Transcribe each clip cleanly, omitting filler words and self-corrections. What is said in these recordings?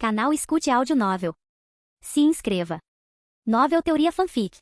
Canal Escute Áudio Novel. Se inscreva. Novel Teoria Fanfic.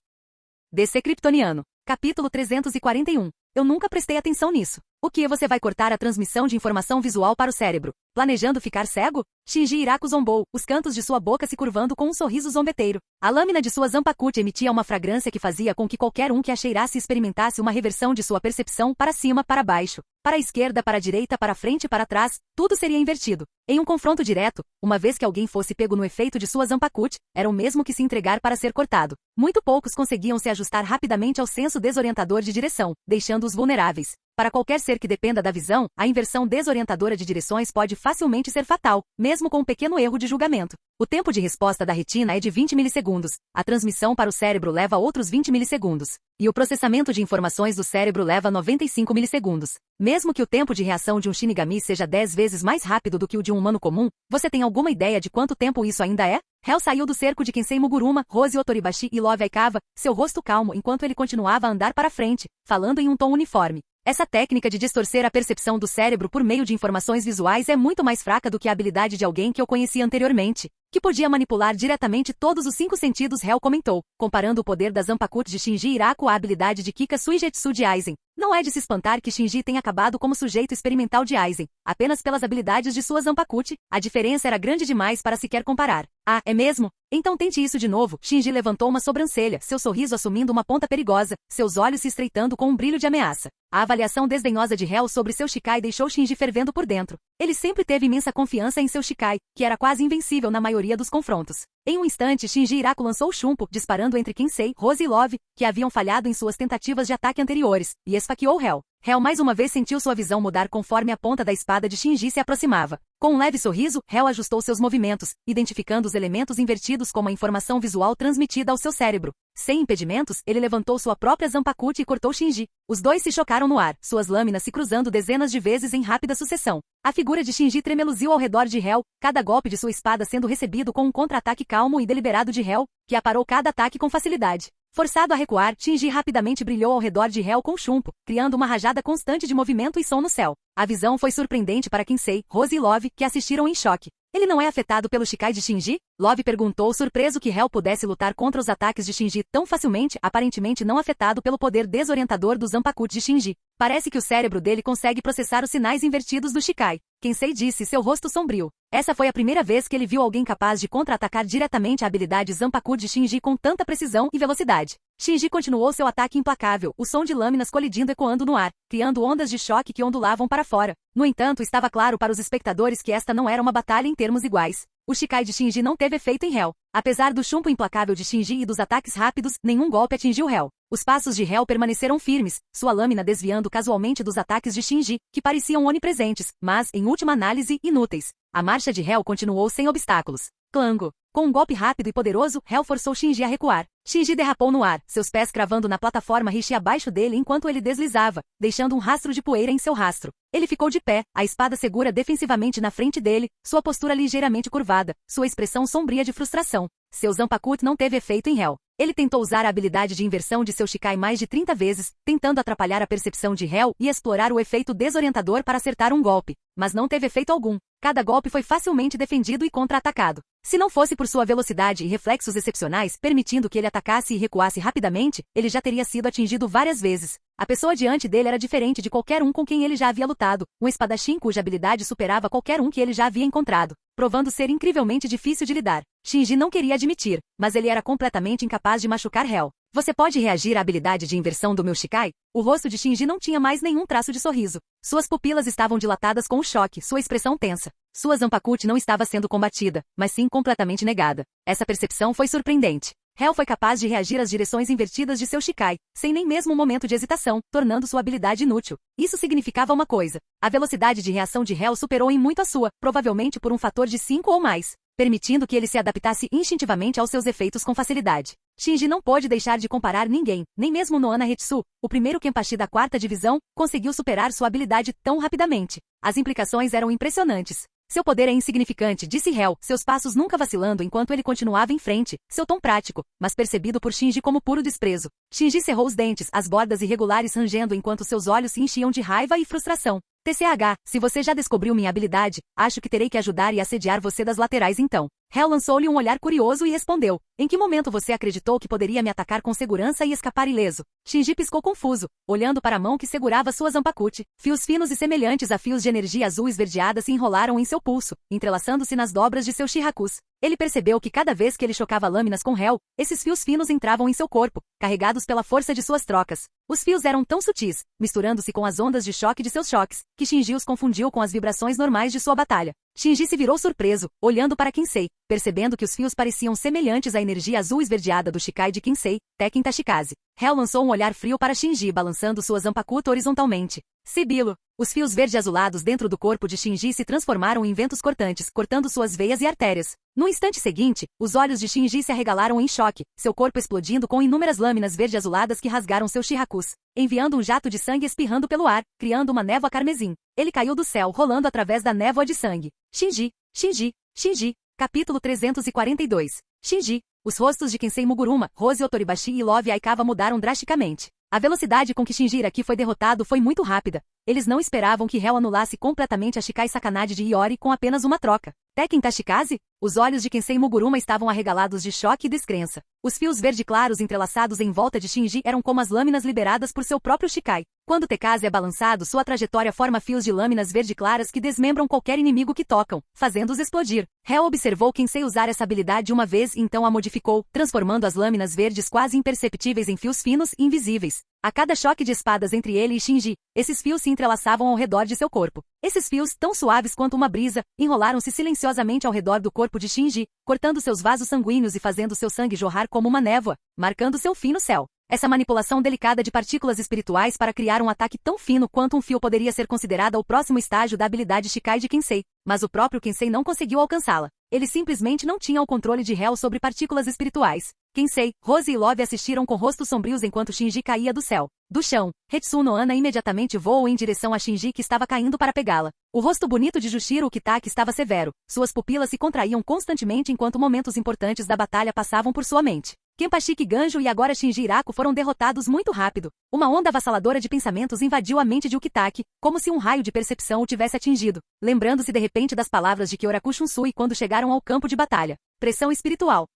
DC Kryptoniano. Capítulo 341. Eu nunca prestei atenção nisso. O que você vai cortar a transmissão de informação visual para o cérebro? Planejando ficar cego? Shinji Hiraku zombou, os cantos de sua boca se curvando com um sorriso zombeteiro. A lâmina de sua Zanpakuti emitia uma fragrância que fazia com que qualquer um que a cheirasse experimentasse uma reversão de sua percepção para cima, para baixo, para a esquerda, para a direita, para frente e para trás, tudo seria invertido. Em um confronto direto, uma vez que alguém fosse pego no efeito de sua Zanpakuti, era o mesmo que se entregar para ser cortado. Muito poucos conseguiam se ajustar rapidamente ao senso desorientador de direção, deixando-os vulneráveis. Para qualquer ser que dependa da visão, a inversão desorientadora de direções pode facilmente ser fatal, mesmo com um pequeno erro de julgamento. O tempo de resposta da retina é de 20 milissegundos, a transmissão para o cérebro leva outros 20 milissegundos, e o processamento de informações do cérebro leva 95 milissegundos. Mesmo que o tempo de reação de um Shinigami seja 10 vezes mais rápido do que o de um humano comum, você tem alguma ideia de quanto tempo isso ainda é? Hel saiu do cerco de Kensei Muguruma, Rose Otoribashi e Love Aikawa, seu rosto calmo enquanto ele continuava a andar para frente, falando em um tom uniforme. Essa técnica de distorcer a percepção do cérebro por meio de informações visuais é muito mais fraca do que a habilidade de alguém que eu conhecia anteriormente, que podia manipular diretamente todos os 5 sentidos. Hel comentou, comparando o poder da Zanpakuti de Shinji Hiraku à habilidade de Kika Suigetsu de Aizen. Não é de se espantar que Shinji tenha acabado como sujeito experimental de Aizen, apenas pelas habilidades de sua Zanpakuti. A diferença era grande demais para sequer comparar. Ah, é mesmo? Então tente isso de novo. Shinji levantou uma sobrancelha, seu sorriso assumindo uma ponta perigosa, seus olhos se estreitando com um brilho de ameaça. A avaliação desdenhosa de Hel sobre seu Shikai deixou Shinji fervendo por dentro. Ele sempre teve imensa confiança em seu Shikai, que era quase invencível na maioria dos confrontos. Em um instante, Shinji Hiraku lançou o chumpo, disparando entre Kensei, Rose e Love, que haviam falhado em suas tentativas de ataque anteriores, e esfaqueou Hel. Hel mais uma vez sentiu sua visão mudar conforme a ponta da espada de Shinji se aproximava. Com um leve sorriso, Hel ajustou seus movimentos, identificando os elementos invertidos como a informação visual transmitida ao seu cérebro. Sem impedimentos, ele levantou sua própria Zanpakuti e cortou Shinji. Os dois se chocaram no ar, suas lâminas se cruzando dezenas de vezes em rápida sucessão. A figura de Shinji tremeluziu ao redor de Hel, cada golpe de sua espada sendo recebido com um contra-ataque calmo e deliberado de Hel, que aparou cada ataque com facilidade. Forçado a recuar, Shinji rapidamente brilhou ao redor de Hel com chumpo, criando uma rajada constante de movimento e som no céu. A visão foi surpreendente para Kensei, Rose e Love, que assistiram em choque. Ele não é afetado pelo Shikai de Shinji? Love perguntou, surpreso que Hel pudesse lutar contra os ataques de Shinji tão facilmente, aparentemente não afetado pelo poder desorientador do Zanpakuti de Shinji. Parece que o cérebro dele consegue processar os sinais invertidos do Shikai. Kensei disse, seu rosto sombrio. Essa foi a primeira vez que ele viu alguém capaz de contra-atacar diretamente a habilidade Zanpakuti de Shinji com tanta precisão e velocidade. Shinji continuou seu ataque implacável, o som de lâminas colidindo ecoando no ar, criando ondas de choque que ondulavam para fora. No entanto, estava claro para os espectadores que esta não era uma batalha em termos iguais. O Shikai de Shinji não teve efeito em Hel. Apesar do chumpo implacável de Shinji e dos ataques rápidos, nenhum golpe atingiu Hel. Os passos de Hel permaneceram firmes, sua lâmina desviando casualmente dos ataques de Shinji, que pareciam onipresentes, mas, em última análise, inúteis. A marcha de Hel continuou sem obstáculos. Clango. Com um golpe rápido e poderoso, Hel forçou Shinji a recuar. Shinji derrapou no ar, seus pés cravando na plataforma Rishi abaixo dele enquanto ele deslizava, deixando um rastro de poeira em seu rastro. Ele ficou de pé, a espada segura defensivamente na frente dele, sua postura ligeiramente curvada, sua expressão sombria de frustração. Seu Zanpakuti não teve efeito em Hel. Ele tentou usar a habilidade de inversão de seu Shikai mais de 30 vezes, tentando atrapalhar a percepção de Hel e explorar o efeito desorientador para acertar um golpe, mas não teve efeito algum. Cada golpe foi facilmente defendido e contra-atacado. Se não fosse por sua velocidade e reflexos excepcionais, permitindo que ele atacasse e recuasse rapidamente, ele já teria sido atingido várias vezes. A pessoa diante dele era diferente de qualquer um com quem ele já havia lutado, um espadachim cuja habilidade superava qualquer um que ele já havia encontrado, provando ser incrivelmente difícil de lidar. Shinji não queria admitir, mas ele era completamente incapaz de machucar Hel. Você pode reagir à habilidade de inversão do meu Shikai? O rosto de Shinji não tinha mais nenhum traço de sorriso. Suas pupilas estavam dilatadas com o choque, sua expressão tensa. Sua Zanpakuti não estava sendo combatida, mas sim completamente negada. Essa percepção foi surpreendente. Hel foi capaz de reagir às direções invertidas de seu Shikai, sem nem mesmo um momento de hesitação, tornando sua habilidade inútil. Isso significava uma coisa. A velocidade de reação de Hel superou em muito a sua, provavelmente por um fator de 5 ou mais, permitindo que ele se adaptasse instintivamente aos seus efeitos com facilidade. Shinji não pôde deixar de comparar ninguém, nem mesmo Noana Hetsu, o primeiro Kenpachi da 4ª divisão, conseguiu superar sua habilidade tão rapidamente. As implicações eram impressionantes. Seu poder é insignificante, disse Hel, seus passos nunca vacilando enquanto ele continuava em frente, seu tom prático, mas percebido por Shinji como puro desprezo. Shinji cerrou os dentes, as bordas irregulares rangendo enquanto seus olhos se enchiam de raiva e frustração. TCH, se você já descobriu minha habilidade, acho que terei que ajudar e assediar você das laterais então. Hel lançou-lhe um olhar curioso e respondeu. Em que momento você acreditou que poderia me atacar com segurança e escapar ileso? Shinji piscou confuso, olhando para a mão que segurava sua Zanpakuti. Fios finos e semelhantes a fios de energia azul esverdeada se enrolaram em seu pulso, entrelaçando-se nas dobras de seu Shirakus. Ele percebeu que cada vez que ele chocava lâminas com Hel, esses fios finos entravam em seu corpo, carregados pela força de suas trocas. Os fios eram tão sutis, misturando-se com as ondas de choque de seus choques, que Shinji os confundiu com as vibrações normais de sua batalha. Shinji se virou surpreso, olhando para Kinsei, percebendo que os fios pareciam semelhantes à energia azul esverdeada do Shikai de Kinsei, Tekken Tashikaze. Hel lançou um olhar frio para Shinji, balançando sua Zanpakuto horizontalmente. Sibilo. Os fios verde-azulados dentro do corpo de Shinji se transformaram em ventos cortantes, cortando suas veias e artérias. No instante seguinte, os olhos de Shinji se arregalaram em choque, seu corpo explodindo com inúmeras lâminas verde-azuladas que rasgaram seu Shirakus, enviando um jato de sangue espirrando pelo ar, criando uma névoa carmesim. Ele caiu do céu, rolando através da névoa de sangue. Shinji, Shinji, Shinji. Capítulo 342. Shinji. Os rostos de Kensei Muguruma, Rose Otoribashi e Love Aikawa mudaram drasticamente. A velocidade com que Shinji Iraki foi derrotado foi muito rápida. Eles não esperavam que Hel anulasse completamente a Shikai Sakanade de Iori com apenas uma troca. Tekken Tashikaze? Os olhos de Kensei Muguruma estavam arregalados de choque e descrença. Os fios verde claros entrelaçados em volta de Shinji eram como as lâminas liberadas por seu próprio Shikai. Quando Tekaze é balançado, sua trajetória forma fios de lâminas verde claras que desmembram qualquer inimigo que tocam, fazendo-os explodir. Hel observou Kensei usar essa habilidade uma vez e então a modificou, transformando as lâminas verdes quase imperceptíveis em fios finos e invisíveis. A cada choque de espadas entre ele e Shinji, esses fios se entrelaçavam ao redor de seu corpo. Esses fios, tão suaves quanto uma brisa, enrolaram-se silenciosamente ao redor do corpo de Shinji, cortando seus vasos sanguíneos e fazendo seu sangue jorrar como uma névoa, marcando seu fim no céu. Essa manipulação delicada de partículas espirituais para criar um ataque tão fino quanto um fio poderia ser considerada o próximo estágio da habilidade Shikai de Kensei, mas o próprio Kensei não conseguiu alcançá-la. Ele simplesmente não tinha o controle de Hel sobre partículas espirituais. Kensei, Rose e Love assistiram com rostos sombrios enquanto Shinji caía do céu. Do chão, Hetsuno Ana imediatamente voou em direção a Shinji que estava caindo para pegá-la. O rosto bonito de Jushiro Ukitake estava severo. Suas pupilas se contraíam constantemente enquanto momentos importantes da batalha passavam por sua mente. Kenpachi Ganjo e agora Shinji Irako foram derrotados muito rápido. Uma onda avassaladora de pensamentos invadiu a mente de Ukitake, como se um raio de percepção o tivesse atingido, lembrando-se de repente das palavras de Kyoraku Shunsui quando chegaram ao campo de batalha. Pressão espiritual.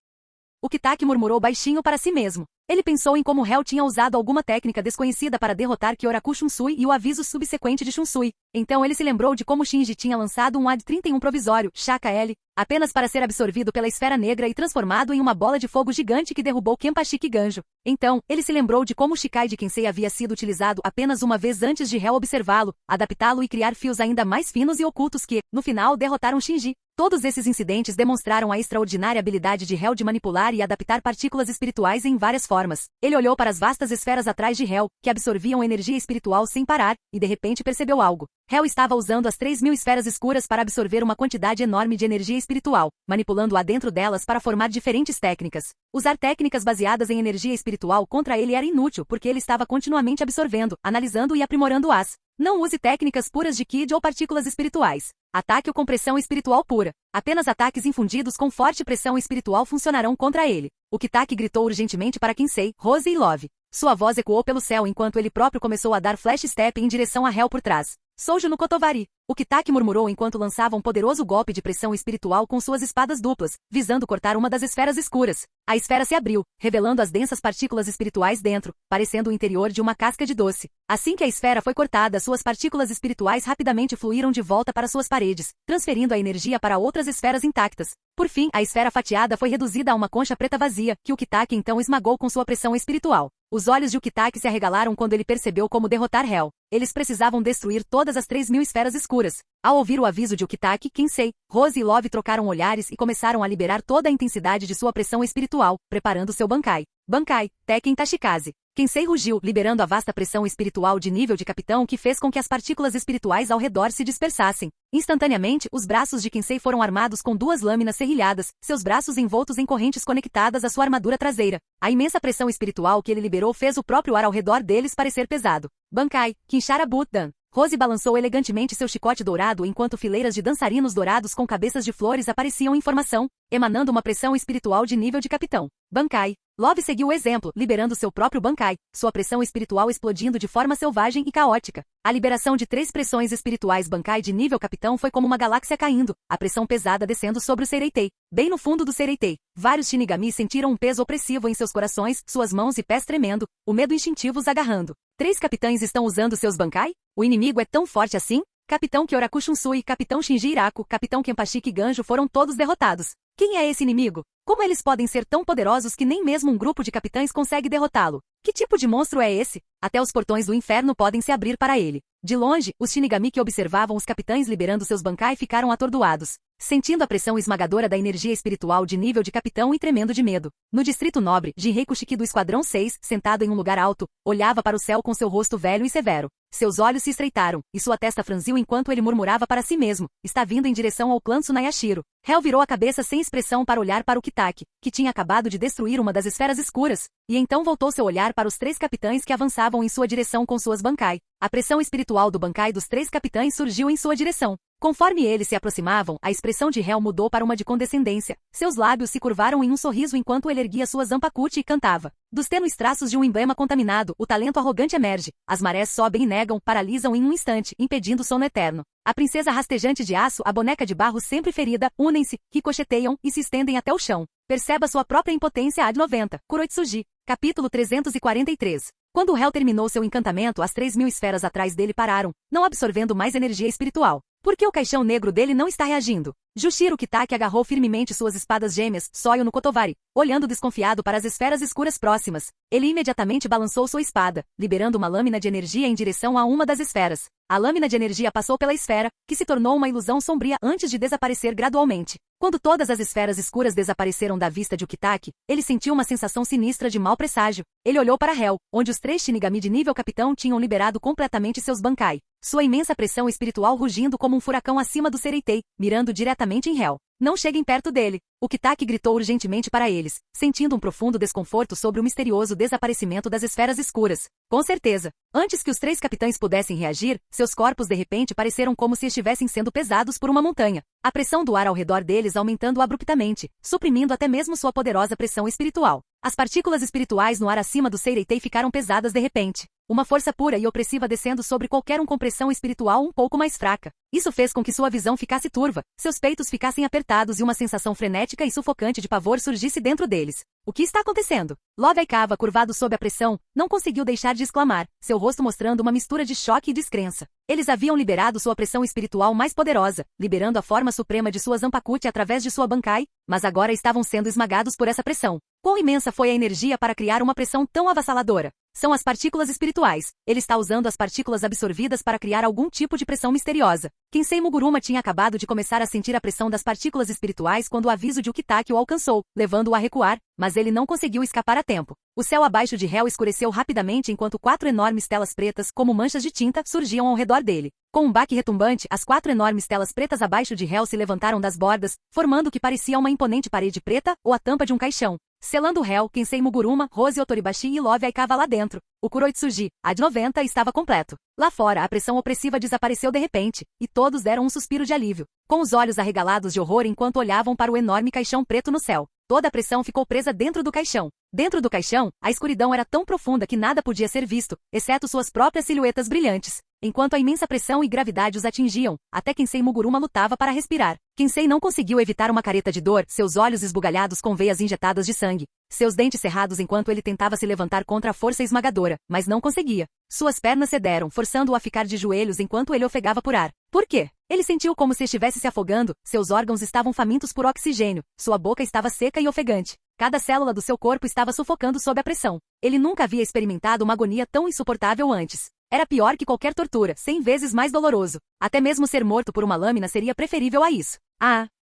Ukitake murmurou baixinho para si mesmo. Ele pensou em como Hel tinha usado alguma técnica desconhecida para derrotar Kyoraku Shunsui e o aviso subsequente de Shunsui. Então ele se lembrou de como Shinji tinha lançado um AD-31 provisório, Shaka L, apenas para ser absorvido pela esfera negra e transformado em uma bola de fogo gigante que derrubou Kenpachi Ganjo. Então, ele se lembrou de como o Shikai de Kensei havia sido utilizado apenas uma vez antes de Hel observá-lo, adaptá-lo e criar fios ainda mais finos e ocultos que, no final, derrotaram Shinji. Todos esses incidentes demonstraram a extraordinária habilidade de Hel de manipular e adaptar partículas espirituais em várias formas. Ele olhou para as vastas esferas atrás de Hel, que absorviam energia espiritual sem parar, e de repente percebeu algo. Hel estava usando as 3.000 esferas escuras para absorver uma quantidade enorme de energia espiritual, manipulando-a dentro delas para formar diferentes técnicas. Usar técnicas baseadas em energia espiritual contra ele era inútil porque ele estava continuamente absorvendo, analisando e aprimorando-as. Não use técnicas puras de Kid ou partículas espirituais. Ataque-o com pressão espiritual pura. Apenas ataques infundidos com forte pressão espiritual funcionarão contra ele. Ukitake gritou urgentemente para Kensei, Rose e Love. Sua voz ecoou pelo céu enquanto ele próprio começou a dar flash step em direção a Hel por trás. Soujo no Kotovari. Ukitake murmurou enquanto lançava um poderoso golpe de pressão espiritual com suas espadas duplas, visando cortar uma das esferas escuras. A esfera se abriu, revelando as densas partículas espirituais dentro, parecendo o interior de uma casca de doce. Assim que a esfera foi cortada, suas partículas espirituais rapidamente fluíram de volta para suas paredes, transferindo a energia para outras esferas intactas. Por fim, a esfera fatiada foi reduzida a uma concha preta vazia, que Ukitake então esmagou com sua pressão espiritual. Os olhos de Ukitake se arregalaram quando ele percebeu como derrotar Hel. Eles precisavam destruir todas as 3.000 esferas escuras. Ao ouvir o aviso de Ukitake, Kensei, Rose e Love trocaram olhares e começaram a liberar toda a intensidade de sua pressão espiritual, preparando seu Bankai. Bankai, Tekken Tashikaze. Kensei rugiu, liberando a vasta pressão espiritual de nível de capitão que fez com que as partículas espirituais ao redor se dispersassem. Instantaneamente, os braços de Kensei foram armados com 2 lâminas serrilhadas, seus braços envoltos em correntes conectadas à sua armadura traseira. A imensa pressão espiritual que ele liberou fez o próprio ar ao redor deles parecer pesado. Bankai, Kinshara Butdan. Rose balançou elegantemente seu chicote dourado enquanto fileiras de dançarinos dourados com cabeças de flores apareciam em formação. emanando uma pressão espiritual de nível de capitão. Bankai. Love seguiu o exemplo, liberando seu próprio Bankai, sua pressão espiritual explodindo de forma selvagem e caótica. A liberação de 3 pressões espirituais Bankai de nível capitão foi como uma galáxia caindo, a pressão pesada descendo sobre o Seireitei. Bem no fundo do Seireitei, vários Shinigami sentiram um peso opressivo em seus corações, suas mãos e pés tremendo, o medo instintivo os agarrando. 3 capitães estão usando seus Bankai? O inimigo é tão forte assim? Capitão Kyoraku Shunsui, Capitão Shinji Iraku, Capitão Kenpachi Kiganjo foram todos derrotados. Quem é esse inimigo? Como eles podem ser tão poderosos que nem mesmo um grupo de capitães consegue derrotá-lo? Que tipo de monstro é esse? Até os portões do inferno podem se abrir para ele. De longe, os Shinigami que observavam os capitães liberando seus Bankai ficaram atordoados, sentindo a pressão esmagadora da energia espiritual de nível de capitão e tremendo de medo. No distrito nobre, Jinrei Kushiki do Esquadrão 6, sentado em um lugar alto, olhava para o céu com seu rosto velho e severo. Seus olhos se estreitaram, e sua testa franziu enquanto ele murmurava para si mesmo, está vindo em direção ao clã Tsunayashiro. Hel virou a cabeça sem expressão para olhar para o Kitaki, que tinha acabado de destruir uma das esferas escuras, e então voltou seu olhar para os 3 capitães que avançavam em sua direção com suas Bankai. A pressão espiritual do Bankai dos 3 capitães surgiu em sua direção. Conforme eles se aproximavam, a expressão de Hel mudou para uma de condescendência. Seus lábios se curvaram em um sorriso enquanto ele erguia sua Zanpakuti e cantava. Dos tênues traços de um emblema contaminado, o talento arrogante emerge. As marés sobem e negam, paralisam em um instante, impedindo o sono eterno. A princesa rastejante de aço, a boneca de barro sempre ferida, unem-se, ricocheteiam e se estendem até o chão. Perceba sua própria impotência ad 90. Kuroitsuji. Capítulo 343. Quando o Hel terminou seu encantamento, as 3.000 esferas atrás dele pararam, não absorvendo mais energia espiritual. Por que o caixão negro dele não está reagindo? Jushiro Kitaki agarrou firmemente suas espadas gêmeas, Soyo no Kotovari, olhando desconfiado para as esferas escuras próximas. Ele imediatamente balançou sua espada, liberando uma lâmina de energia em direção a uma das esferas. A lâmina de energia passou pela esfera, que se tornou uma ilusão sombria antes de desaparecer gradualmente. Quando todas as esferas escuras desapareceram da vista de Ukitaki, ele sentiu uma sensação sinistra de mau presságio. Ele olhou para Hel, onde os 3 Shinigami de nível capitão tinham liberado completamente seus Bankai. Sua imensa pressão espiritual rugindo como um furacão acima do Seireitei, mirando diretamente em Hel. Não cheguem perto dele. O Kitaki gritou urgentemente para eles, sentindo um profundo desconforto sobre o misterioso desaparecimento das esferas escuras. Com certeza, antes que os 3 capitães pudessem reagir, seus corpos de repente pareceram como se estivessem sendo pesados por uma montanha. A pressão do ar ao redor deles aumentando abruptamente, suprimindo até mesmo sua poderosa pressão espiritual. As partículas espirituais no ar acima do Seireitei ficaram pesadas de repente. Uma força pura e opressiva descendo sobre qualquer um com pressão espiritual um pouco mais fraca. Isso fez com que sua visão ficasse turva, seus peitos ficassem apertados e uma sensação frenética e sufocante de pavor surgisse dentro deles. O que está acontecendo? Love Aikava, curvado sob a pressão, não conseguiu deixar de exclamar, seu rosto mostrando uma mistura de choque e descrença. Eles haviam liberado sua pressão espiritual mais poderosa, liberando a forma suprema de sua Zanpakuti através de sua Bankai, mas agora estavam sendo esmagados por essa pressão. Quão imensa foi a energia para criar uma pressão tão avassaladora? São as partículas espirituais. Ele está usando as partículas absorvidas para criar algum tipo de pressão misteriosa. Kensei Muguruma tinha acabado de começar a sentir a pressão das partículas espirituais quando o aviso de Ukitaki o alcançou, levando-o a recuar, mas ele não conseguiu escapar a tempo. O céu abaixo de Hel escureceu rapidamente enquanto 4 enormes telas pretas, como manchas de tinta, surgiam ao redor dele. Com um baque retumbante, as 4 enormes telas pretas abaixo de Hel se levantaram das bordas, formando o que parecia uma imponente parede preta ou a tampa de um caixão. Selando Hel, Kensei Muguruma, Rose Otoribashi e Love Aikava lá dentro. O Kuroitsuji, ad 90, estava completo. Lá fora, a pressão opressiva desapareceu de repente, e todos deram um suspiro de alívio, com os olhos arregalados de horror enquanto olhavam para o enorme caixão preto no céu. Toda a pressão ficou presa dentro do caixão. Dentro do caixão, a escuridão era tão profunda que nada podia ser visto, exceto suas próprias silhuetas brilhantes. Enquanto a imensa pressão e gravidade os atingiam, até Kensei Muguruma lutava para respirar. Kensei não conseguiu evitar uma careta de dor, seus olhos esbugalhados com veias injetadas de sangue, seus dentes cerrados enquanto ele tentava se levantar contra a força esmagadora, mas não conseguia. Suas pernas cederam, forçando-o a ficar de joelhos enquanto ele ofegava por ar. Por quê? Ele sentiu como se estivesse se afogando, seus órgãos estavam famintos por oxigênio, sua boca estava seca e ofegante. Cada célula do seu corpo estava sufocando sob a pressão. Ele nunca havia experimentado uma agonia tão insuportável antes. Era pior que qualquer tortura, 100 vezes mais doloroso. Até mesmo ser morto por uma lâmina seria preferível a isso.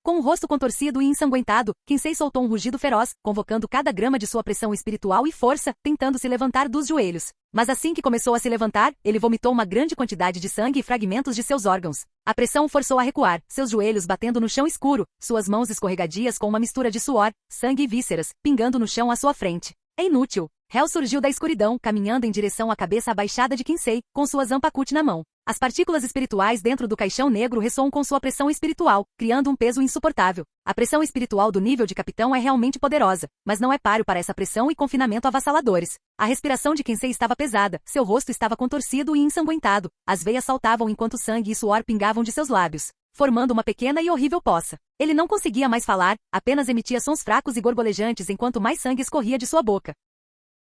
Com o rosto contorcido e ensanguentado, Kensei soltou um rugido feroz, convocando cada grama de sua pressão espiritual e força, tentando se levantar dos joelhos. Mas assim que começou a se levantar, ele vomitou uma grande quantidade de sangue e fragmentos de seus órgãos. A pressão o forçou a recuar, seus joelhos batendo no chão escuro, suas mãos escorregadias com uma mistura de suor, sangue e vísceras, pingando no chão à sua frente. É inútil. Hel surgiu da escuridão, caminhando em direção à cabeça abaixada de Kinsey, com sua Zanpakuti na mão. As partículas espirituais dentro do caixão negro ressoam com sua pressão espiritual, criando um peso insuportável. A pressão espiritual do nível de capitão é realmente poderosa, mas não é páreo para essa pressão e confinamento avassaladores. A respiração de Kinsey estava pesada, seu rosto estava contorcido e ensanguentado, as veias saltavam enquanto sangue e suor pingavam de seus lábios, formando uma pequena e horrível poça. Ele não conseguia mais falar, apenas emitia sons fracos e gorgolejantes enquanto mais sangue escorria de sua boca.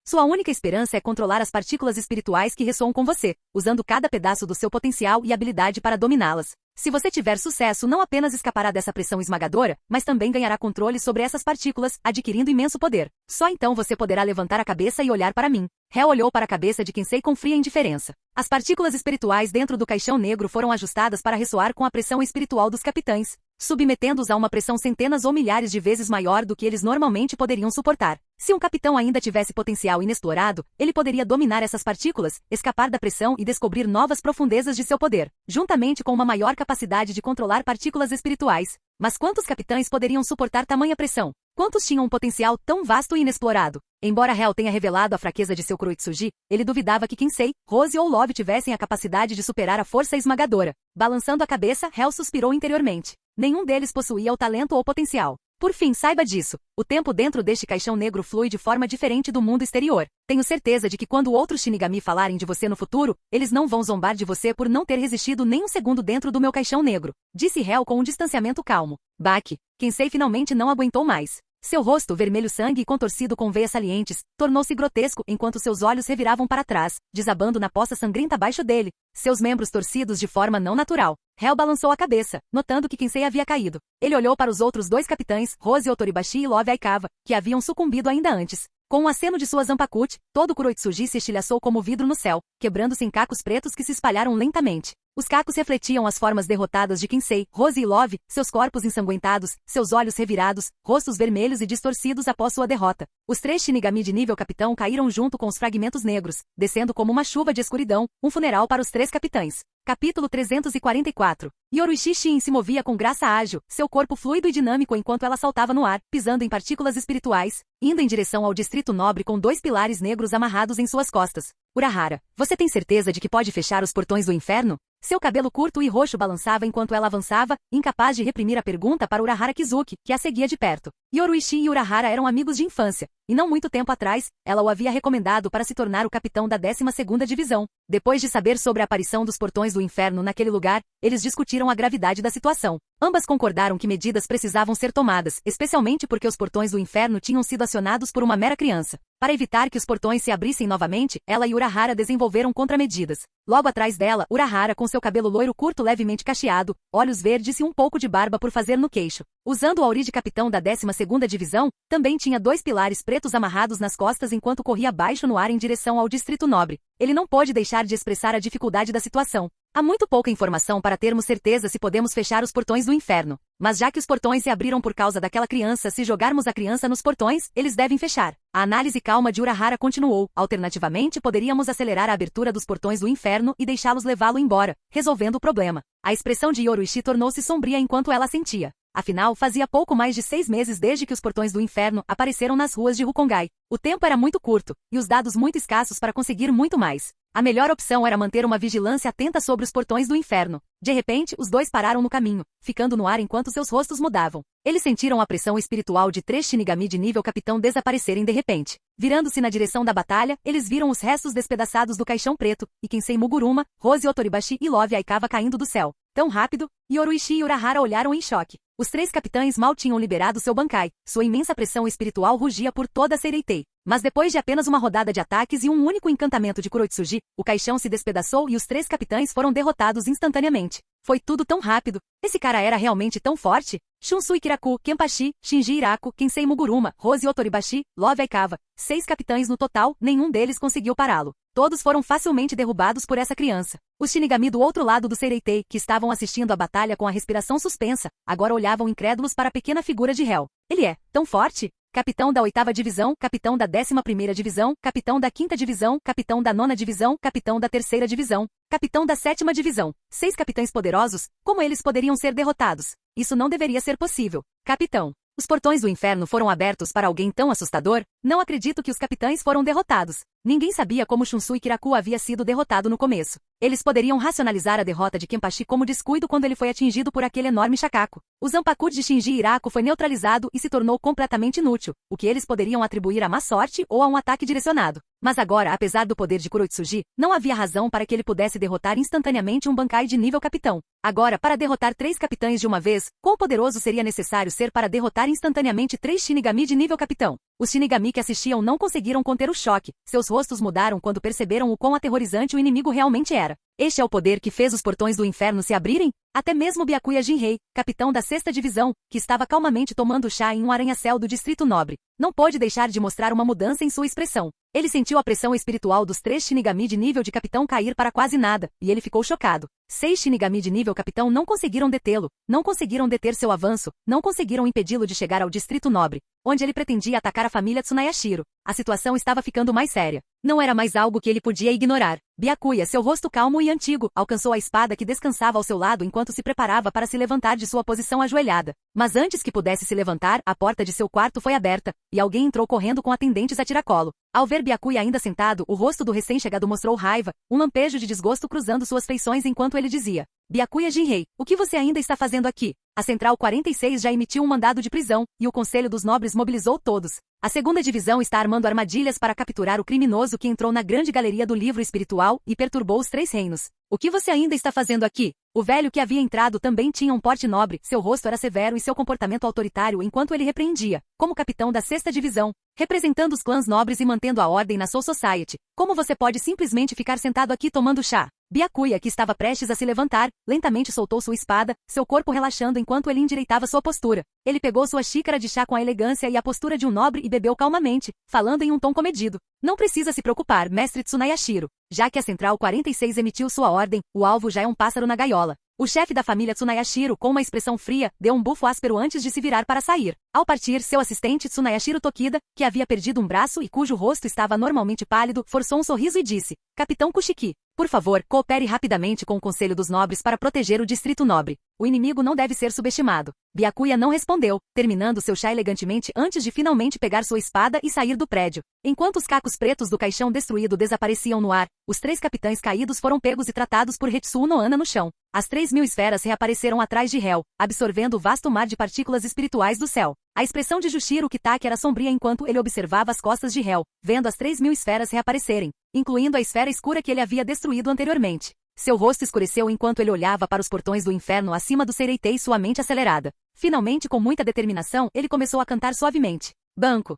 Sua única esperança é controlar as partículas espirituais que ressoam com você, usando cada pedaço do seu potencial e habilidade para dominá-las. Se você tiver sucesso, não apenas escapará dessa pressão esmagadora, mas também ganhará controle sobre essas partículas, adquirindo imenso poder. Só então você poderá levantar a cabeça e olhar para mim. Hel olhou para a cabeça de Kinsey com fria indiferença. As partículas espirituais dentro do caixão negro foram ajustadas para ressoar com a pressão espiritual dos capitães, submetendo-os a uma pressão centenas ou milhares de vezes maior do que eles normalmente poderiam suportar. Se um capitão ainda tivesse potencial inexplorado, ele poderia dominar essas partículas, escapar da pressão e descobrir novas profundezas de seu poder, juntamente com uma maior capacidade de controlar partículas espirituais. Mas quantos capitães poderiam suportar tamanha pressão? Quantos tinham um potencial tão vasto e inexplorado? Embora Hel tenha revelado a fraqueza de seu Kuroitsuji, ele duvidava que Kinsey, Rose ou Love tivessem a capacidade de superar a força esmagadora. Balançando a cabeça, Hel suspirou interiormente. Nenhum deles possuía o talento ou potencial. Por fim, saiba disso. O tempo dentro deste caixão negro flui de forma diferente do mundo exterior. Tenho certeza de que quando outros Shinigami falarem de você no futuro, eles não vão zombar de você por não ter resistido nem um segundo dentro do meu caixão negro. Disse Hel com um distanciamento calmo. Baki, Kinsey finalmente não aguentou mais. Seu rosto, vermelho sangue e contorcido com veias salientes, tornou-se grotesco enquanto seus olhos reviravam para trás, desabando na poça sangrenta abaixo dele, seus membros torcidos de forma não natural. Hel balançou a cabeça, notando que Kinsey havia caído. Ele olhou para os outros dois capitães, Rose Otoribashi e Love Aikawa, que haviam sucumbido ainda antes. Com um aceno de sua Zanpakuti, todo Kuroitsuji se estilhaçou como vidro no céu, quebrando-se em cacos pretos que se espalharam lentamente. Os cacos refletiam as formas derrotadas de Kinsey, Rose e Love, seus corpos ensanguentados, seus olhos revirados, rostos vermelhos e distorcidos após sua derrota. Os três Shinigami de nível capitão caíram junto com os fragmentos negros, descendo como uma chuva de escuridão, um funeral para os três capitães. Capítulo 344. Yoruichi Shin se movia com graça ágil, seu corpo fluido e dinâmico enquanto ela saltava no ar, pisando em partículas espirituais, indo em direção ao distrito nobre com dois pilares negros amarrados em suas costas. Urahara, você tem certeza de que pode fechar os portões do inferno? Seu cabelo curto e roxo balançava enquanto ela avançava, incapaz de reprimir a pergunta para Urahara Kizuki, que a seguia de perto. Yoruichi e Urahara eram amigos de infância, e não muito tempo atrás, ela o havia recomendado para se tornar o capitão da 12ª Divisão. Depois de saber sobre a aparição dos portões do inferno naquele lugar, eles discutiram a gravidade da situação. Ambas concordaram que medidas precisavam ser tomadas, especialmente porque os portões do inferno tinham sido acionados por uma mera criança. Para evitar que os portões se abrissem novamente, ela e Urahara desenvolveram contramedidas. Logo atrás dela, Urahara com seu cabelo loiro curto levemente cacheado, olhos verdes e um pouco de barba por fazer no queixo. Usando o auri de capitão da 12ª Divisão, também tinha dois pilares pretos amarrados nas costas enquanto corria baixo no ar em direção ao Distrito Nobre. Ele não pôde deixar de expressar a dificuldade da situação. Há muito pouca informação para termos certeza se podemos fechar os portões do inferno. Mas já que os portões se abriram por causa daquela criança, se jogarmos a criança nos portões, eles devem fechar. A análise calma de Urahara continuou. Alternativamente, poderíamos acelerar a abertura dos portões do inferno e deixá-los levá-lo embora, resolvendo o problema. A expressão de Yoruichi tornou-se sombria enquanto ela sentia. Afinal, fazia pouco mais de 6 meses desde que os portões do inferno apareceram nas ruas de Rukongai. O tempo era muito curto, e os dados muito escassos para conseguir muito mais. A melhor opção era manter uma vigilância atenta sobre os portões do inferno. De repente, os dois pararam no caminho, ficando no ar enquanto seus rostos mudavam. Eles sentiram a pressão espiritual de 3 Shinigami de nível capitão desaparecerem de repente. Virando-se na direção da batalha, eles viram os restos despedaçados do caixão preto, e Kinsey Muguruma, Rose Otoribashi e Love Aikawa caindo do céu. Tão rápido, Yoruichi e Urahara olharam em choque. Os 3 capitães mal tinham liberado seu Bankai. Sua imensa pressão espiritual rugia por toda a Seireitei. Mas depois de apenas uma rodada de ataques e um único encantamento de Kuroitsuji, o caixão se despedaçou e os 3 capitães foram derrotados instantaneamente. Foi tudo tão rápido. Esse cara era realmente tão forte? Shunsui Kiraku, Kenpachi, Shinji Iraku, Kinsey Muguruma, Rose Otoribashi, Love Aikawa. 6 capitães no total, nenhum deles conseguiu pará-lo. Todos foram facilmente derrubados por essa criança. Os Shinigami do outro lado do Seireitei, que estavam assistindo a batalha com a respiração suspensa, agora olhavam incrédulos para a pequena figura de Hel. Ele é tão forte? Capitão da 8ª Divisão, capitão da 11ª Divisão, capitão da 5ª Divisão, capitão da 9ª Divisão, capitão da 3ª Divisão, capitão da 7ª Divisão. 6 capitães poderosos, como eles poderiam ser derrotados? Isso não deveria ser possível. Capitão. Os portões do inferno foram abertos para alguém tão assustador? Não acredito que os capitães foram derrotados. Ninguém sabia como Shunsui Kiraku havia sido derrotado no começo. Eles poderiam racionalizar a derrota de Kenpachi como descuido quando ele foi atingido por aquele enorme chacaco. O Zanpakuti de Shinji Hiraku foi neutralizado e se tornou completamente inútil, o que eles poderiam atribuir a má sorte ou a um ataque direcionado. Mas agora, apesar do poder de Kuroitsuji, não havia razão para que ele pudesse derrotar instantaneamente um Bankai de nível capitão. Agora, para derrotar 3 capitães de uma vez, quão poderoso seria necessário ser para derrotar instantaneamente 3 Shinigami de nível capitão? Os Shinigami que assistiam não conseguiram conter o choque, seus rostos mudaram quando perceberam o quão aterrorizante o inimigo realmente era. Este é o poder que fez os portões do inferno se abrirem? Até mesmo Byakuya Jinrei, capitão da 6ª divisão, que estava calmamente tomando chá em um arranha-céu do Distrito Nobre, não pôde deixar de mostrar uma mudança em sua expressão. Ele sentiu a pressão espiritual dos 3 Shinigami de nível de capitão cair para quase nada, e ele ficou chocado. 6 Shinigami de nível capitão não conseguiram detê-lo, não conseguiram deter seu avanço, não conseguiram impedi-lo de chegar ao Distrito Nobre, onde ele pretendia atacar a família Tsunayashiro. A situação estava ficando mais séria. Não era mais algo que ele podia ignorar. Byakuya, seu rosto calmo e antigo, alcançou a espada que descansava ao seu lado enquanto se preparava para se levantar de sua posição ajoelhada. Mas antes que pudesse se levantar, a porta de seu quarto foi aberta, e alguém entrou correndo com atendentes a tiracolo. Ao ver Byakuya ainda sentado, o rosto do recém-chegado mostrou raiva, um lampejo de desgosto cruzando suas feições enquanto ele dizia: Byakuya Jinrei, o que você ainda está fazendo aqui? A Central 46 já emitiu um mandado de prisão, e o Conselho dos Nobres mobilizou todos. A 2ª divisão está armando armadilhas para capturar o criminoso que entrou na grande galeria do livro espiritual e perturbou os 3 reinos. O que você ainda está fazendo aqui? O velho que havia entrado também tinha um porte nobre, seu rosto era severo e seu comportamento autoritário enquanto ele repreendia, como capitão da 6ª divisão, representando os clãs nobres e mantendo a ordem na Soul Society. Como você pode simplesmente ficar sentado aqui tomando chá? Byakuya, que estava prestes a se levantar, lentamente soltou sua espada, seu corpo relaxando enquanto ele endireitava sua postura. Ele pegou sua xícara de chá com a elegância e a postura de um nobre e bebeu calmamente, falando em um tom comedido. Não precisa se preocupar, mestre Tsunayashiro. Já que a Central 46 emitiu sua ordem, o alvo já é um pássaro na gaiola. O chefe da família Tsunayashiro, com uma expressão fria, deu um bufo áspero antes de se virar para sair. Ao partir, seu assistente Tsunayashiro Tokida, que havia perdido um braço e cujo rosto estava normalmente pálido, forçou um sorriso e disse: Capitão Kushiki, por favor, coopere rapidamente com o Conselho dos Nobres para proteger o Distrito Nobre. O inimigo não deve ser subestimado. Byakuya não respondeu, terminando seu chá elegantemente antes de finalmente pegar sua espada e sair do prédio. Enquanto os cacos pretos do caixão destruído desapareciam no ar, os 3 capitães caídos foram pegos e tratados por Hetsuo no Ana no chão. As 3.000 esferas reapareceram atrás de Hel, absorvendo o vasto mar de partículas espirituais do céu. A expressão de Jushiro Kitake era sombria enquanto ele observava as costas de Hel, vendo as 3.000 esferas reaparecerem, incluindo a esfera escura que ele havia destruído anteriormente. Seu rosto escureceu enquanto ele olhava para os portões do inferno acima do Seireitei, sua mente acelerada. Finalmente, com muita determinação, ele começou a cantar suavemente: Banco.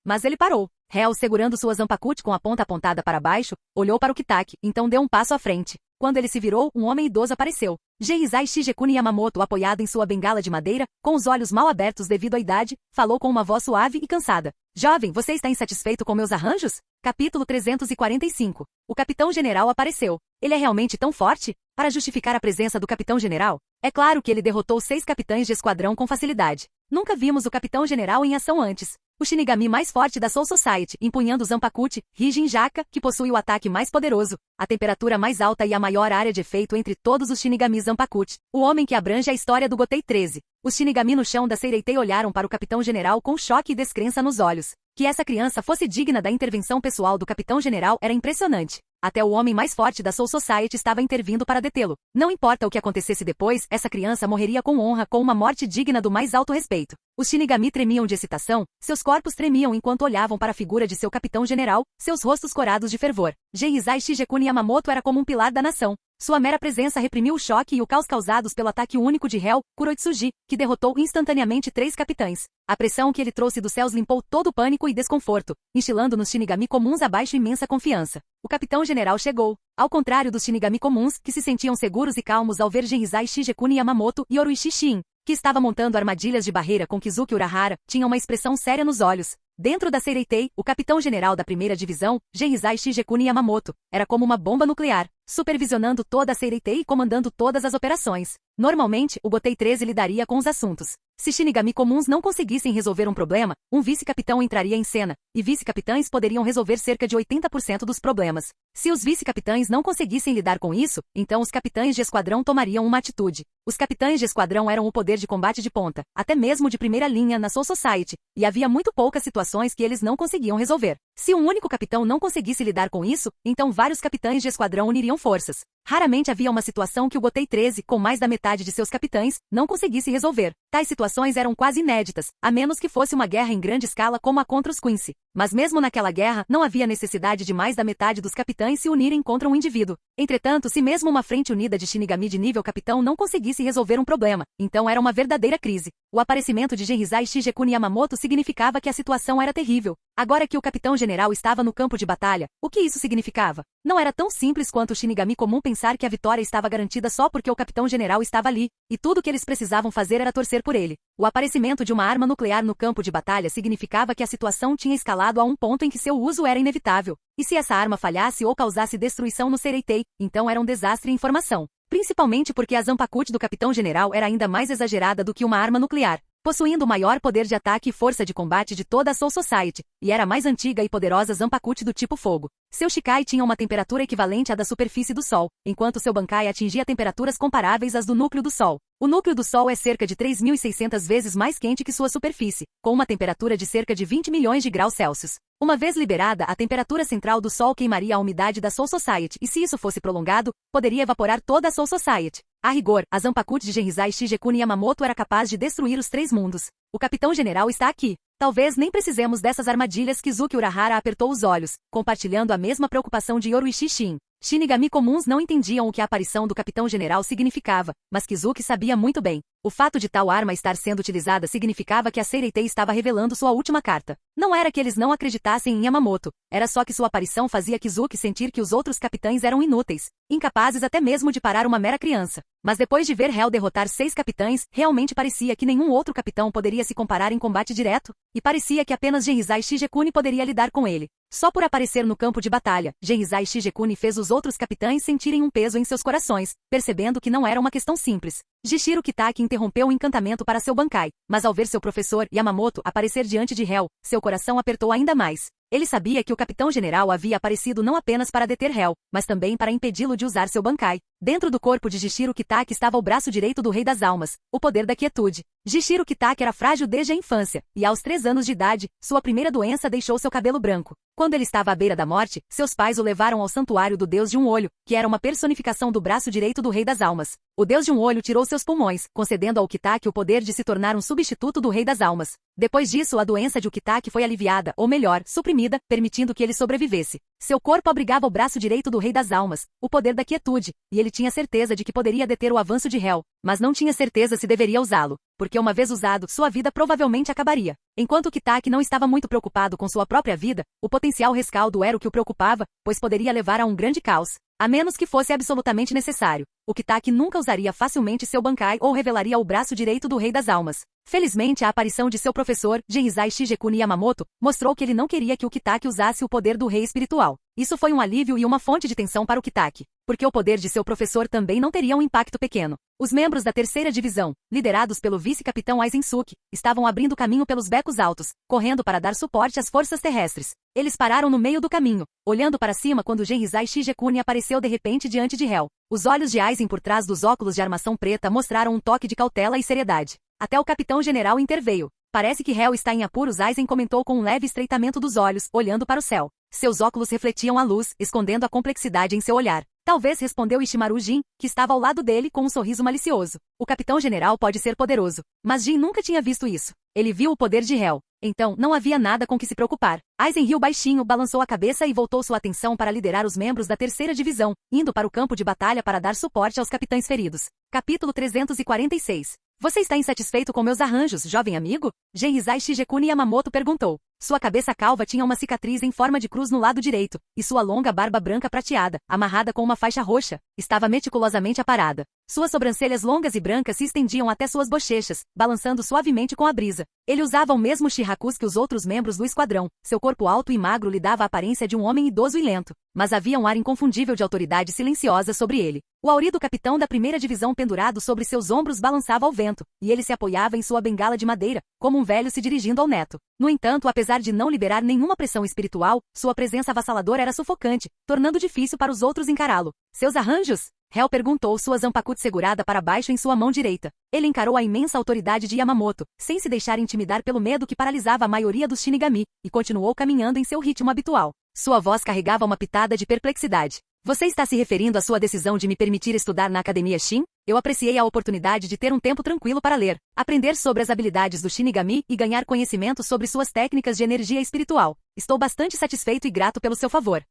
Mas ele parou. Hel, segurando sua Zanpakuti com a ponta apontada para baixo, olhou para o Kitake, então deu um passo à frente. Quando ele se virou, um homem idoso apareceu. Geizai Shigekuni Yamamoto, apoiado em sua bengala de madeira, com os olhos mal abertos devido à idade, falou com uma voz suave e cansada. Jovem, você está insatisfeito com meus arranjos? Capítulo 345. O capitão-general apareceu. Ele é realmente tão forte? Para justificar a presença do capitão-general, é claro que ele derrotou 6 capitães de esquadrão com facilidade. Nunca vimos o capitão-general em ação antes. O Shinigami mais forte da Soul Society, empunhando Zanpakuti, Rijin Jaka, que possui o ataque mais poderoso, a temperatura mais alta e a maior área de efeito entre todos os Shinigami Zanpakuti. O homem que abrange a história do Gotei 13. Os Shinigami no chão da Seireitei olharam para o capitão-general com choque e descrença nos olhos. Que essa criança fosse digna da intervenção pessoal do capitão-general era impressionante. Até o homem mais forte da Soul Society estava intervindo para detê-lo. Não importa o que acontecesse depois, essa criança morreria com honra, com uma morte digna do mais alto respeito. Os Shinigami tremiam de excitação, seus corpos tremiam enquanto olhavam para a figura de seu capitão-general, seus rostos corados de fervor. Geizai Shigekuni Yamamoto era como um pilar da nação. Sua mera presença reprimiu o choque e o caos causados pelo ataque único de Hel, Kuroitsuji, que derrotou instantaneamente 3 capitães. A pressão que ele trouxe dos céus limpou todo o pânico e desconforto, instilando nos Shinigami comuns abaixo imensa confiança. O capitão-general chegou. Ao contrário dos Shinigami comuns, que se sentiam seguros e calmos ao ver Geizai Shigekuni Yamamoto e Oruishi Shin, que estava montando armadilhas de barreira com Kizuki Urahara, tinha uma expressão séria nos olhos. Dentro da Seireitei, o capitão-general da 1ª divisão, Geizai Shigekuni Yamamoto, era como uma bomba nuclear, supervisionando toda a Seireitei e comandando todas as operações. Normalmente, o Gotei 13 lidaria com os assuntos. Se Shinigami comuns não conseguissem resolver um problema, um vice-capitão entraria em cena, e vice-capitães poderiam resolver cerca de 80% dos problemas. Se os vice-capitães não conseguissem lidar com isso, então os capitães de esquadrão tomariam uma atitude. Os capitães de esquadrão eram o poder de combate de ponta, até mesmo de primeira linha na Soul Society, e havia muito poucas situações que eles não conseguiam resolver. Se um único capitão não conseguisse lidar com isso, então vários capitães de esquadrão uniriam forças. Raramente havia uma situação que o Gotei 13, com mais da metade de seus capitães, não conseguisse resolver. Tais situações eram quase inéditas, a menos que fosse uma guerra em grande escala como a contra os Quincy. Mas mesmo naquela guerra, não havia necessidade de mais da metade dos capitães se unirem contra um indivíduo. Entretanto, se mesmo uma frente unida de Shinigami de nível capitão não conseguisse resolver um problema, então era uma verdadeira crise. O aparecimento de Genrizai Shigekuni Yamamoto significava que a situação era terrível. Agora que o capitão-general estava no campo de batalha, o que isso significava? Não era tão simples quanto o Shinigami comum pensar que a vitória estava garantida só porque o capitão-general estava ali, e tudo o que eles precisavam fazer era torcer por ele. O aparecimento de uma arma nuclear no campo de batalha significava que a situação tinha escalado a um ponto em que seu uso era inevitável. E se essa arma falhasse ou causasse destruição no Sereitei, então era um desastre em formação. Principalmente porque a Zanpakuti do capitão-general era ainda mais exagerada do que uma arma nuclear, possuindo o maior poder de ataque e força de combate de toda a Soul Society, e era a mais antiga e poderosa Zanpakuti do tipo fogo. Seu Shikai tinha uma temperatura equivalente à da superfície do Sol, enquanto seu Bankai atingia temperaturas comparáveis às do núcleo do Sol. O núcleo do Sol é cerca de 3.600 vezes mais quente que sua superfície, com uma temperatura de cerca de 20 milhões de graus Celsius. Uma vez liberada, a temperatura central do Sol queimaria a umidade da Soul Society, e se isso fosse prolongado, poderia evaporar toda a Soul Society. A rigor, a Zanpakuti de Genrizai Shigekuni Yamamoto era capaz de destruir os 3 mundos. O capitão-general está aqui. Talvez nem precisemos dessas armadilhas. Kizuki Urahara apertou os olhos, compartilhando a mesma preocupação de Yoruichi Shin. Shinigami comuns não entendiam o que a aparição do capitão-general significava, mas Kizuki sabia muito bem. O fato de tal arma estar sendo utilizada significava que a Seireitei estava revelando sua última carta. Não era que eles não acreditassem em Yamamoto, era só que sua aparição fazia Kizuki sentir que os outros capitães eram inúteis, incapazes até mesmo de parar uma mera criança. Mas depois de ver Hell derrotar 6 capitães, realmente parecia que nenhum outro capitão poderia se comparar em combate direto, e parecia que apenas Genrizai Shigekuni poderia lidar com ele. Só por aparecer no campo de batalha, Genrizai Shigekuni fez os outros capitães sentirem um peso em seus corações, percebendo que não era uma questão simples. Jishiro Kitaki interrompeu o encantamento para seu Bankai, mas ao ver seu professor, Yamamoto, aparecer diante de Hell, seu coração apertou ainda mais. Ele sabia que o capitão-general havia aparecido não apenas para deter Hell, mas também para impedi-lo de usar seu Bankai. Dentro do corpo de Jishiro Kitaki estava o braço direito do Rei das Almas, o poder da quietude. Jishiro Kitaki era frágil desde a infância, e aos 3 anos de idade, sua primeira doença deixou seu cabelo branco. Quando ele estava à beira da morte, seus pais o levaram ao santuário do Deus de um Olho, que era uma personificação do braço direito do Rei das Almas. O Deus de um Olho tirou seus pulmões, concedendo ao Kitaki o poder de se tornar um substituto do Rei das Almas. Depois disso, a doença de Ukitaki foi aliviada, ou melhor, suprimida, permitindo que ele sobrevivesse. Seu corpo abrigava o braço direito do Rei das Almas, o poder da quietude, e ele tinha certeza de que poderia deter o avanço de Hell, mas não tinha certeza se deveria usá-lo, porque uma vez usado, sua vida provavelmente acabaria. Enquanto Kitaki não estava muito preocupado com sua própria vida, o potencial rescaldo era o que o preocupava, pois poderia levar a um grande caos. A menos que fosse absolutamente necessário, o Kitaki nunca usaria facilmente seu Bankai ou revelaria o braço direito do Rei das Almas. Felizmente, a aparição de seu professor, Genrizai Shigekuni Yamamoto, mostrou que ele não queria que o Kitaki usasse o poder do rei espiritual. Isso foi um alívio e uma fonte de tensão para o Kitaki, porque o poder de seu professor também não teria um impacto pequeno. Os membros da terceira divisão, liderados pelo vice-capitão Aizensuke, estavam abrindo caminho pelos becos altos, correndo para dar suporte às forças terrestres. Eles pararam no meio do caminho, olhando para cima quando Genrizai Shigekuni apareceu de repente diante de Hell. Os olhos de Aizen por trás dos óculos de armação preta mostraram um toque de cautela e seriedade. Até o capitão-general interveio. Parece que Hell está em apuros, Aizen comentou com um leve estreitamento dos olhos, olhando para o céu. Seus óculos refletiam a luz, escondendo a complexidade em seu olhar. Talvez, respondeu Ishimaru Jin, que estava ao lado dele com um sorriso malicioso. O capitão-general pode ser poderoso. Mas Jin nunca tinha visto isso. Ele viu o poder de Hell. Então, não havia nada com que se preocupar. Aizen riu baixinho, balançou a cabeça e voltou sua atenção para liderar os membros da terceira divisão, indo para o campo de batalha para dar suporte aos capitães feridos. Capítulo 346. Você está insatisfeito com meus arranjos, jovem amigo? Genrizai Shigekuni Yamamoto perguntou. Sua cabeça calva tinha uma cicatriz em forma de cruz no lado direito, e sua longa barba branca prateada, amarrada com uma faixa roxa, estava meticulosamente aparada. Suas sobrancelhas longas e brancas se estendiam até suas bochechas, balançando suavemente com a brisa. Ele usava o mesmo shihacus que os outros membros do esquadrão. Seu corpo alto e magro lhe dava a aparência de um homem idoso e lento, mas havia um ar inconfundível de autoridade silenciosa sobre ele. O aurido capitão da primeira divisão pendurado sobre seus ombros balançava ao vento, e ele se apoiava em sua bengala de madeira, como um velho se dirigindo ao neto. No entanto, apesar de não liberar nenhuma pressão espiritual, sua presença avassaladora era sufocante, tornando difícil para os outros encará-lo. Seus arranjos? Hel perguntou, sua Zanpakuto segurada para baixo em sua mão direita. Ele encarou a imensa autoridade de Yamamoto, sem se deixar intimidar pelo medo que paralisava a maioria dos Shinigami, e continuou caminhando em seu ritmo habitual. Sua voz carregava uma pitada de perplexidade. Você está se referindo à sua decisão de me permitir estudar na Academia Shin? Eu apreciei a oportunidade de ter um tempo tranquilo para ler, aprender sobre as habilidades do Shinigami e ganhar conhecimento sobre suas técnicas de energia espiritual. Estou bastante satisfeito e grato pelo seu favor.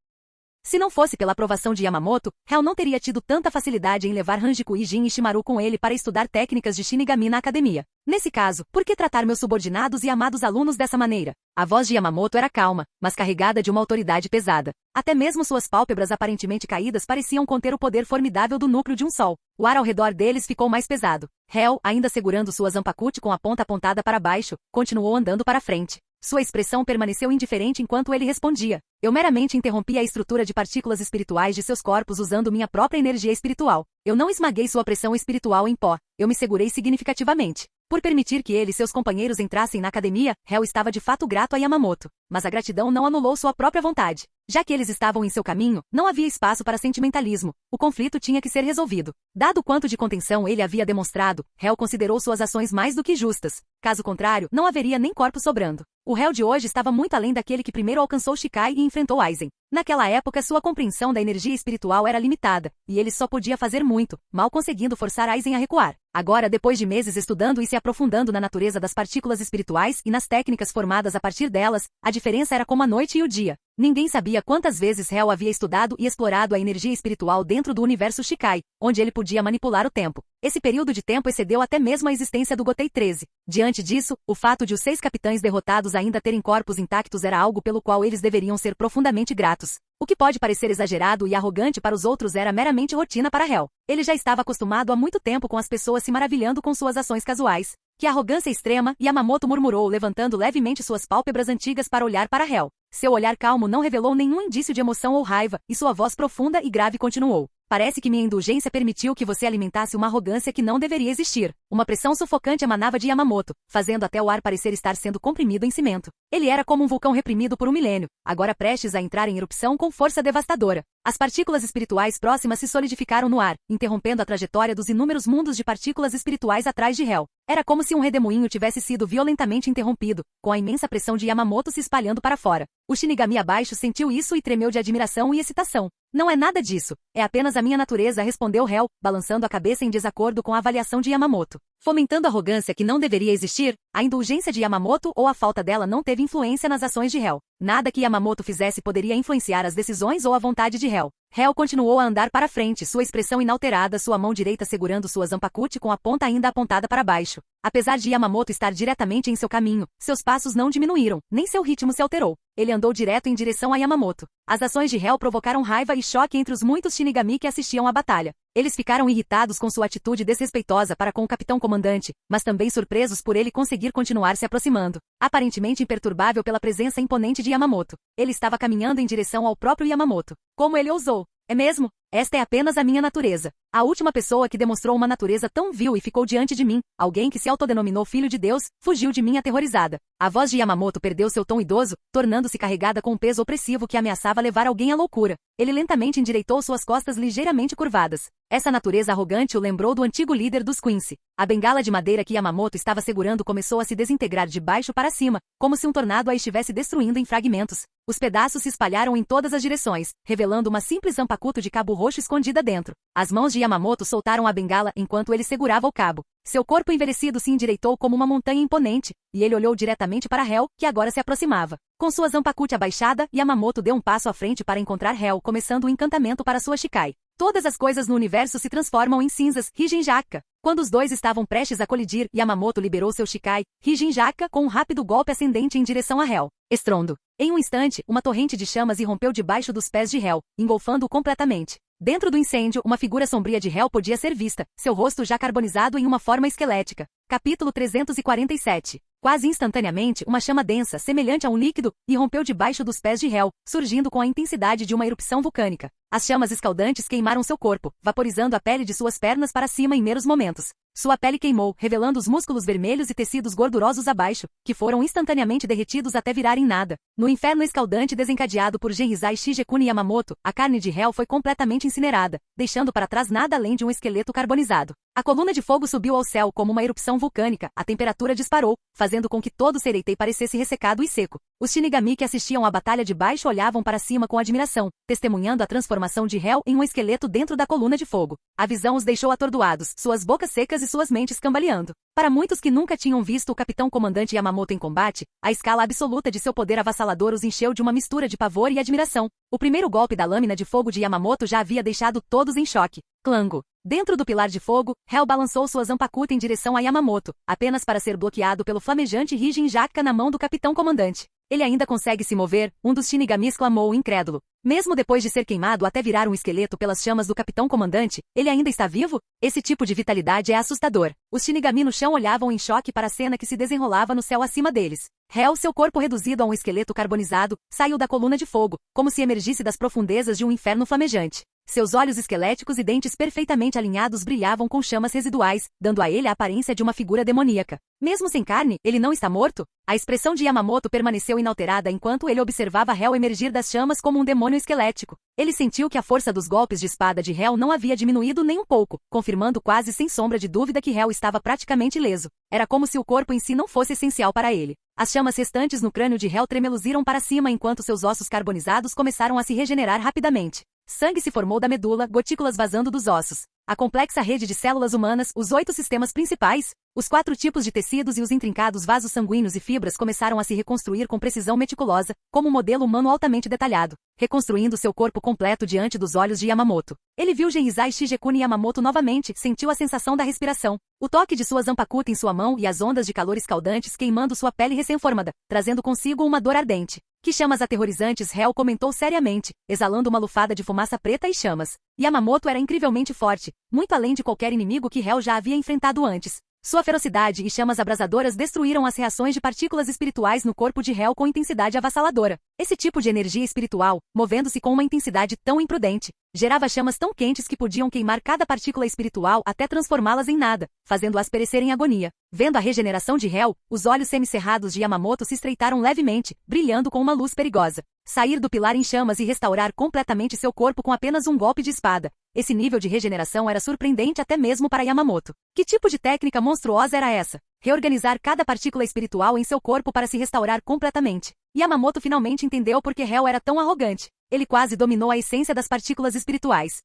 Se não fosse pela aprovação de Yamamoto, Hel não teria tido tanta facilidade em levar Hanjiku e Jin Ishimaru com ele para estudar técnicas de Shinigami na academia. Nesse caso, por que tratar meus subordinados e amados alunos dessa maneira? A voz de Yamamoto era calma, mas carregada de uma autoridade pesada. Até mesmo suas pálpebras aparentemente caídas pareciam conter o poder formidável do núcleo de um sol. O ar ao redor deles ficou mais pesado. Hel, ainda segurando sua Zanpakuto com a ponta apontada para baixo, continuou andando para frente. Sua expressão permaneceu indiferente enquanto ele respondia. Eu meramente interrompi a estrutura de partículas espirituais de seus corpos usando minha própria energia espiritual. Eu não esmaguei sua pressão espiritual em pó. Eu me segurei significativamente. Por permitir que ele e seus companheiros entrassem na academia, Hel estava de fato grato a Yamamoto. Mas a gratidão não anulou sua própria vontade. Já que eles estavam em seu caminho, não havia espaço para sentimentalismo. O conflito tinha que ser resolvido. Dado o quanto de contenção ele havia demonstrado, Hel considerou suas ações mais do que justas. Caso contrário, não haveria nem corpo sobrando. O Hel de hoje estava muito além daquele que primeiro alcançou Shikai e enfrentou Aizen. Naquela época, sua compreensão da energia espiritual era limitada, e ele só podia fazer muito, mal conseguindo forçar Aizen a recuar. Agora, depois de meses estudando e se aprofundando na natureza das partículas espirituais e nas técnicas formadas a partir delas, a diferença era como a noite e o dia. Ninguém sabia quantas vezes Hel havia estudado e explorado a energia espiritual dentro do universo Shikai, onde ele podia manipular o tempo. Esse período de tempo excedeu até mesmo a existência do Gotei 13. Diante disso, o fato de os 6 capitães derrotados ainda terem corpos intactos era algo pelo qual eles deveriam ser profundamente gratos. O que pode parecer exagerado e arrogante para os outros era meramente rotina para Hel. Ele já estava acostumado há muito tempo com as pessoas se maravilhando com suas ações casuais. Que arrogância extrema, Yamamoto murmurou, levantando levemente suas pálpebras antigas para olhar para Hel. Seu olhar calmo não revelou nenhum indício de emoção ou raiva, e sua voz profunda e grave continuou. Parece que minha indulgência permitiu que você alimentasse uma arrogância que não deveria existir. Uma pressão sufocante emanava de Yamamoto, fazendo até o ar parecer estar sendo comprimido em cimento. Ele era como um vulcão reprimido por um milênio, agora prestes a entrar em erupção com força devastadora. As partículas espirituais próximas se solidificaram no ar, interrompendo a trajetória dos inúmeros mundos de partículas espirituais atrás de Hel. Era como se um redemoinho tivesse sido violentamente interrompido, com a imensa pressão de Yamamoto se espalhando para fora. O Shinigami abaixo sentiu isso e tremeu de admiração e excitação. Não é nada disso, é apenas a minha natureza, respondeu Hel, balançando a cabeça em desacordo com a avaliação de Yamamoto. Fomentando arrogância que não deveria existir, a indulgência de Yamamoto ou a falta dela não teve influência nas ações de Hel. Nada que Yamamoto fizesse poderia influenciar as decisões ou a vontade de Hel. Hel continuou a andar para frente, sua expressão inalterada, sua mão direita segurando sua Zanpakuto com a ponta ainda apontada para baixo. Apesar de Yamamoto estar diretamente em seu caminho, seus passos não diminuíram, nem seu ritmo se alterou. Ele andou direto em direção a Yamamoto. As ações de Hel provocaram raiva e choque entre os muitos Shinigami que assistiam à batalha. Eles ficaram irritados com sua atitude desrespeitosa para com o capitão comandante, mas também surpresos por ele conseguir continuar se aproximando. Aparentemente imperturbável pela presença imponente de Yamamoto. Ele estava caminhando em direção ao próprio Yamamoto. Como ele ousou? É mesmo? Esta é apenas a minha natureza. A última pessoa que demonstrou uma natureza tão vil e ficou diante de mim, alguém que se autodenominou filho de Deus, fugiu de mim aterrorizada. A voz de Yamamoto perdeu seu tom idoso, tornando-se carregada com um peso opressivo que ameaçava levar alguém à loucura. Ele lentamente endireitou suas costas ligeiramente curvadas. Essa natureza arrogante o lembrou do antigo líder dos Quincy. A bengala de madeira que Yamamoto estava segurando começou a se desintegrar de baixo para cima, como se um tornado a estivesse destruindo em fragmentos. Os pedaços se espalharam em todas as direções, revelando uma simples Zanpakuto de cabo roxo escondida dentro. As mãos de Yamamoto soltaram a bengala enquanto ele segurava o cabo. Seu corpo envelhecido se endireitou como uma montanha imponente, e ele olhou diretamente para Hel, que agora se aproximava. Com sua Zanpakuto abaixada, Yamamoto deu um passo à frente para encontrar Hel, começando o encantamento para sua Shikai. Todas as coisas no universo se transformam em cinzas, Higenjaka. Quando os dois estavam prestes a colidir, Yamamoto liberou seu Shikai, Hijinjaka, com um rápido golpe ascendente em direção a Hell. Estrondo. Em um instante, uma torrente de chamas irrompeu debaixo dos pés de Hell, engolfando-o completamente. Dentro do incêndio, uma figura sombria de Hell podia ser vista, seu rosto já carbonizado em uma forma esquelética. Capítulo 347. Quase instantaneamente, uma chama densa, semelhante a um líquido, irrompeu debaixo dos pés de Hell, surgindo com a intensidade de uma erupção vulcânica. As chamas escaldantes queimaram seu corpo, vaporizando a pele de suas pernas para cima em meros momentos. Sua pele queimou, revelando os músculos vermelhos e tecidos gordurosos abaixo, que foram instantaneamente derretidos até virarem nada. No inferno escaldante desencadeado por Genrizai Shigekuni Yamamoto, a carne de Hell foi completamente incinerada, deixando para trás nada além de um esqueleto carbonizado. A coluna de fogo subiu ao céu como uma erupção vulcânica, a temperatura disparou, fazendo com que todo Sereitei parecesse ressecado e seco. Os Shinigami que assistiam à batalha de baixo olhavam para cima com admiração, testemunhando a transformação de Hell em um esqueleto dentro da coluna de fogo. A visão os deixou atordoados, suas bocas secas e suas mentes cambaleando. Para muitos que nunca tinham visto o capitão comandante Yamamoto em combate, a escala absoluta de seu poder avassalador os encheu de uma mistura de pavor e admiração. O primeiro golpe da lâmina de fogo de Yamamoto já havia deixado todos em choque. Clango. Dentro do pilar de fogo, Hell balançou sua Zanpakuta em direção a Yamamoto, apenas para ser bloqueado pelo flamejante Hijinjaka na mão do capitão comandante. Ele ainda consegue se mover, um dos Shinigamis clamou incrédulo. Mesmo depois de ser queimado até virar um esqueleto pelas chamas do capitão comandante, ele ainda está vivo? Esse tipo de vitalidade é assustador. Os Shinigami no chão olhavam em choque para a cena que se desenrolava no céu acima deles. Hell, seu corpo reduzido a um esqueleto carbonizado, saiu da coluna de fogo, como se emergisse das profundezas de um inferno flamejante. Seus olhos esqueléticos e dentes perfeitamente alinhados brilhavam com chamas residuais, dando a ele a aparência de uma figura demoníaca. Mesmo sem carne, ele não está morto? A expressão de Yamamoto permaneceu inalterada enquanto ele observava Hell emergir das chamas como um demônio esquelético. Ele sentiu que a força dos golpes de espada de Hell não havia diminuído nem um pouco, confirmando quase sem sombra de dúvida que Hell estava praticamente ileso. Era como se o corpo em si não fosse essencial para ele. As chamas restantes no crânio de Hell tremeluziram para cima enquanto seus ossos carbonizados começaram a se regenerar rapidamente. Sangue se formou da medula, gotículas vazando dos ossos. A complexa rede de células humanas, os 8 sistemas principais, os 4 tipos de tecidos e os intrincados vasos sanguíneos e fibras começaram a se reconstruir com precisão meticulosa, como um modelo humano altamente detalhado, reconstruindo seu corpo completo diante dos olhos de Yamamoto. Ele viu Genrizai Shigekuni Yamamoto novamente, sentiu a sensação da respiração, o toque de sua Zanpakuta em sua mão e as ondas de calor escaldantes queimando sua pele recém-formada, trazendo consigo uma dor ardente. Que chamas aterrorizantes, Hell comentou seriamente, exalando uma lufada de fumaça preta e chamas. Yamamoto era incrivelmente forte, muito além de qualquer inimigo que Hell já havia enfrentado antes. Sua ferocidade e chamas abrasadoras destruíram as reações de partículas espirituais no corpo de Hell com intensidade avassaladora. Esse tipo de energia espiritual, movendo-se com uma intensidade tão imprudente, gerava chamas tão quentes que podiam queimar cada partícula espiritual até transformá-las em nada, fazendo-as perecer em agonia. Vendo a regeneração de Hell, os olhos semicerrados de Yamamoto se estreitaram levemente, brilhando com uma luz perigosa. Sair do pilar em chamas e restaurar completamente seu corpo com apenas um golpe de espada. Esse nível de regeneração era surpreendente até mesmo para Yamamoto. Que tipo de técnica monstruosa era essa? Reorganizar cada partícula espiritual em seu corpo para se restaurar completamente. Yamamoto finalmente entendeu por que Hell era tão arrogante. Ele quase dominou a essência das partículas espirituais.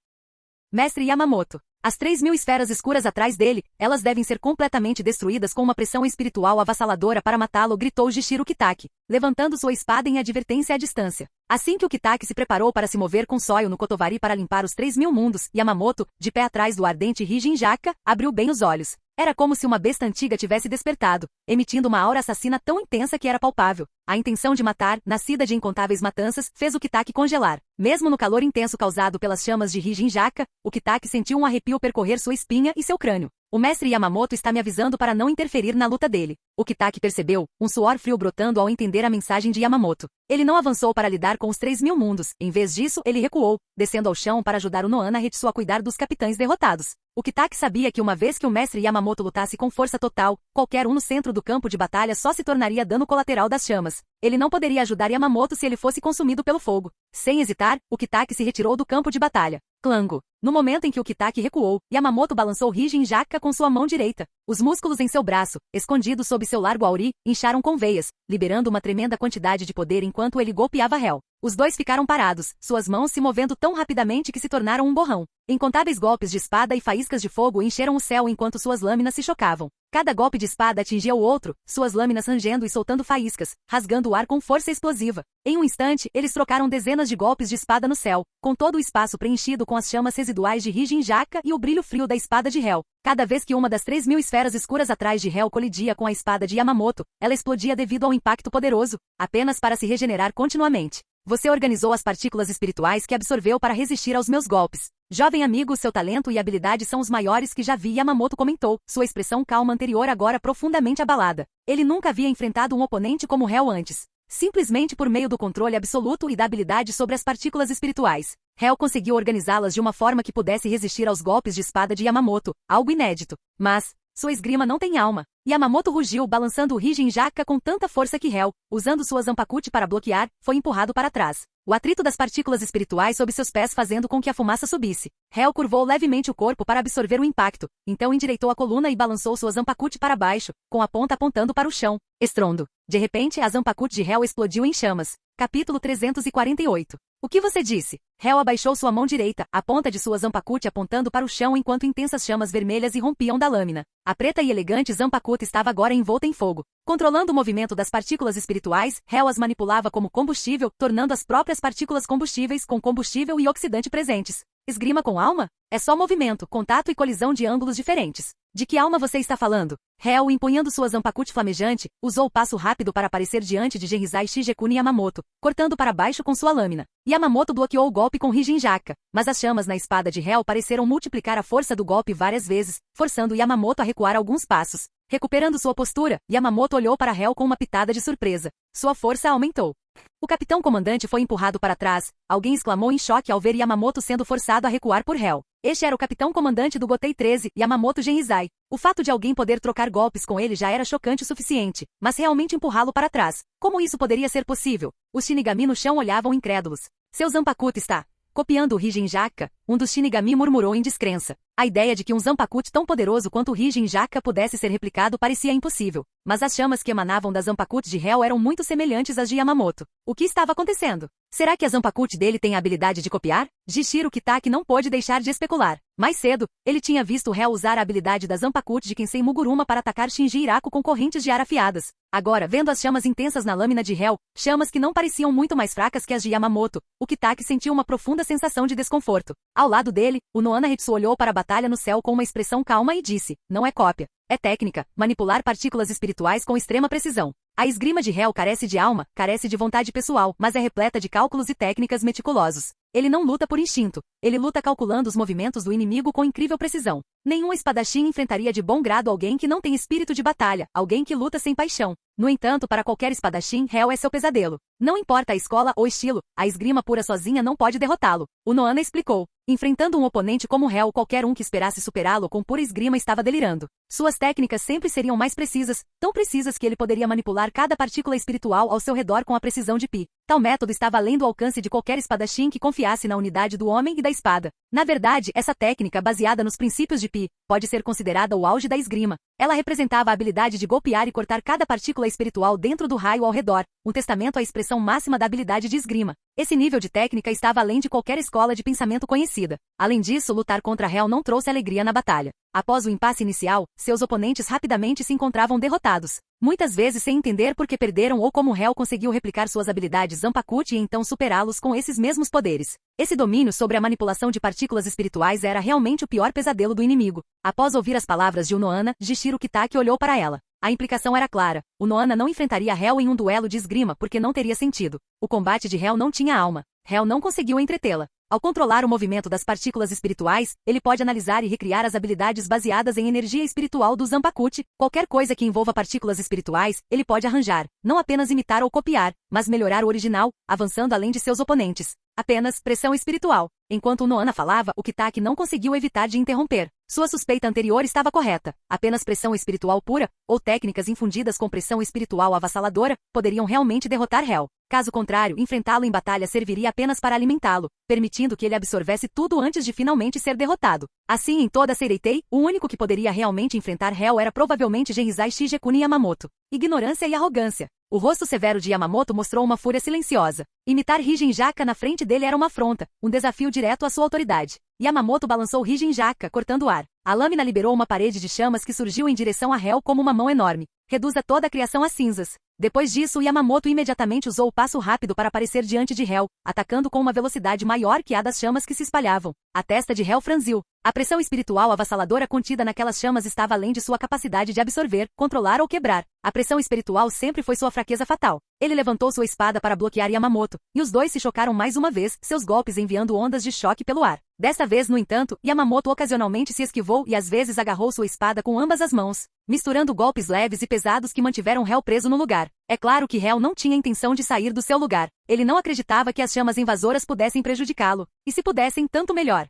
Mestre Yamamoto. As 3.000 esferas escuras atrás dele, elas devem ser completamente destruídas com uma pressão espiritual avassaladora para matá-lo, gritou Jishiro Kitaki, levantando sua espada em advertência à distância. Assim que o Kitaki se preparou para se mover com Soyo no Kotovari para limpar os 3.000 mundos, Yamamoto, de pé atrás do ardente Hijinjaka, abriu bem os olhos. Era como se uma besta antiga tivesse despertado, emitindo uma aura assassina tão intensa que era palpável. A intenção de matar, nascida de incontáveis matanças, fez o Kitaki congelar. Mesmo no calor intenso causado pelas chamas de Hijinjaka, o Kitaki sentiu um arrepio percorrer sua espinha e seu crânio. O mestre Yamamoto está me avisando para não interferir na luta dele. O Kitaki percebeu, um suor frio brotando ao entender a mensagem de Yamamoto. Ele não avançou para lidar com os 3.000 mundos. Em vez disso, ele recuou, descendo ao chão para ajudar o Nohana Hetsu a cuidar dos capitães derrotados. O Kitaki sabia que uma vez que o mestre Yamamoto lutasse com força total, qualquer um no centro do campo de batalha só se tornaria dano colateral das chamas. Ele não poderia ajudar Yamamoto se ele fosse consumido pelo fogo. Sem hesitar, o Kitaki se retirou do campo de batalha. Clango. No momento em que o Kitaki recuou, Yamamoto balançou Hijinjaka com sua mão direita. Os músculos em seu braço, escondidos sob seu largo auri, incharam com veias, liberando uma tremenda quantidade de poder enquanto ele golpeava Hell. Os dois ficaram parados, suas mãos se movendo tão rapidamente que se tornaram um borrão. Incontáveis golpes de espada e faíscas de fogo encheram o céu enquanto suas lâminas se chocavam. Cada golpe de espada atingia o outro, suas lâminas rangendo e soltando faíscas, rasgando o ar com força explosiva. Em um instante, eles trocaram dezenas de golpes de espada no céu, com todo o espaço preenchido com as chamas residuais de Rijin Jaka e o brilho frio da espada de Hel. Cada vez que uma das 3.000 esferas escuras atrás de Hel colidia com a espada de Yamamoto, ela explodia devido ao impacto poderoso, apenas para se regenerar continuamente. Você organizou as partículas espirituais que absorveu para resistir aos meus golpes. Jovem amigo, seu talento e habilidade são os maiores que já vi, Yamamoto comentou, sua expressão calma anterior agora profundamente abalada. Ele nunca havia enfrentado um oponente como Hel antes. Simplesmente por meio do controle absoluto e da habilidade sobre as partículas espirituais, Hel conseguiu organizá-las de uma forma que pudesse resistir aos golpes de espada de Yamamoto, algo inédito. Mas sua esgrima não tem alma. Yamamoto rugiu, balançando o Rijin Jaka com tanta força que Hel, usando sua Zanpakuti para bloquear, foi empurrado para trás. O atrito das partículas espirituais sob seus pés fazendo com que a fumaça subisse. Hel curvou levemente o corpo para absorver o impacto, então endireitou a coluna e balançou sua Zanpakuti para baixo, com a ponta apontando para o chão. Estrondo. De repente, a Zanpakuti de Hel explodiu em chamas. Capítulo 348. O que você disse? Hel abaixou sua mão direita, a ponta de sua Zanpakuti apontando para o chão enquanto intensas chamas vermelhas irrompiam da lâmina. A preta e elegante Zanpakuti estava agora envolta em fogo. Controlando o movimento das partículas espirituais, Hel as manipulava como combustível, tornando as próprias partículas combustíveis com combustível e oxidante presentes. Esgrima com alma? É só movimento, contato e colisão de ângulos diferentes. De que alma você está falando? Hel, empunhando sua Zanpakuti flamejante, usou o passo rápido para aparecer diante de Genrizai Shigekuni Yamamoto, cortando para baixo com sua lâmina. Yamamoto bloqueou o golpe com Rijin Jaka, mas as chamas na espada de Hel pareceram multiplicar a força do golpe várias vezes, forçando Yamamoto a recuar alguns passos. Recuperando sua postura, Yamamoto olhou para Hel com uma pitada de surpresa. Sua força aumentou. O capitão comandante foi empurrado para trás. Alguém exclamou em choque ao ver Yamamoto sendo forçado a recuar por Hel. Este era o capitão comandante do Gotei 13, Yamamoto Genrizai. O fato de alguém poder trocar golpes com ele já era chocante o suficiente, mas realmente empurrá-lo para trás. Como isso poderia ser possível? Os Shinigami no chão olhavam incrédulos. Seu Zanpakuti está copiando o Rijin Jaka, um dos Shinigami murmurou em descrença. A ideia de que um Zanpakuti tão poderoso quanto o Rijin Jaka pudesse ser replicado parecia impossível, mas as chamas que emanavam da Zanpakuti de Hel eram muito semelhantes às de Yamamoto. O que estava acontecendo? Será que a Zanpakuti dele tem a habilidade de copiar? Jishiro Kitaki não pôde deixar de especular. Mais cedo, ele tinha visto Hel usar a habilidade da Zanpakuti de Kensei Muguruma para atacar Shinji Hirako com correntes de ar afiadas. Agora, vendo as chamas intensas na lâmina de Hel, chamas que não pareciam muito mais fracas que as de Yamamoto, o Kitaki sentiu uma profunda sensação de desconforto. Ao lado dele, o Noana Hetsu olhou para a batalha no céu com uma expressão calma e disse, não é cópia. É técnica, manipular partículas espirituais com extrema precisão. A esgrima de Hel carece de alma, carece de vontade pessoal, mas é repleta de cálculos e técnicas meticulosos. Ele não luta por instinto. Ele luta calculando os movimentos do inimigo com incrível precisão. Nenhum espadachim enfrentaria de bom grado alguém que não tem espírito de batalha, alguém que luta sem paixão. No entanto, para qualquer espadachim, Hel é seu pesadelo. Não importa a escola ou estilo, a esgrima pura sozinha não pode derrotá-lo. O Noana explicou. Enfrentando um oponente como Hel, qualquer um que esperasse superá-lo com pura esgrima estava delirando. Suas técnicas sempre seriam mais precisas, tão precisas que ele poderia manipular cada partícula espiritual ao seu redor com a precisão de Pi. Tal método estava além do alcance de qualquer espadachim que confiasse na unidade do homem e da espada. Na verdade, essa técnica, baseada nos princípios de Pi, pode ser considerada o auge da esgrima. Ela representava a habilidade de golpear e cortar cada partícula espiritual dentro do raio ao redor, um testamento à expressão máxima da habilidade de esgrima. Esse nível de técnica estava além de qualquer escola de pensamento conhecida. Além disso, lutar contra Hel não trouxe alegria na batalha. Após o impasse inicial, seus oponentes rapidamente se encontravam derrotados. Muitas vezes sem entender por que perderam ou como Hel conseguiu replicar suas habilidades Zanpakuti e então superá-los com esses mesmos poderes. Esse domínio sobre a manipulação de partículas espirituais era realmente o pior pesadelo do inimigo. Após ouvir as palavras de Unoana, Jishiro Kitaki olhou para ela. A implicação era clara. O Noana não enfrentaria Hel em um duelo de esgrima porque não teria sentido. O combate de Hel não tinha alma. Hel não conseguiu entretê-la. Ao controlar o movimento das partículas espirituais, ele pode analisar e recriar as habilidades baseadas em energia espiritual do Zanpakuti. Qualquer coisa que envolva partículas espirituais, ele pode arranjar, não apenas imitar ou copiar, mas melhorar o original, avançando além de seus oponentes. Apenas pressão espiritual. Enquanto o Noana falava, o Kitaki não conseguiu evitar de interromper. Sua suspeita anterior estava correta. Apenas pressão espiritual pura, ou técnicas infundidas com pressão espiritual avassaladora, poderiam realmente derrotar Hel. Caso contrário, enfrentá-lo em batalha serviria apenas para alimentá-lo, permitindo que ele absorvesse tudo antes de finalmente ser derrotado. Assim, em toda Seireitei, o único que poderia realmente enfrentar Hel era provavelmente Genrizai Shigekuni Yamamoto. Ignorância e arrogância. O rosto severo de Yamamoto mostrou uma fúria silenciosa. Imitar Higenjaka na frente dele era uma afronta, um desafio direto à sua autoridade. Yamamoto balançou Higenjaka, cortando o ar. A lâmina liberou uma parede de chamas que surgiu em direção a Hel como uma mão enorme. Reduza toda a criação a cinzas. Depois disso, Yamamoto imediatamente usou o passo rápido para aparecer diante de Hel, atacando com uma velocidade maior que a das chamas que se espalhavam. A testa de Hel franziu. A pressão espiritual avassaladora contida naquelas chamas estava além de sua capacidade de absorver, controlar ou quebrar. A pressão espiritual sempre foi sua fraqueza fatal. Ele levantou sua espada para bloquear Yamamoto, e os dois se chocaram mais uma vez, seus golpes enviando ondas de choque pelo ar. Desta vez, no entanto, Yamamoto ocasionalmente se esquivou e às vezes agarrou sua espada com ambas as mãos, misturando golpes leves e pesados que mantiveram Hel preso no lugar. É claro que Hel não tinha intenção de sair do seu lugar. Ele não acreditava que as chamas invasoras pudessem prejudicá-lo, e se pudessem, tanto melhor.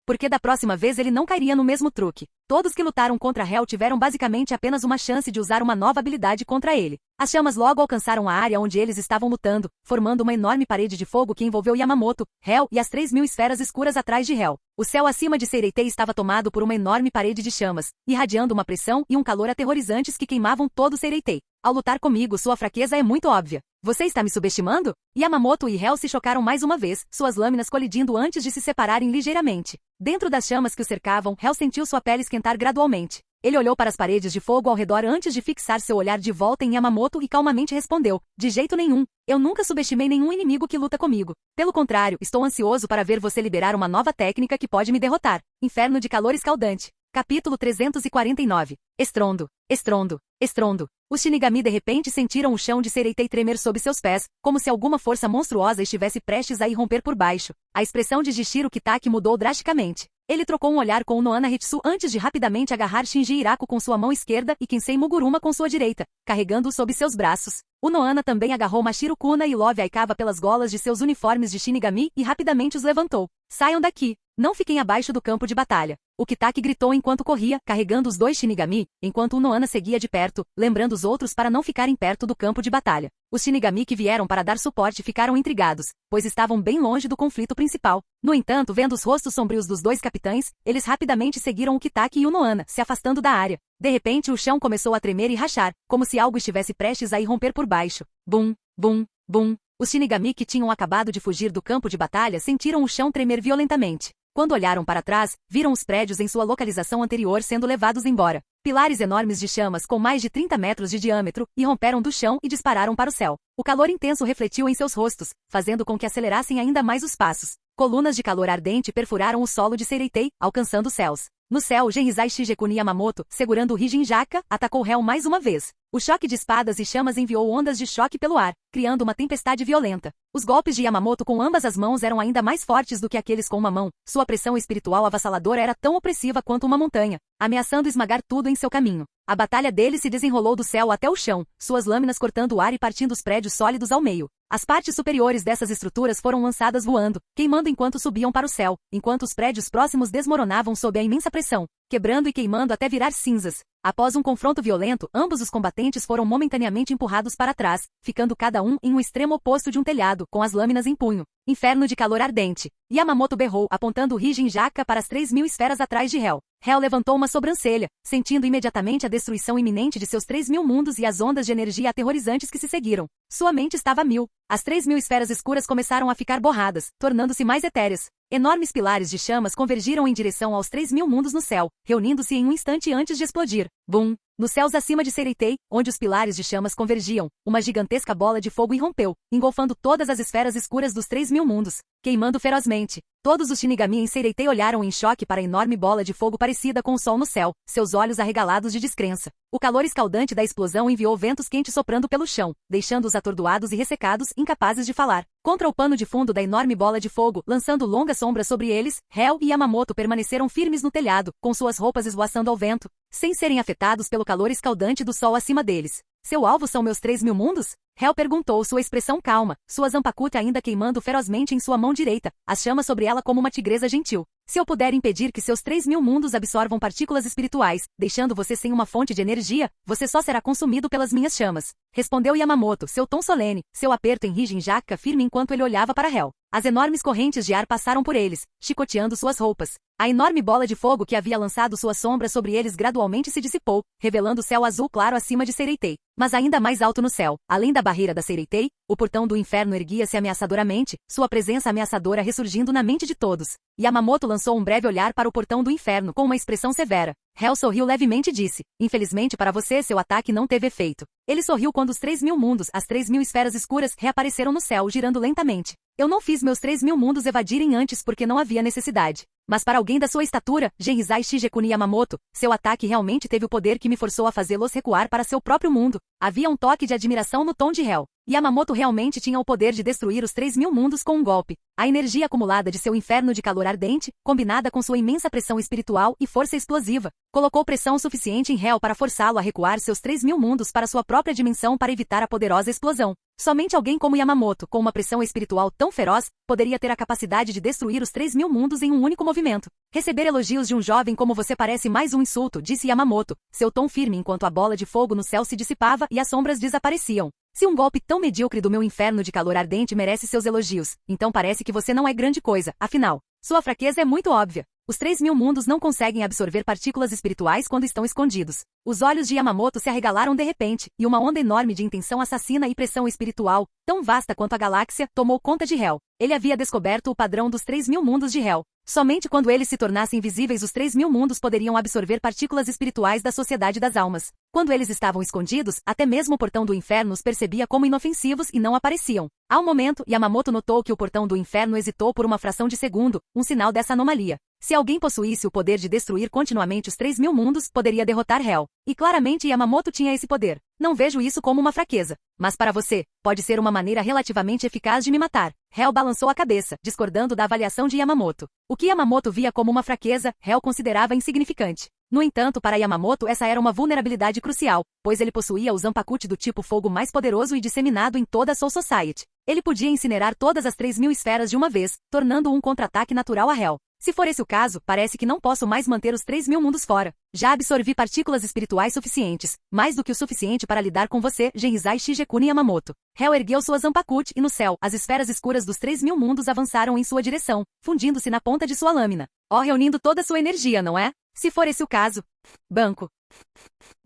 Porque da próxima vez ele não cairia no mesmo truque. Todos que lutaram contra Hel tiveram basicamente apenas uma chance de usar uma nova habilidade contra ele. As chamas logo alcançaram a área onde eles estavam lutando, formando uma enorme parede de fogo que envolveu Yamamoto, Hel e as 3.000 esferas escuras atrás de Hel. O céu acima de Seireitei estava tomado por uma enorme parede de chamas, irradiando uma pressão e um calor aterrorizantes que queimavam todo Seireitei. Ao lutar comigo, sua fraqueza é muito óbvia. Você está me subestimando? Yamamoto e Hel se chocaram mais uma vez, suas lâminas colidindo antes de se separarem ligeiramente. Dentro das chamas que o cercavam, Hel sentiu sua pele esquentar gradualmente. Ele olhou para as paredes de fogo ao redor antes de fixar seu olhar de volta em Yamamoto e calmamente respondeu: de jeito nenhum. Eu nunca subestimei nenhum inimigo que luta comigo. Pelo contrário, estou ansioso para ver você liberar uma nova técnica que pode me derrotar. Inferno de calor escaldante. Capítulo 349. Estrondo. Estrondo. Estrondo. Os Shinigami de repente sentiram o chão de Seireitei tremer sob seus pés, como se alguma força monstruosa estivesse prestes a irromper por baixo. A expressão de Jishiro Kitaki mudou drasticamente. Ele trocou um olhar com o Noana Hitsu antes de rapidamente agarrar Shinji Hirako com sua mão esquerda e Kensei Muguruma com sua direita, carregando-o sob seus braços. O Noana também agarrou Mashiro Kuna e Love Aikawa pelas golas de seus uniformes de Shinigami e rapidamente os levantou. Saiam daqui! Não fiquem abaixo do campo de batalha. O Kitaki gritou enquanto corria, carregando os dois Shinigami, enquanto o Noana seguia de perto, lembrando os outros para não ficarem perto do campo de batalha. Os Shinigami que vieram para dar suporte ficaram intrigados, pois estavam bem longe do conflito principal. No entanto, vendo os rostos sombrios dos dois capitães, eles rapidamente seguiram o Kitaki e o Noana, se afastando da área. De repente, o chão começou a tremer e rachar, como se algo estivesse prestes a irromper por baixo. Bum, bum, bum. Os Shinigami que tinham acabado de fugir do campo de batalha sentiram o chão tremer violentamente. Quando olharam para trás, viram os prédios em sua localização anterior sendo levados embora. Pilares enormes de chamas com mais de 30 metros de diâmetro irromperam do chão e dispararam para o céu. O calor intenso refletiu em seus rostos, fazendo com que acelerassem ainda mais os passos. Colunas de calor ardente perfuraram o solo de Seireitei, alcançando os céus. No céu, Genrizai Shigekuni Yamamoto, segurando o Higenjaka, atacou Hel mais uma vez. O choque de espadas e chamas enviou ondas de choque pelo ar, criando uma tempestade violenta. Os golpes de Yamamoto com ambas as mãos eram ainda mais fortes do que aqueles com uma mão. Sua pressão espiritual avassaladora era tão opressiva quanto uma montanha, ameaçando esmagar tudo em seu caminho. A batalha dele se desenrolou do céu até o chão, suas lâminas cortando o ar e partindo os prédios sólidos ao meio. As partes superiores dessas estruturas foram lançadas voando, queimando enquanto subiam para o céu, enquanto os prédios próximos desmoronavam sob a imensa pressão, quebrando e queimando até virar cinzas. Após um confronto violento, ambos os combatentes foram momentaneamente empurrados para trás, ficando cada um em um extremo oposto de um telhado, com as lâminas em punho. Inferno de calor ardente. Yamamoto berrou, apontando o Higenjaka para as 3.000 esferas atrás de Hel. Hel levantou uma sobrancelha, sentindo imediatamente a destruição iminente de seus 3.000 mundos e as ondas de energia aterrorizantes que se seguiram. Sua mente estava a mil. As 3.000 esferas escuras começaram a ficar borradas, tornando-se mais etéreas. Enormes pilares de chamas convergiram em direção aos 3.000 mundos no céu, reunindo-se em um instante antes de explodir. Bum! Nos céus acima de Seireitei, onde os pilares de chamas convergiam, uma gigantesca bola de fogo irrompeu, engolfando todas as esferas escuras dos 3.000 mundos, queimando ferozmente. Todos os Shinigami em Seireitei olharam em choque para a enorme bola de fogo parecida com o sol no céu, seus olhos arregalados de descrença. O calor escaldante da explosão enviou ventos quentes soprando pelo chão, deixando-os atordoados e ressecados, incapazes de falar. Contra o pano de fundo da enorme bola de fogo, lançando longas sombras sobre eles, Hel e Yamamoto permaneceram firmes no telhado, com suas roupas esvoaçando ao vento, sem serem afetados pelo calor escaldante do sol acima deles. Seu alvo são meus 3.000 mundos? Hel perguntou, sua expressão calma, sua Zanpakuti ainda queimando ferozmente em sua mão direita, as chamas sobre ela como uma tigresa gentil. Se eu puder impedir que seus 3.000 mundos absorvam partículas espirituais, deixando você sem uma fonte de energia, você só será consumido pelas minhas chamas. Respondeu Yamamoto, seu tom solene, seu aperto em Rijin-Jaka firme enquanto ele olhava para Hel. As enormes correntes de ar passaram por eles, chicoteando suas roupas. A enorme bola de fogo que havia lançado sua sombra sobre eles gradualmente se dissipou, revelando o céu azul claro acima de Seireitei. Mas ainda mais alto no céu, além da barreira da Seireitei, o portão do inferno erguia-se ameaçadoramente, sua presença ameaçadora ressurgindo na mente de todos. Yamamoto lançou um breve olhar para o portão do inferno com uma expressão severa. Hel sorriu levemente e disse, infelizmente para você seu ataque não teve efeito. Ele sorriu quando os 3.000 mundos, as 3.000 esferas escuras, reapareceram no céu girando lentamente. Eu não fiz meus 3.000 mundos evadirem antes porque não havia necessidade. Mas para alguém da sua estatura, Genrizai Shigekuni Yamamoto, seu ataque realmente teve o poder que me forçou a fazê-los recuar para seu próprio mundo. Havia um toque de admiração no tom de Hel. Yamamoto realmente tinha o poder de destruir os 3.000 mundos com um golpe. A energia acumulada de seu inferno de calor ardente, combinada com sua imensa pressão espiritual e força explosiva, colocou pressão suficiente em Hel para forçá-lo a recuar seus 3.000 mundos para sua própria dimensão para evitar a poderosa explosão. Somente alguém como Yamamoto, com uma pressão espiritual tão feroz, poderia ter a capacidade de destruir os 3.000 mundos em um único movimento. Receber elogios de um jovem como você parece mais um insulto, disse Yamamoto, seu tom firme enquanto a bola de fogo no céu se dissipava e as sombras desapareciam. Se um golpe tão medíocre do meu inferno de calor ardente merece seus elogios, então parece que você não é grande coisa, afinal. Sua fraqueza é muito óbvia. Os 3.000 mundos não conseguem absorver partículas espirituais quando estão escondidos. Os olhos de Yamamoto se arregalaram de repente, e uma onda enorme de intenção assassina e pressão espiritual, tão vasta quanto a galáxia, tomou conta de Hel. Ele havia descoberto o padrão dos 3.000 mundos de Hel. Somente quando eles se tornassem visíveis os 3.000 mundos poderiam absorver partículas espirituais da sociedade das almas. Quando eles estavam escondidos, até mesmo o portão do inferno os percebia como inofensivos e não apareciam. Ao momento, Yamamoto notou que o portão do inferno hesitou por uma fração de segundo, um sinal dessa anomalia. Se alguém possuísse o poder de destruir continuamente os 3.000 mundos, poderia derrotar Hel. E claramente Yamamoto tinha esse poder. Não vejo isso como uma fraqueza. Mas para você, pode ser uma maneira relativamente eficaz de me matar. Hel balançou a cabeça, discordando da avaliação de Yamamoto. O que Yamamoto via como uma fraqueza, Hel considerava insignificante. No entanto, para Yamamoto essa era uma vulnerabilidade crucial, pois ele possuía o Zanpakuti do tipo fogo mais poderoso e disseminado em toda a Soul Society. Ele podia incinerar todas as 3.000 esferas de uma vez, tornando um contra-ataque natural a Hel. Se for esse o caso, parece que não posso mais manter os 3.000 mundos fora. Já absorvi partículas espirituais suficientes, mais do que o suficiente para lidar com você, Genrizai Shigekuni Yamamoto. Hel ergueu sua Zanpakuti e no céu, as esferas escuras dos 3.000 mundos avançaram em sua direção, fundindo-se na ponta de sua lâmina. Reunindo toda sua energia, não é? Se for esse o caso. Banco.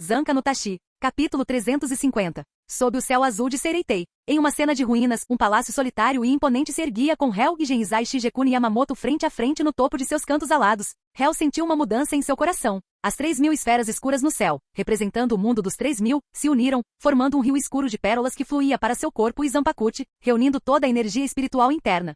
Zanka no Tashi. Capítulo 350. Sob o céu azul de Seireitei. Em uma cena de ruínas, um palácio solitário e imponente se erguia com Hel e Genrizai Shigekuni Yamamoto frente a frente no topo de seus cantos alados. Hel sentiu uma mudança em seu coração. As 3.000 esferas escuras no céu, representando o mundo dos 3.000, se uniram, formando um rio escuro de pérolas que fluía para seu corpo e Zanpakuti, reunindo toda a energia espiritual interna.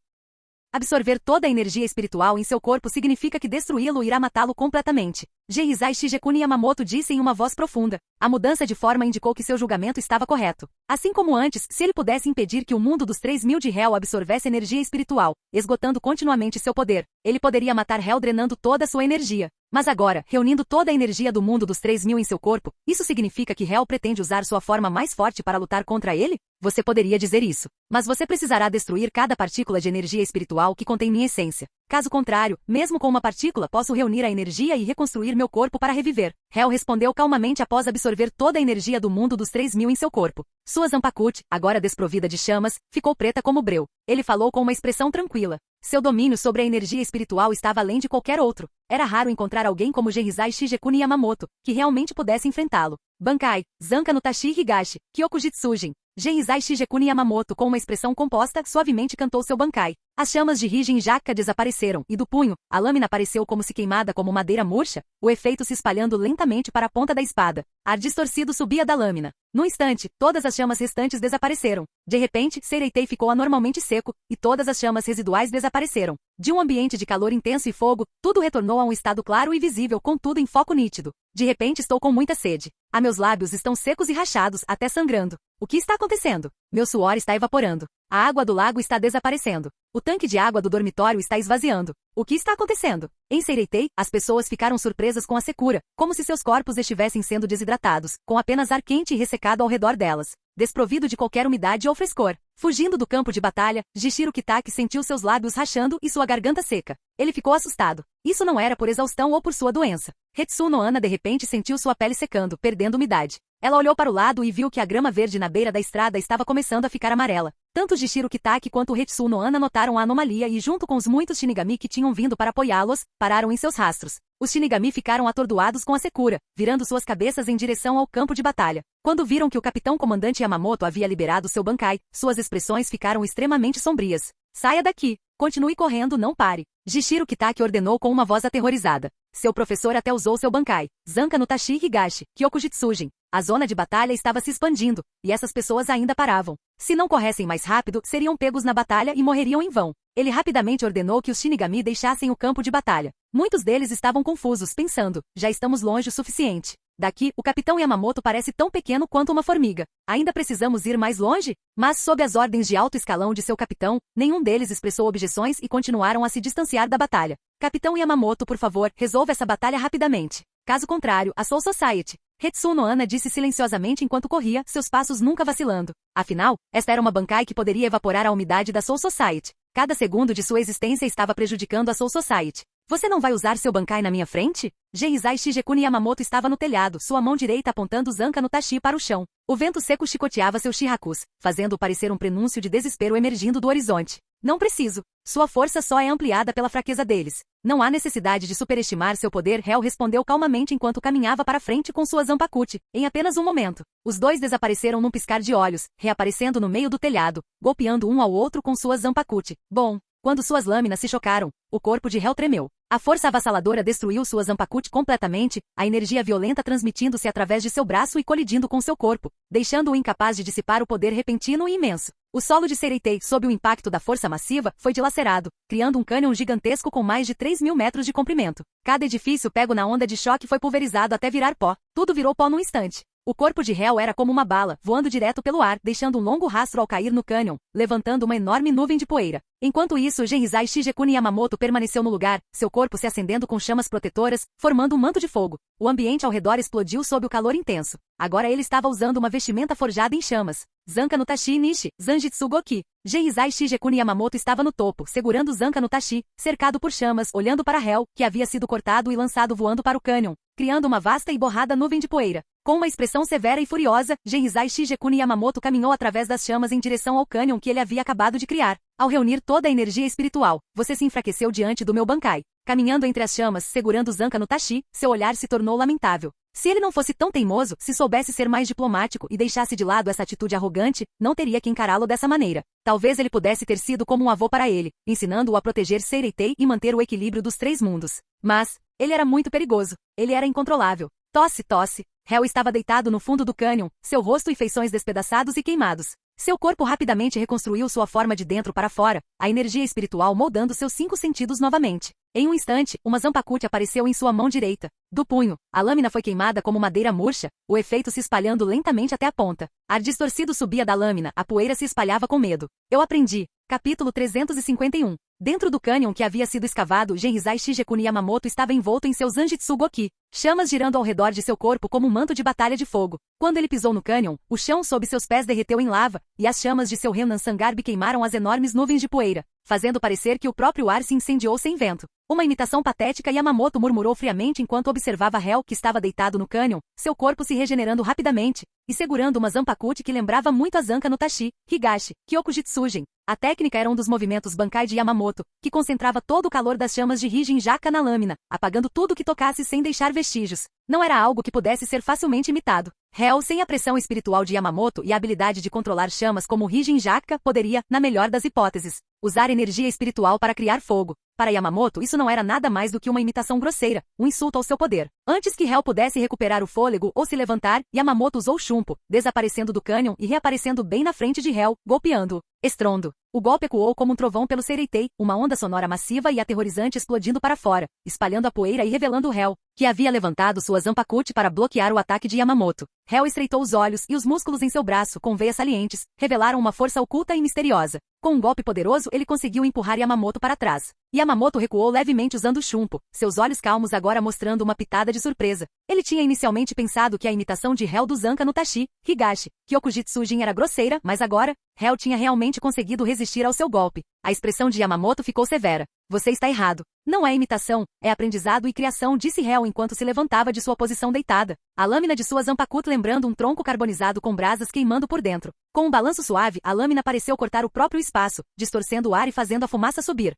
Absorver toda a energia espiritual em seu corpo significa que destruí-lo irá matá-lo completamente. Genrizai Shigekuni Yamamoto disse em uma voz profunda. A mudança de forma indicou que seu julgamento estava correto. Assim como antes, se ele pudesse impedir que o mundo dos 3.000 de Hel absorvesse energia espiritual, esgotando continuamente seu poder, ele poderia matar Hel drenando toda a sua energia. Mas agora, reunindo toda a energia do mundo dos 3.000 em seu corpo, isso significa que Hel pretende usar sua forma mais forte para lutar contra ele? Você poderia dizer isso. Mas você precisará destruir cada partícula de energia espiritual que contém minha essência. Caso contrário, mesmo com uma partícula posso reunir a energia e reconstruir meu corpo para reviver. Hel respondeu calmamente após absorver toda a energia do mundo dos 3.000 em seu corpo. Sua Zanpakuti, agora desprovida de chamas, ficou preta como breu. Ele falou com uma expressão tranquila. Seu domínio sobre a energia espiritual estava além de qualquer outro. Era raro encontrar alguém como Genrizai Shigekuni Yamamoto, que realmente pudesse enfrentá-lo. Bankai, Zanka no Tashi Higashi, Kyokujitsujin. Genrizai Shigekuni Yamamoto com uma expressão composta suavemente cantou seu Bankai. As chamas de Rijin-Jaka desapareceram, e do punho, a lâmina pareceu como se queimada como madeira murcha, o efeito se espalhando lentamente para a ponta da espada. Ar distorcido subia da lâmina. No instante, todas as chamas restantes desapareceram. De repente, Seireitei ficou anormalmente seco, e todas as chamas residuais desapareceram. De um ambiente de calor intenso e fogo, tudo retornou a um estado claro e visível, contudo em foco nítido. De repente estou com muita sede. Meus lábios estão secos e rachados, até sangrando. O que está acontecendo? Meu suor está evaporando. A água do lago está desaparecendo. O tanque de água do dormitório está esvaziando. O que está acontecendo? Em Seireitei, as pessoas ficaram surpresas com a secura, como se seus corpos estivessem sendo desidratados, com apenas ar quente e ressecado ao redor delas. desprovido de qualquer umidade ou frescor. Fugindo do campo de batalha, Jishiro Kitaki sentiu seus lábios rachando e sua garganta seca. Ele ficou assustado. Isso não era por exaustão ou por sua doença. Hetsuno Ana de repente sentiu sua pele secando, perdendo umidade. Ela olhou para o lado e viu que a grama verde na beira da estrada estava começando a ficar amarela. Tanto Jishiro Kitaki quanto Hetsuno Ana notaram a anomalia e, junto com os muitos Shinigami que tinham vindo para apoiá-los, pararam em seus rastros. Os Shinigami ficaram atordoados com a secura, virando suas cabeças em direção ao campo de batalha. Quando viram que o capitão comandante Yamamoto havia liberado seu Bankai, suas expressões ficaram extremamente sombrias. Saia daqui! Continue correndo, não pare! Jishiro Kitaki ordenou com uma voz aterrorizada. Seu professor até usou seu Bankai. Zanka no Tashi Higashi, Kyokujitsujin. A zona de batalha estava se expandindo, e essas pessoas ainda paravam. Se não corressem mais rápido, seriam pegos na batalha e morreriam em vão. Ele rapidamente ordenou que os Shinigami deixassem o campo de batalha. Muitos deles estavam confusos, pensando, já estamos longe o suficiente. Daqui, o capitão Yamamoto parece tão pequeno quanto uma formiga. Ainda precisamos ir mais longe? Mas, sob as ordens de alto escalão de seu capitão, nenhum deles expressou objeções e continuaram a se distanciar da batalha. Capitão Yamamoto, por favor, resolva essa batalha rapidamente. Caso contrário, a Soul Society. Hetsuno Ana disse silenciosamente enquanto corria, seus passos nunca vacilando. Afinal, esta era uma Bankai que poderia evaporar a umidade da Soul Society. Cada segundo de sua existência estava prejudicando a Soul Society. Você não vai usar seu Bankai na minha frente? Geizai Shigekuni Yamamoto estava no telhado, sua mão direita apontando Zanka no Tashi para o chão. O vento seco chicoteava seu Shihakus, fazendo-o parecer um prenúncio de desespero emergindo do horizonte. Não preciso. Sua força só é ampliada pela fraqueza deles. Não há necessidade de superestimar seu poder, Hel respondeu calmamente enquanto caminhava para frente com sua Zanpakuti. Em apenas um momento, os dois desapareceram num piscar de olhos, reaparecendo no meio do telhado, golpeando um ao outro com suas Zanpakuti. Bom, quando suas lâminas se chocaram, o corpo de Hel tremeu. A força avassaladora destruiu sua Zanpakuti completamente, a energia violenta transmitindo-se através de seu braço e colidindo com seu corpo, deixando-o incapaz de dissipar o poder repentino e imenso. O solo de Sereitei, sob o impacto da força massiva, foi dilacerado, criando um cânion gigantesco com mais de 3.000 metros de comprimento. Cada edifício pego na onda de choque foi pulverizado até virar pó. Tudo virou pó num instante. O corpo de Hel era como uma bala, voando direto pelo ar, deixando um longo rastro ao cair no cânion, levantando uma enorme nuvem de poeira. Enquanto isso, Geizai Shigekuni Yamamoto permaneceu no lugar, seu corpo se acendendo com chamas protetoras, formando um manto de fogo. O ambiente ao redor explodiu sob o calor intenso. Agora ele estava usando uma vestimenta forjada em chamas. Zanka no Tashi Nishi, Zanjitsu Goki. Geizai Shigekuni Yamamoto estava no topo, segurando Zanka no Tashi, cercado por chamas, olhando para Hel, que havia sido cortado e lançado voando para o cânion, criando uma vasta e borrada nuvem de poeira. Com uma expressão severa e furiosa, Geizai Shigekuni Yamamoto caminhou através das chamas em direção ao cânion que ele havia acabado de criar. Ao reunir toda a energia espiritual, você se enfraqueceu diante do meu Bankai. Caminhando entre as chamas, segurando Zanka no Tashi, seu olhar se tornou lamentável. Se ele não fosse tão teimoso, se soubesse ser mais diplomático e deixasse de lado essa atitude arrogante, não teria que encará-lo dessa maneira. Talvez ele pudesse ter sido como um avô para ele, ensinando-o a proteger Sereitei e manter o equilíbrio dos três mundos. Mas, ele era muito perigoso. Ele era incontrolável. Tosse, tosse. Hel estava deitado no fundo do cânion, seu rosto e feições despedaçados e queimados. Seu corpo rapidamente reconstruiu sua forma de dentro para fora, a energia espiritual moldando seus 5 sentidos novamente. Em um instante, uma Zanpakuti apareceu em sua mão direita. Do punho, a lâmina foi queimada como madeira murcha, o efeito se espalhando lentamente até a ponta. Ar distorcido subia da lâmina, a poeira se espalhava com medo. Eu aprendi. Capítulo 351. Dentro do cânion que havia sido escavado, Geizai Shigekuni Yamamoto estava envolto em seu Zanjitsu Goki, chamas girando ao redor de seu corpo como um manto de batalha de fogo. Quando ele pisou no cânion, o chão sob seus pés derreteu em lava, e as chamas de seu Renan Sangarbi queimaram as enormes nuvens de poeira, fazendo parecer que o próprio ar se incendiou sem vento. Uma imitação patética, Yamamoto murmurou friamente enquanto observava Hel, que estava deitado no cânion, seu corpo se regenerando rapidamente, e segurando uma Zanpakuti que lembrava muito a Zanka no Tashi, Higashi, Kyokujitsujin. A técnica era um dos movimentos Bankai de Yamamoto, que concentrava todo o calor das chamas de Hijin Jaka na lâmina, apagando tudo que tocasse sem deixar vestígios. Não era algo que pudesse ser facilmente imitado. Hel, sem a pressão espiritual de Yamamoto e a habilidade de controlar chamas como Hijin Jaka, poderia, na melhor das hipóteses, usar energia espiritual para criar fogo. Para Yamamoto, isso não era nada mais do que uma imitação grosseira, um insulto ao seu poder. Antes que Hel pudesse recuperar o fôlego ou se levantar, Yamamoto usou Shunpo, desaparecendo do cânion e reaparecendo bem na frente de Hel, golpeando-o. Estrondo. O golpe ecoou como um trovão pelo Sereitei, uma onda sonora massiva e aterrorizante explodindo para fora, espalhando a poeira e revelando Hel, que havia levantado sua Zanpakuti para bloquear o ataque de Yamamoto. Hel estreitou os olhos e os músculos em seu braço, com veias salientes, revelaram uma força oculta e misteriosa. Com um golpe poderoso, ele conseguiu empurrar Yamamoto para trás. Yamamoto recuou levemente usando o chumpo, seus olhos calmos agora mostrando uma pitada de surpresa. Ele tinha inicialmente pensado que a imitação de Hell do Zanka no Tachi, Higashi, Kyokujitsujin era grosseira, mas agora, Hell tinha realmente conseguido resistir ao seu golpe. A expressão de Yamamoto ficou severa. Você está errado. Não é imitação, é aprendizado e criação, disse Hell enquanto se levantava de sua posição deitada. A lâmina de sua Zanpakuto lembrando um tronco carbonizado com brasas queimando por dentro. Com um balanço suave, a lâmina pareceu cortar o próprio espaço, distorcendo o ar e fazendo a fumaça subir.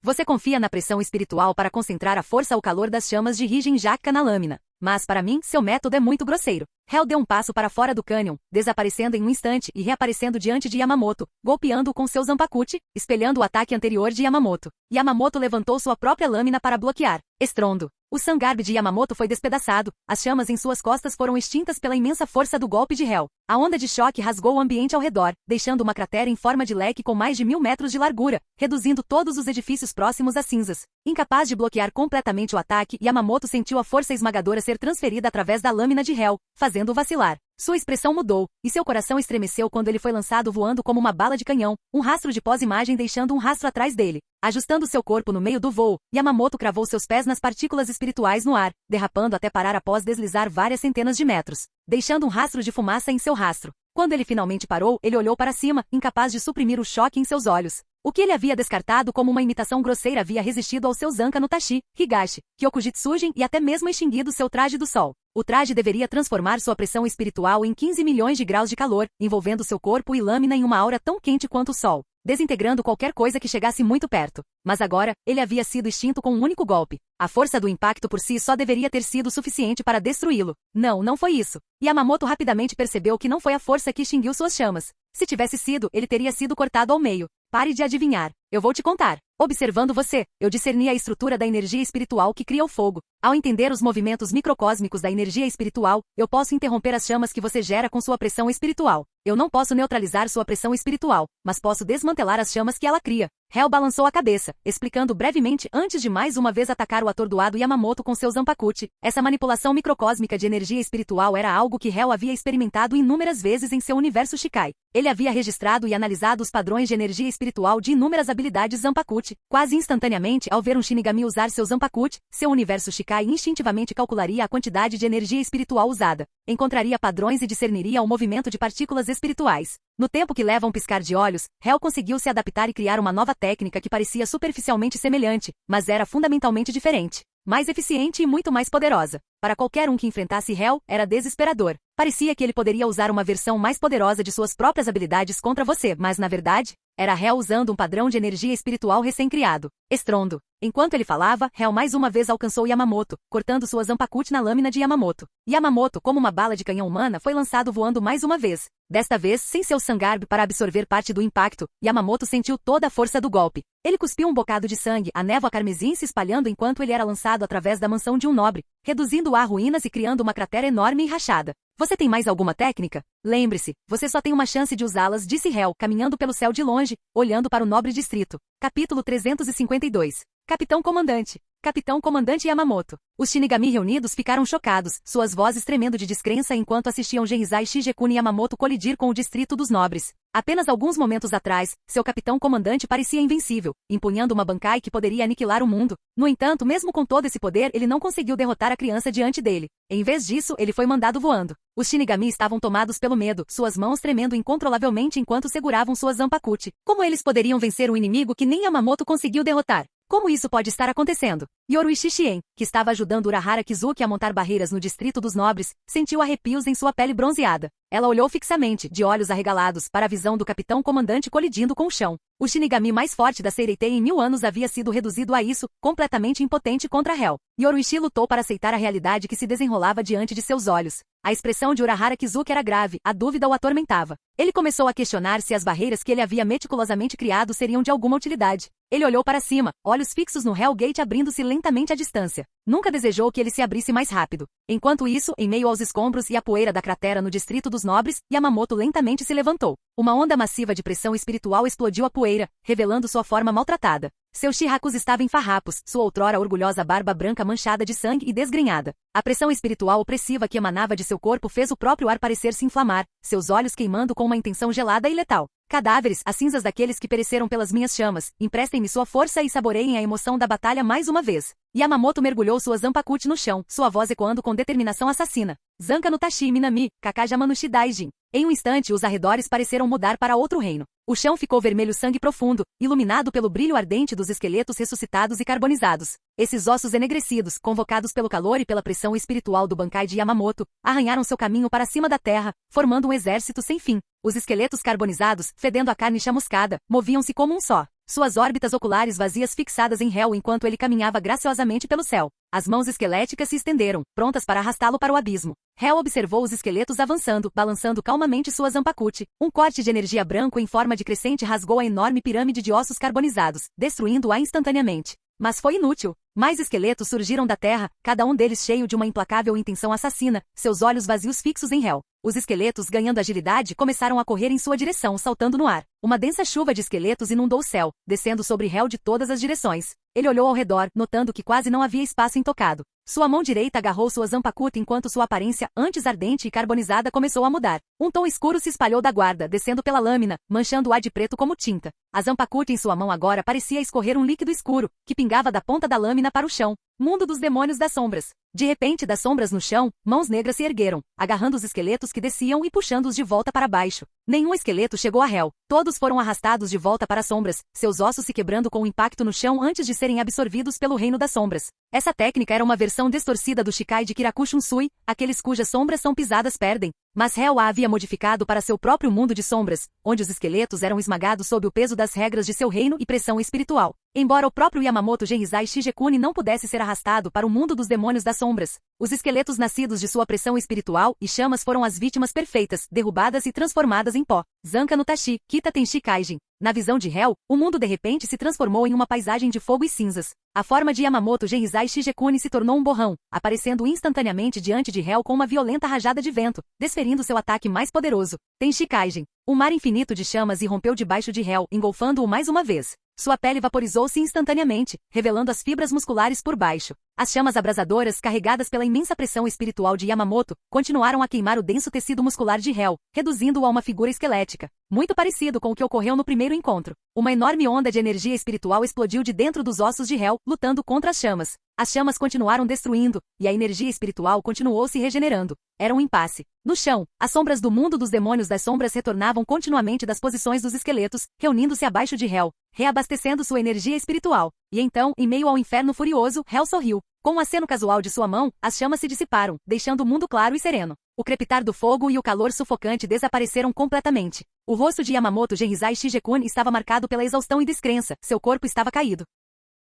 Você confia na pressão espiritual para concentrar a força ao calor das chamas de Rijin Jakka na lâmina. Mas para mim, seu método é muito grosseiro. Hell deu um passo para fora do cânion, desaparecendo em um instante e reaparecendo diante de Yamamoto, golpeando-o com seu Zanpakuto, espelhando o ataque anterior de Yamamoto. Yamamoto levantou sua própria lâmina para bloquear. Estrondo. O Sangarb de Yamamoto foi despedaçado, as chamas em suas costas foram extintas pela imensa força do golpe de Hell. A onda de choque rasgou o ambiente ao redor, deixando uma cratera em forma de leque com mais de 1000 metros de largura, reduzindo todos os edifícios próximos a cinzas. Incapaz de bloquear completamente o ataque, Yamamoto sentiu a força esmagadora ser transferida através da lâmina de Hell, fazendo-o vacilar. Sua expressão mudou, e seu coração estremeceu quando ele foi lançado voando como uma bala de canhão, um rastro de pós-imagem deixando um rastro atrás dele. Ajustando seu corpo no meio do voo, Yamamoto cravou seus pés nas partículas espirituais no ar, derrapando até parar após deslizar várias centenas de metros, deixando um rastro de fumaça em seu rastro. Quando ele finalmente parou, ele olhou para cima, incapaz de suprimir o choque em seus olhos. O que ele havia descartado como uma imitação grosseira havia resistido ao seu Zanka no Tachi, Higashi, Kyokujitsujin e até mesmo extinguido seu traje do sol. O traje deveria transformar sua pressão espiritual em 15 milhões de graus de calor, envolvendo seu corpo e lâmina em uma aura tão quente quanto o sol, desintegrando qualquer coisa que chegasse muito perto. Mas agora, ele havia sido extinto com um único golpe. A força do impacto por si só deveria ter sido suficiente para destruí-lo. Não, não foi isso. Yamamoto rapidamente percebeu que não foi a força que extinguiu suas chamas. Se tivesse sido, ele teria sido cortado ao meio. Pare de adivinhar. Eu vou te contar. Observando você, eu discerni a estrutura da energia espiritual que cria o fogo. Ao entender os movimentos microcósmicos da energia espiritual, eu posso interromper as chamas que você gera com sua pressão espiritual. Eu não posso neutralizar sua pressão espiritual, mas posso desmantelar as chamas que ela cria. Hell balançou a cabeça, explicando brevemente antes de mais uma vez atacar o atordoado Yamamoto com seu Zanpakuto. Essa manipulação microcósmica de energia espiritual era algo que Hell havia experimentado inúmeras vezes em seu universo Shikai. Ele havia registrado e analisado os padrões de energia espiritual de inúmeras habilidades Zanpakuto. Quase instantaneamente, ao ver um Shinigami usar seu Zanpakuto, seu universo Shikai instintivamente calcularia a quantidade de energia espiritual usada, encontraria padrões e discerniria o movimento de partículas espirituais. No tempo que leva um piscar de olhos, Hell conseguiu se adaptar e criar uma nova técnica que parecia superficialmente semelhante, mas era fundamentalmente diferente, mais eficiente e muito mais poderosa. Para qualquer um que enfrentasse Hell, era desesperador. Parecia que ele poderia usar uma versão mais poderosa de suas próprias habilidades contra você, mas na verdade, era Hell usando um padrão de energia espiritual recém-criado. Estrondo. Enquanto ele falava, Hell mais uma vez alcançou Yamamoto, cortando sua Zanpakuto na lâmina de Yamamoto. Yamamoto, como uma bala de canhão humana, foi lançado voando mais uma vez. Desta vez, sem seu Sangarb para absorver parte do impacto, Yamamoto sentiu toda a força do golpe. Ele cuspiu um bocado de sangue, a névoa carmesim se espalhando enquanto ele era lançado através da mansão de um nobre, reduzindo-o a ruínas e criando uma cratera enorme e rachada. Você tem mais alguma técnica? Lembre-se, você só tem uma chance de usá-las, disse Hell, caminhando pelo céu de longe, olhando para o nobre distrito. Capítulo 352. Capitão Comandante. Capitão Comandante Yamamoto. Os Shinigami reunidos ficaram chocados, suas vozes tremendo de descrença enquanto assistiam Genrizai Shigekuni Yamamoto colidir com o Distrito dos Nobres. Apenas alguns momentos atrás, seu capitão comandante parecia invencível, empunhando uma Bankai que poderia aniquilar o mundo. No entanto, mesmo com todo esse poder, ele não conseguiu derrotar a criança diante dele. Em vez disso, ele foi mandado voando. Os Shinigami estavam tomados pelo medo, suas mãos tremendo incontrolavelmente enquanto seguravam suas Zanpakuto. Como eles poderiam vencer um inimigo que nem Yamamoto conseguiu derrotar? Como isso pode estar acontecendo? Yorui Shishien, que estava ajudando Urahara Kizuki a montar barreiras no Distrito dos Nobres, sentiu arrepios em sua pele bronzeada. Ela olhou fixamente, de olhos arregalados, para a visão do capitão comandante colidindo com o chão. O Shinigami mais forte da Seireitei em 1000 anos havia sido reduzido a isso, completamente impotente contra Hell. Yoruichi lutou para aceitar a realidade que se desenrolava diante de seus olhos. A expressão de Urahara Kizuki era grave, a dúvida o atormentava. Ele começou a questionar se as barreiras que ele havia meticulosamente criado seriam de alguma utilidade. Ele olhou para cima, olhos fixos no Hellgate abrindo-se lentamente à distância. Nunca desejou que ele se abrisse mais rápido. Enquanto isso, em meio aos escombros e à poeira da cratera no Distrito dos Nobres, Yamamoto lentamente se levantou. Uma onda massiva de pressão espiritual explodiu a poeira, revelando sua forma maltratada. Seu Shirakus estava em farrapos, sua outrora orgulhosa barba branca manchada de sangue e desgrenhada. A pressão espiritual opressiva que emanava de seu corpo fez o próprio ar parecer se inflamar, seus olhos queimando com uma intenção gelada e letal. Cadáveres, as cinzas daqueles que pereceram pelas minhas chamas, emprestem-me sua força e saboreiem a emoção da batalha mais uma vez. Yamamoto mergulhou sua Zanpakuti no chão, sua voz ecoando com determinação assassina. Zanka no Tashi Minami, Kakajama no Shidaijin. Em um instante os arredores pareceram mudar para outro reino. O chão ficou vermelho sangue profundo, iluminado pelo brilho ardente dos esqueletos ressuscitados e carbonizados. Esses ossos enegrecidos, convocados pelo calor e pela pressão espiritual do Bankai de Yamamoto, arranharam seu caminho para cima da terra, formando um exército sem fim. Os esqueletos carbonizados, fedendo a carne chamuscada, moviam-se como um só. Suas órbitas oculares vazias fixadas em Hel enquanto ele caminhava graciosamente pelo céu. As mãos esqueléticas se estenderam, prontas para arrastá-lo para o abismo. Hel observou os esqueletos avançando, balançando calmamente sua Zanpakuti. Um corte de energia branco em forma de crescente rasgou a enorme pirâmide de ossos carbonizados, destruindo-a instantaneamente. Mas foi inútil. Mais esqueletos surgiram da terra, cada um deles cheio de uma implacável intenção assassina, seus olhos vazios fixos em Hel. Os esqueletos, ganhando agilidade, começaram a correr em sua direção, saltando no ar. Uma densa chuva de esqueletos inundou o céu, descendo sobre Hel de todas as direções. Ele olhou ao redor, notando que quase não havia espaço intocado. Sua mão direita agarrou sua Zanpakuti enquanto sua aparência, antes ardente e carbonizada, começou a mudar. Um tom escuro se espalhou da guarda, descendo pela lâmina, manchando-a de preto como tinta. A Zanpakuti em sua mão agora parecia escorrer um líquido escuro, que pingava da ponta da lâmina para o chão. Mundo dos demônios das sombras. De repente, das sombras no chão, mãos negras se ergueram, agarrando os esqueletos que desciam e puxando-os de volta para baixo. Nenhum esqueleto chegou a Hel. Todos foram arrastados de volta para as sombras, seus ossos se quebrando com o impacto no chão antes de serem absorvidos pelo reino das sombras. Essa técnica era uma versão distorcida do Shikai de Kirakushunsui, aqueles cujas sombras são pisadas perdem. Mas Hel a havia modificado para seu próprio mundo de sombras, onde os esqueletos eram esmagados sob o peso das regras de seu reino e pressão espiritual. Embora o próprio Yamamoto Genrizai Shigekuni não pudesse ser arrastado para o mundo dos demônios das sombras, os esqueletos nascidos de sua pressão espiritual e chamas foram as vítimas perfeitas, derrubadas e transformadas em pó. Zanka no Tashi, Kita Tenshi Kaijin. Na visão de Hel, o mundo de repente se transformou em uma paisagem de fogo e cinzas. A forma de Yamamoto Genrizai Shigekuni se tornou um borrão, aparecendo instantaneamente diante de Hel com uma violenta rajada de vento, desferindo seu ataque mais poderoso. Tenshi Kaijin. Um mar infinito de chamas irrompeu debaixo de Hel, engolfando-o mais uma vez. Sua pele vaporizou-se instantaneamente, revelando as fibras musculares por baixo. As chamas abrasadoras, carregadas pela imensa pressão espiritual de Yamamoto, continuaram a queimar o denso tecido muscular de Hel, reduzindo-o a uma figura esquelética. Muito parecido com o que ocorreu no primeiro encontro. Uma enorme onda de energia espiritual explodiu de dentro dos ossos de Hel, lutando contra as chamas. As chamas continuaram destruindo, e a energia espiritual continuou se regenerando. Era um impasse. No chão, as sombras do mundo dos demônios das sombras retornavam continuamente das posições dos esqueletos, reunindo-se abaixo de Hel, reabastecendo sua energia espiritual. E então, em meio ao inferno furioso, Hel sorriu. Com um aceno casual de sua mão, as chamas se dissiparam, deixando o mundo claro e sereno. O crepitar do fogo e o calor sufocante desapareceram completamente. O rosto de Yamamoto Genrizai Shigekuni estava marcado pela exaustão e descrença, seu corpo estava caído.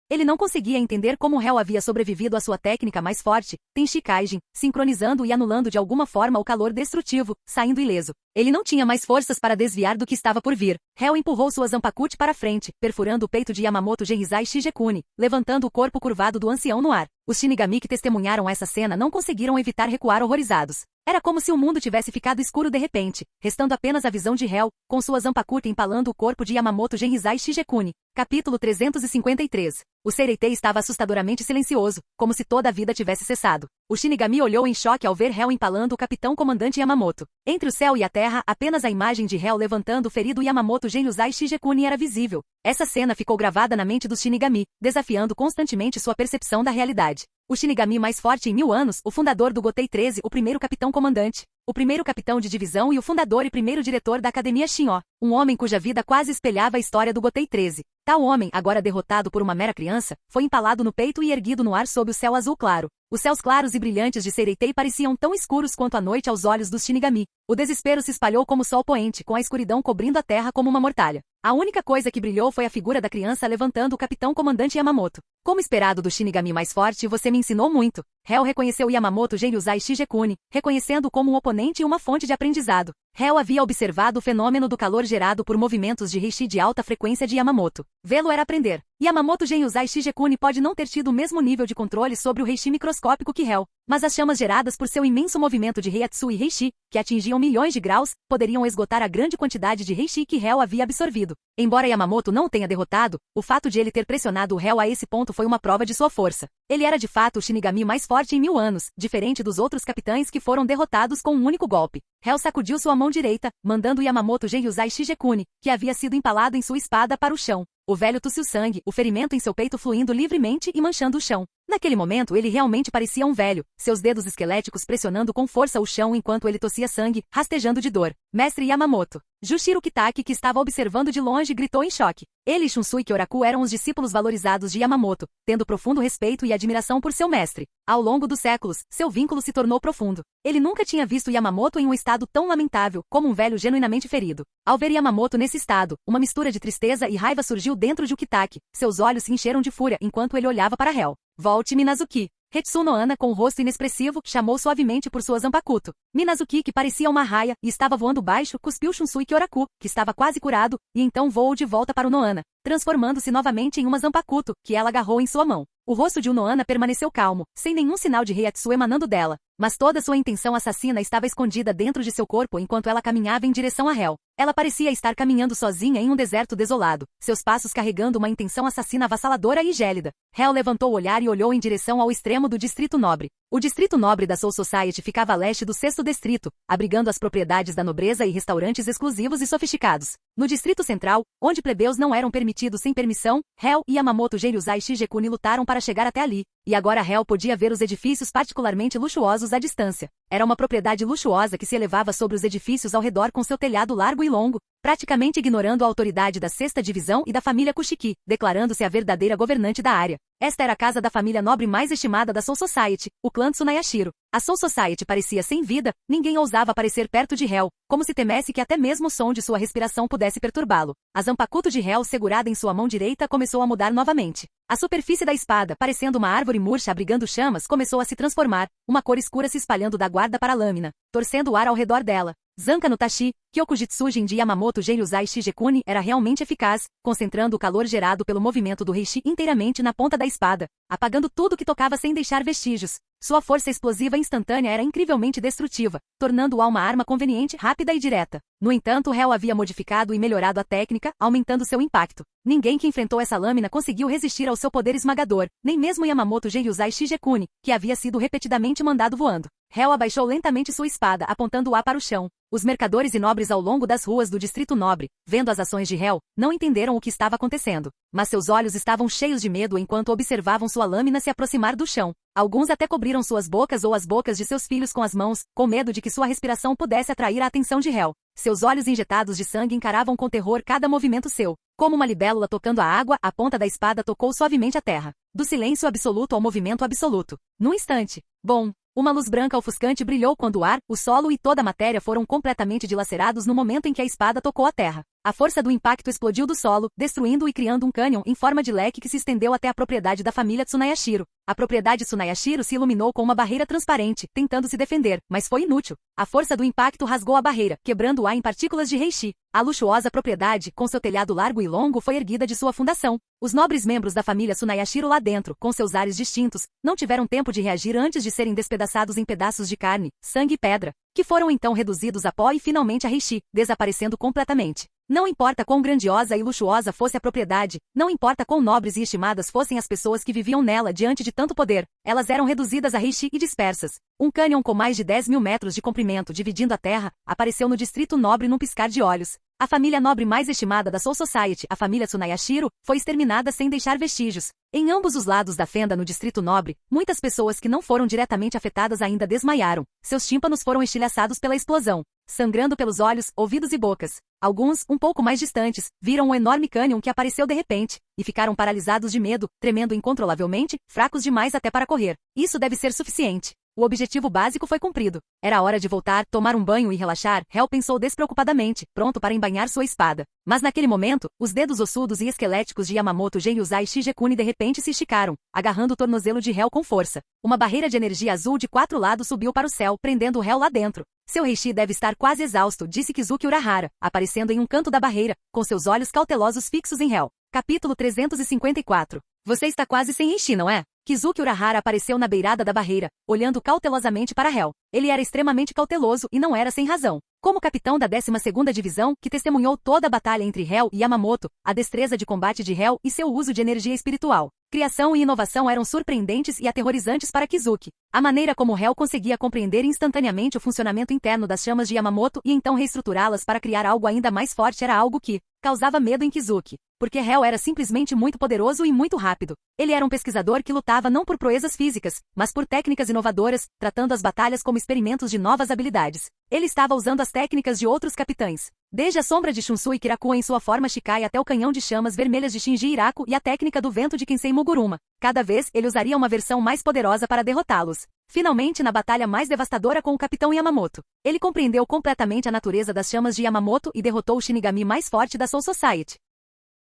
Ele não conseguia entender como Hel havia sobrevivido à sua técnica mais forte, Tenshi Kaijin, sincronizando e anulando de alguma forma o calor destrutivo, saindo ileso. Ele não tinha mais forças para desviar do que estava por vir. Hel empurrou sua Zanpakuti para frente, perfurando o peito de Yamamoto Genrizai Shigekuni, levantando o corpo curvado do ancião no ar. Os Shinigami que testemunharam essa cena não conseguiram evitar recuar horrorizados. Era como se o mundo tivesse ficado escuro de repente, restando apenas a visão de Hel, com sua Zanpakuti empalando o corpo de Yamamoto Genrizai Shigekuni. Capítulo 353. O Seireitei estava assustadoramente silencioso, como se toda a vida tivesse cessado. O Shinigami olhou em choque ao ver Hel empalando o capitão comandante Yamamoto. Entre o céu e a terra, apenas a imagem de Hel levantando o ferido Yamamoto Genryuzai Shigekuni era visível. Essa cena ficou gravada na mente dos Shinigami, desafiando constantemente sua percepção da realidade. O Shinigami mais forte em 1000 anos, o fundador do Gotei 13, o primeiro capitão comandante, o primeiro capitão de divisão e o fundador e primeiro diretor da Academia Shin'o, um homem cuja vida quase espelhava a história do Gotei 13. Tal homem, agora derrotado por uma mera criança, foi empalado no peito e erguido no ar sob o céu azul claro. Os céus claros e brilhantes de Seireitei pareciam tão escuros quanto a noite aos olhos dos Shinigami. O desespero se espalhou como sol poente, com a escuridão cobrindo a terra como uma mortalha. A única coisa que brilhou foi a figura da criança levantando o capitão comandante Yamamoto. Como esperado do Shinigami mais forte, você me ensinou muito. Hel reconheceu Yamamoto Genryuzai Shigekuni, reconhecendo-o como um oponente e uma fonte de aprendizado. Hel havia observado o fenômeno do calor gerado por movimentos de Reishi de alta frequência de Yamamoto. Vê-lo era aprender. Yamamoto Genryuzai Shigekuni pode não ter tido o mesmo nível de controle sobre o Reishi microscópico que Hell, mas as chamas geradas por seu imenso movimento de Reiatsu e Reishi, que atingiam milhões de graus, poderiam esgotar a grande quantidade de Reishi que Hell havia absorvido. Embora Yamamoto não o tenha derrotado, o fato de ele ter pressionado o Hell a esse ponto foi uma prova de sua força. Ele era de fato o Shinigami mais forte em 1000 anos, diferente dos outros capitães que foram derrotados com um único golpe. Hell sacudiu sua mão direita, mandando Yamamoto Genryuzai Shigekuni, que havia sido empalado em sua espada, para o chão. O velho tossiu sangue, o ferimento em seu peito fluindo livremente e manchando o chão. Naquele momento ele realmente parecia um velho, seus dedos esqueléticos pressionando com força o chão enquanto ele tossia sangue, rastejando de dor. Mestre Yamamoto. Jushiro Kitaki, que estava observando de longe, gritou em choque. Ele e Shunsui Kyoraku eram os discípulos valorizados de Yamamoto, tendo profundo respeito e admiração por seu mestre. Ao longo dos séculos, seu vínculo se tornou profundo. Ele nunca tinha visto Yamamoto em um estado tão lamentável, como um velho genuinamente ferido. Ao ver Yamamoto nesse estado, uma mistura de tristeza e raiva surgiu dentro de Kitaki. Seus olhos se encheram de fúria enquanto ele olhava para Hell. Volte, Minazuki. Hetsu no Ana, com o rosto inexpressivo, chamou suavemente por sua Zanpakuto. Minazuki, que parecia uma raia e estava voando baixo, cuspiu Shunsui Kyoraku, que estava quase curado, e então voou de volta para o Noana, transformando-se novamente em uma Zanpakuto, que ela agarrou em sua mão. O rosto de Unoana permaneceu calmo, sem nenhum sinal de Reiatsu emanando dela, mas toda sua intenção assassina estava escondida dentro de seu corpo enquanto ela caminhava em direção a Hell. Ela parecia estar caminhando sozinha em um deserto desolado, seus passos carregando uma intenção assassina avassaladora e gélida. Hell levantou o olhar e olhou em direção ao extremo do Distrito Nobre. O Distrito Nobre da Soul Society ficava a leste do 6º Distrito, abrigando as propriedades da nobreza e restaurantes exclusivos e sofisticados. No Distrito Central, onde plebeus não eram permitidos sem permissão, Hell e Yamamoto Genryuzai Shigekuni lutaram para chegar até ali, e agora Hell podia ver os edifícios particularmente luxuosos à distância. Era uma propriedade luxuosa que se elevava sobre os edifícios ao redor com seu telhado largo e longo, praticamente ignorando a autoridade da 6ª Divisão e da família Kushiki, declarando-se a verdadeira governante da área. Esta era a casa da família nobre mais estimada da Soul Society, o clã Tsunayashiro. A Soul Society parecia sem vida, ninguém ousava aparecer perto de Hell, como se temesse que até mesmo o som de sua respiração pudesse perturbá-lo. A Zanpakuto de Hell segurada em sua mão direita começou a mudar novamente. A superfície da espada, parecendo uma árvore murcha abrigando chamas, começou a se transformar, uma cor escura se espalhando da guarda para a lâmina, torcendo o ar ao redor dela. Zanka no Tashi, Kyokujitsujin de Yamamoto Genryuzai Shigekuni era realmente eficaz, concentrando o calor gerado pelo movimento do Reishi inteiramente na ponta da espada, apagando tudo que tocava sem deixar vestígios. Sua força explosiva instantânea era incrivelmente destrutiva, tornando-a uma arma conveniente, rápida e direta. No entanto, Hell havia modificado e melhorado a técnica, aumentando seu impacto. Ninguém que enfrentou essa lâmina conseguiu resistir ao seu poder esmagador, nem mesmo Yamamoto Genryuzai Shigekuni, que havia sido repetidamente mandado voando. Hell abaixou lentamente sua espada, apontando-a para o chão. Os mercadores e nobres ao longo das ruas do Distrito Nobre, vendo as ações de Hell, não entenderam o que estava acontecendo, mas seus olhos estavam cheios de medo enquanto observavam sua lâmina se aproximar do chão. Alguns até cobriram suas bocas ou as bocas de seus filhos com as mãos, com medo de que sua respiração pudesse atrair a atenção de Hell. Seus olhos injetados de sangue encaravam com terror cada movimento seu. Como uma libélula tocando a água, a ponta da espada tocou suavemente a terra. Do silêncio absoluto ao movimento absoluto. Num instante. Bom. Uma luz branca ofuscante brilhou quando o ar, o solo e toda a matéria foram completamente dilacerados no momento em que a espada tocou a terra. A força do impacto explodiu do solo, destruindo e criando um cânion em forma de leque que se estendeu até a propriedade da família Tsunayashiro. A propriedade Tsunayashiro se iluminou com uma barreira transparente, tentando se defender, mas foi inútil. A força do impacto rasgou a barreira, quebrando-a em partículas de Reishi. A luxuosa propriedade, com seu telhado largo e longo, foi erguida de sua fundação. Os nobres membros da família Tsunayashiro lá dentro, com seus ares distintos, não tiveram tempo de reagir antes de serem despedaçados em pedaços de carne, sangue e pedra, que foram então reduzidos a pó e finalmente a Reishi, desaparecendo completamente. Não importa quão grandiosa e luxuosa fosse a propriedade, não importa quão nobres e estimadas fossem as pessoas que viviam nela diante de tanto poder, elas eram reduzidas a Reishi e dispersas. Um cânion com mais de 10.000 metros de comprimento dividindo a terra, apareceu no Distrito Nobre num piscar de olhos. A família nobre mais estimada da Soul Society, a família Tsunayashiro, foi exterminada sem deixar vestígios. Em ambos os lados da fenda no Distrito Nobre, muitas pessoas que não foram diretamente afetadas ainda desmaiaram. Seus tímpanos foram estilhaçados pela explosão, sangrando pelos olhos, ouvidos e bocas. Alguns, um pouco mais distantes, viram um enorme cânion que apareceu de repente, e ficaram paralisados de medo, tremendo incontrolavelmente, fracos demais até para correr. Isso deve ser suficiente. O objetivo básico foi cumprido. Era hora de voltar, tomar um banho e relaxar, Hell pensou despreocupadamente, pronto para embainhar sua espada. Mas naquele momento, os dedos ossudos e esqueléticos de Yamamoto Genryuzai Shigekuni de repente se esticaram, agarrando o tornozelo de Hell com força. Uma barreira de energia azul de 4 lados subiu para o céu, prendendo Hell lá dentro. Seu Reishi deve estar quase exausto, disse Kizuki Urahara, aparecendo em um canto da barreira, com seus olhos cautelosos fixos em Hell. Capítulo 354. Você está quase sem enchi, não é? Kizuki Urahara apareceu na beirada da barreira, olhando cautelosamente para Hel. Ele era extremamente cauteloso e não era sem razão. Como capitão da 12ª Divisão, que testemunhou toda a batalha entre Hel e Yamamoto, a destreza de combate de Hel e seu uso de energia espiritual, criação e inovação eram surpreendentes e aterrorizantes para Kizuki. A maneira como Hel conseguia compreender instantaneamente o funcionamento interno das chamas de Yamamoto e então reestruturá-las para criar algo ainda mais forte era algo que causava medo em Kizuki, porque Hel era simplesmente muito poderoso e muito rápido. Ele era um pesquisador que lutava não por proezas físicas, mas por técnicas inovadoras, tratando as batalhas como experimentos de novas habilidades. Ele estava usando as técnicas de outros capitães, desde a sombra de Shunsui Kirakuo em sua forma Shikai até o canhão de chamas vermelhas de Shinji Iraku e a técnica do vento de Kensei Muguruma. Cada vez, ele usaria uma versão mais poderosa para derrotá-los. Finalmente, na batalha mais devastadora com o capitão Yamamoto, ele compreendeu completamente a natureza das chamas de Yamamoto e derrotou o Shinigami mais forte da Soul Society.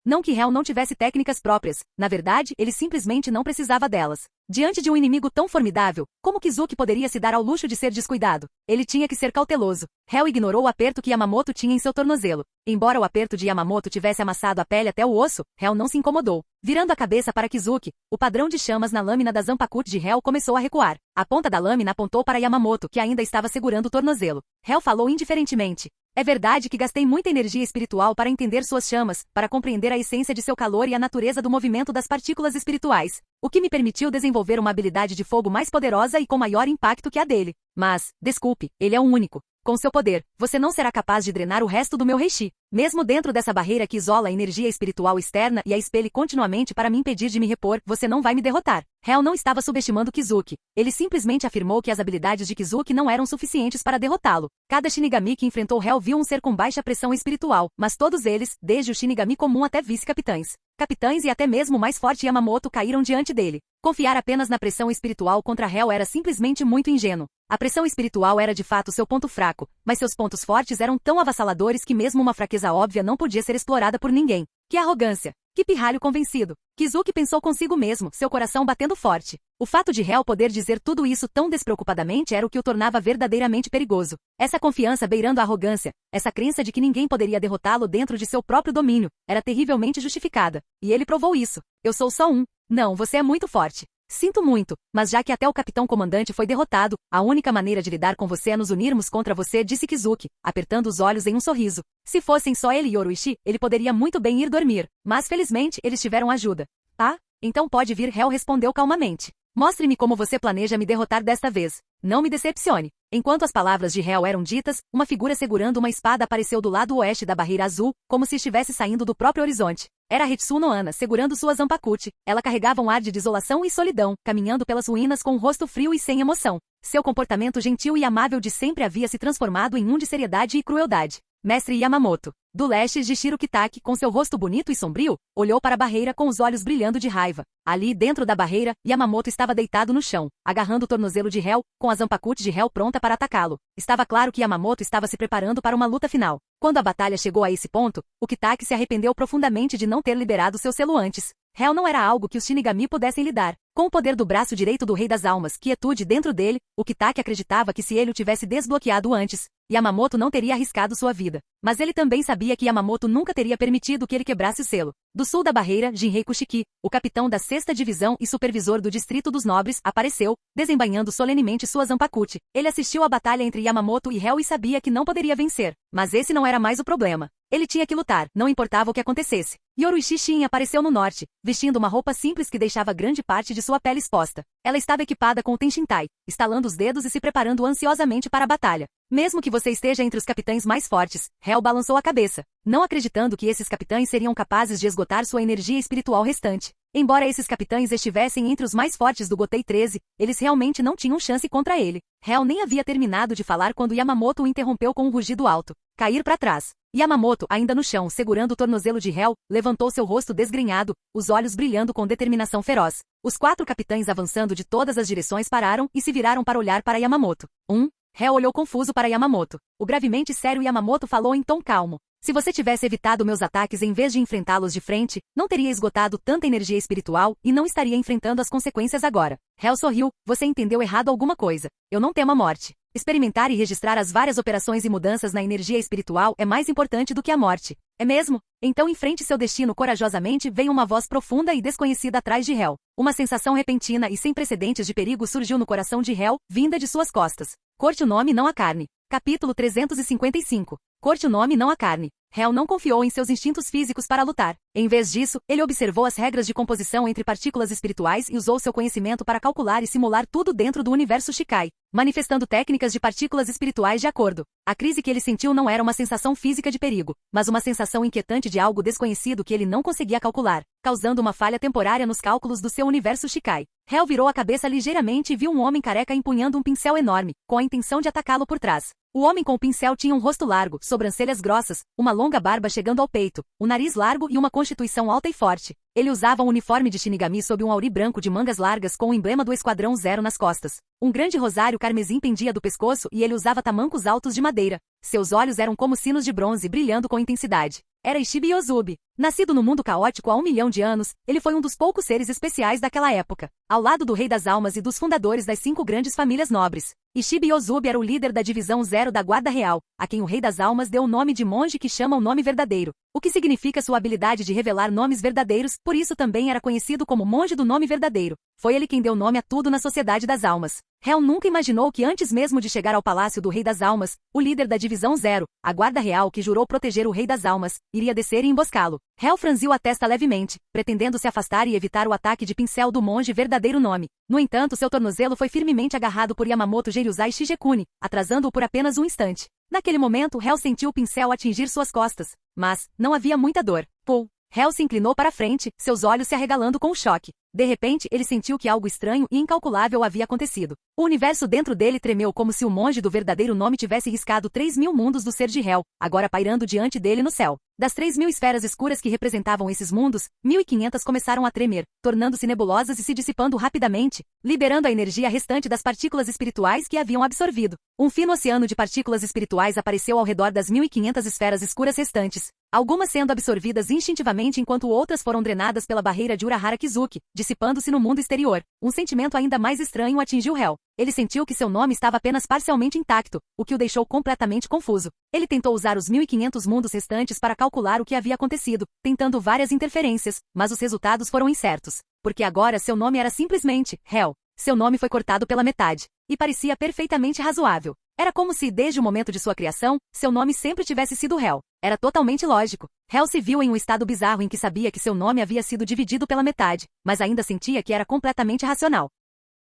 Não que Hel não tivesse técnicas próprias, na verdade, ele simplesmente não precisava delas. Diante de um inimigo tão formidável, como Kizuki poderia se dar ao luxo de ser descuidado? Ele tinha que ser cauteloso. Hel ignorou o aperto que Yamamoto tinha em seu tornozelo. Embora o aperto de Yamamoto tivesse amassado a pele até o osso, Hel não se incomodou. Virando a cabeça para Kizuki, o padrão de chamas na lâmina da Zanpakuti de Hel começou a recuar. A ponta da lâmina apontou para Yamamoto, que ainda estava segurando o tornozelo. Hel falou indiferentemente. É verdade que gastei muita energia espiritual para entender suas chamas, para compreender a essência de seu calor e a natureza do movimento das partículas espirituais, o que me permitiu desenvolver uma habilidade de fogo mais poderosa e com maior impacto que a dele. Mas, desculpe, ele é o único. Com seu poder, você não será capaz de drenar o resto do meu reishi. Mesmo dentro dessa barreira que isola a energia espiritual externa e a espelhe continuamente para me impedir de me repor, você não vai me derrotar. Hel não estava subestimando Kizuki. Ele simplesmente afirmou que as habilidades de Kizuki não eram suficientes para derrotá-lo. Cada Shinigami que enfrentou Hel viu um ser com baixa pressão espiritual, mas todos eles, desde o Shinigami comum até vice-capitães, capitães e até mesmo o mais forte Yamamoto caíram diante dele. Confiar apenas na pressão espiritual contra Hel era simplesmente muito ingênuo. A pressão espiritual era de fato seu ponto fraco, mas seus pontos fortes eram tão avassaladores que mesmo uma fraqueza óbvia não podia ser explorada por ninguém. Que arrogância! Que pirralho convencido! Kizuki pensou consigo mesmo, seu coração batendo forte. O fato de Hel poder dizer tudo isso tão despreocupadamente era o que o tornava verdadeiramente perigoso. Essa confiança beirando a arrogância, essa crença de que ninguém poderia derrotá-lo dentro de seu próprio domínio, era terrivelmente justificada. E ele provou isso. Eu sou só um. Não, você é muito forte. Sinto muito, mas já que até o capitão comandante foi derrotado, a única maneira de lidar com você é nos unirmos contra você, disse Kizuki, apertando os olhos em um sorriso. Se fossem só ele e Yoruichi, ele poderia muito bem ir dormir, mas felizmente eles tiveram ajuda. Ah, então pode vir, Hel respondeu calmamente. Mostre-me como você planeja me derrotar desta vez. Não me decepcione. Enquanto as palavras de Hel eram ditas, uma figura segurando uma espada apareceu do lado oeste da barreira azul, como se estivesse saindo do próprio horizonte. Era Hetsuno Ana segurando sua Zanpakuti. Ela carregava um ar de desolação e solidão, caminhando pelas ruínas com um rosto frio e sem emoção. Seu comportamento gentil e amável de sempre havia se transformado em um de seriedade e crueldade. Mestre Yamamoto, do leste, Jishiro Kitaki, com seu rosto bonito e sombrio, olhou para a barreira com os olhos brilhando de raiva. Ali, dentro da barreira, Yamamoto estava deitado no chão, agarrando o tornozelo de Hel, com a Zanpakuti de Hel pronta para atacá-lo. Estava claro que Yamamoto estava se preparando para uma luta final. Quando a batalha chegou a esse ponto, o Kitaki se arrependeu profundamente de não ter liberado seu selo antes. Hel não era algo que os Shinigami pudessem lidar. Com o poder do braço direito do Rei das Almas, quietude dentro dele, o Kitaki acreditava que se ele o tivesse desbloqueado antes, Yamamoto não teria arriscado sua vida. Mas ele também sabia que Yamamoto nunca teria permitido que ele quebrasse o selo. Do sul da barreira, Jinrei Kushiki, o capitão da 6ª Divisão e supervisor do Distrito dos Nobres, apareceu, desembainhando solenemente sua Zanpakuti. Ele assistiu à batalha entre Yamamoto e Hel e sabia que não poderia vencer. Mas esse não era mais o problema. Ele tinha que lutar, não importava o que acontecesse. Yoruichi Shin apareceu no norte, vestindo uma roupa simples que deixava grande parte de sua pele exposta. Ela estava equipada com o Tenshintai, estalando os dedos e se preparando ansiosamente para a batalha. Mesmo que você esteja entre os capitães mais fortes, Hel balançou a cabeça, não acreditando que esses capitães seriam capazes de esgotar sua energia espiritual restante. Embora esses capitães estivessem entre os mais fortes do Gotei 13, eles realmente não tinham chance contra ele. Hel nem havia terminado de falar quando Yamamoto o interrompeu com um rugido alto. Cair para trás. Yamamoto, ainda no chão, segurando o tornozelo de Hel, levantou seu rosto desgrenhado, os olhos brilhando com determinação feroz. Os 4 capitães avançando de todas as direções pararam e se viraram para olhar para Yamamoto. Hel olhou confuso para Yamamoto. O gravemente sério Yamamoto falou em tom calmo. Se você tivesse evitado meus ataques em vez de enfrentá-los de frente, não teria esgotado tanta energia espiritual e não estaria enfrentando as consequências agora. Hel sorriu. Você entendeu errado alguma coisa. Eu não temo a morte. Experimentar e registrar as várias operações e mudanças na energia espiritual é mais importante do que a morte. É mesmo? Então enfrente seu destino corajosamente. Veio uma voz profunda e desconhecida atrás de Hel. Uma sensação repentina e sem precedentes de perigo surgiu no coração de Hel, vinda de suas costas. Corte o nome, não a carne. Capítulo 355. Corte o nome, não a carne. Hel não confiou em seus instintos físicos para lutar. Em vez disso, ele observou as regras de composição entre partículas espirituais e usou seu conhecimento para calcular e simular tudo dentro do universo Shikai, manifestando técnicas de partículas espirituais de acordo. A crise que ele sentiu não era uma sensação física de perigo, mas uma sensação inquietante de algo desconhecido que ele não conseguia calcular, causando uma falha temporária nos cálculos do seu universo Shikai. Hel virou a cabeça ligeiramente e viu um homem careca empunhando um pincel enorme, com a intenção de atacá-lo por trás. O homem com o pincel tinha um rosto largo, sobrancelhas grossas, uma longa barba chegando ao peito, um nariz largo e uma constituição alta e forte. Ele usava um uniforme de Shinigami sob um auri branco de mangas largas com o emblema do Esquadrão Zero nas costas. Um grande rosário carmesim pendia do pescoço e ele usava tamancos altos de madeira. Seus olhos eram como sinos de bronze brilhando com intensidade. Era Ishibe Yozubi. Nascido no mundo caótico há 1 milhão de anos, ele foi um dos poucos seres especiais daquela época, ao lado do Rei das Almas e dos fundadores das 5 grandes famílias nobres. Ishibe Yozubi era o líder da Divisão Zero da Guarda Real, a quem o Rei das Almas deu o nome de monge que chama o nome verdadeiro, o que significa sua habilidade de revelar nomes verdadeiros, por isso também era conhecido como monge do nome verdadeiro. Foi ele quem deu nome a tudo na Sociedade das Almas. Hel nunca imaginou que antes mesmo de chegar ao Palácio do Rei das Almas, o líder da Divisão Zero, a Guarda Real que jurou proteger o Rei das Almas, iria descer e emboscá-lo. Hel franziu a testa levemente, pretendendo se afastar e evitar o ataque de pincel do monge verdadeiro nome. No entanto, seu tornozelo foi firmemente agarrado por Yamamoto Geryuzai Shigekuni, atrasando-o por apenas um instante. Naquele momento, Hel sentiu o pincel atingir suas costas, mas não havia muita dor. Pô! Hel se inclinou para frente, seus olhos se arregalando com o choque. De repente, ele sentiu que algo estranho e incalculável havia acontecido. O universo dentro dele tremeu como se o monge do verdadeiro nome tivesse riscado 3.000 mundos do ser de Hel, agora pairando diante dele no céu. Das 3.000 esferas escuras que representavam esses mundos, 1.500 começaram a tremer, tornando-se nebulosas e se dissipando rapidamente, liberando a energia restante das partículas espirituais que haviam absorvido. Um fino oceano de partículas espirituais apareceu ao redor das 1.500 esferas escuras restantes, algumas sendo absorvidas instintivamente enquanto outras foram drenadas pela barreira de Urahara Kizuki, dissipando-se no mundo exterior. Um sentimento ainda mais estranho atingiu Hel. Ele sentiu que seu nome estava apenas parcialmente intacto, o que o deixou completamente confuso. Ele tentou usar os 1.500 mundos restantes para calcular o que havia acontecido, tentando várias interferências, mas os resultados foram incertos. Porque agora seu nome era simplesmente Hel. Seu nome foi cortado pela metade. E parecia perfeitamente razoável. Era como se, desde o momento de sua criação, seu nome sempre tivesse sido Hel. Era totalmente lógico. Hel se viu em um estado bizarro em que sabia que seu nome havia sido dividido pela metade, mas ainda sentia que era completamente racional.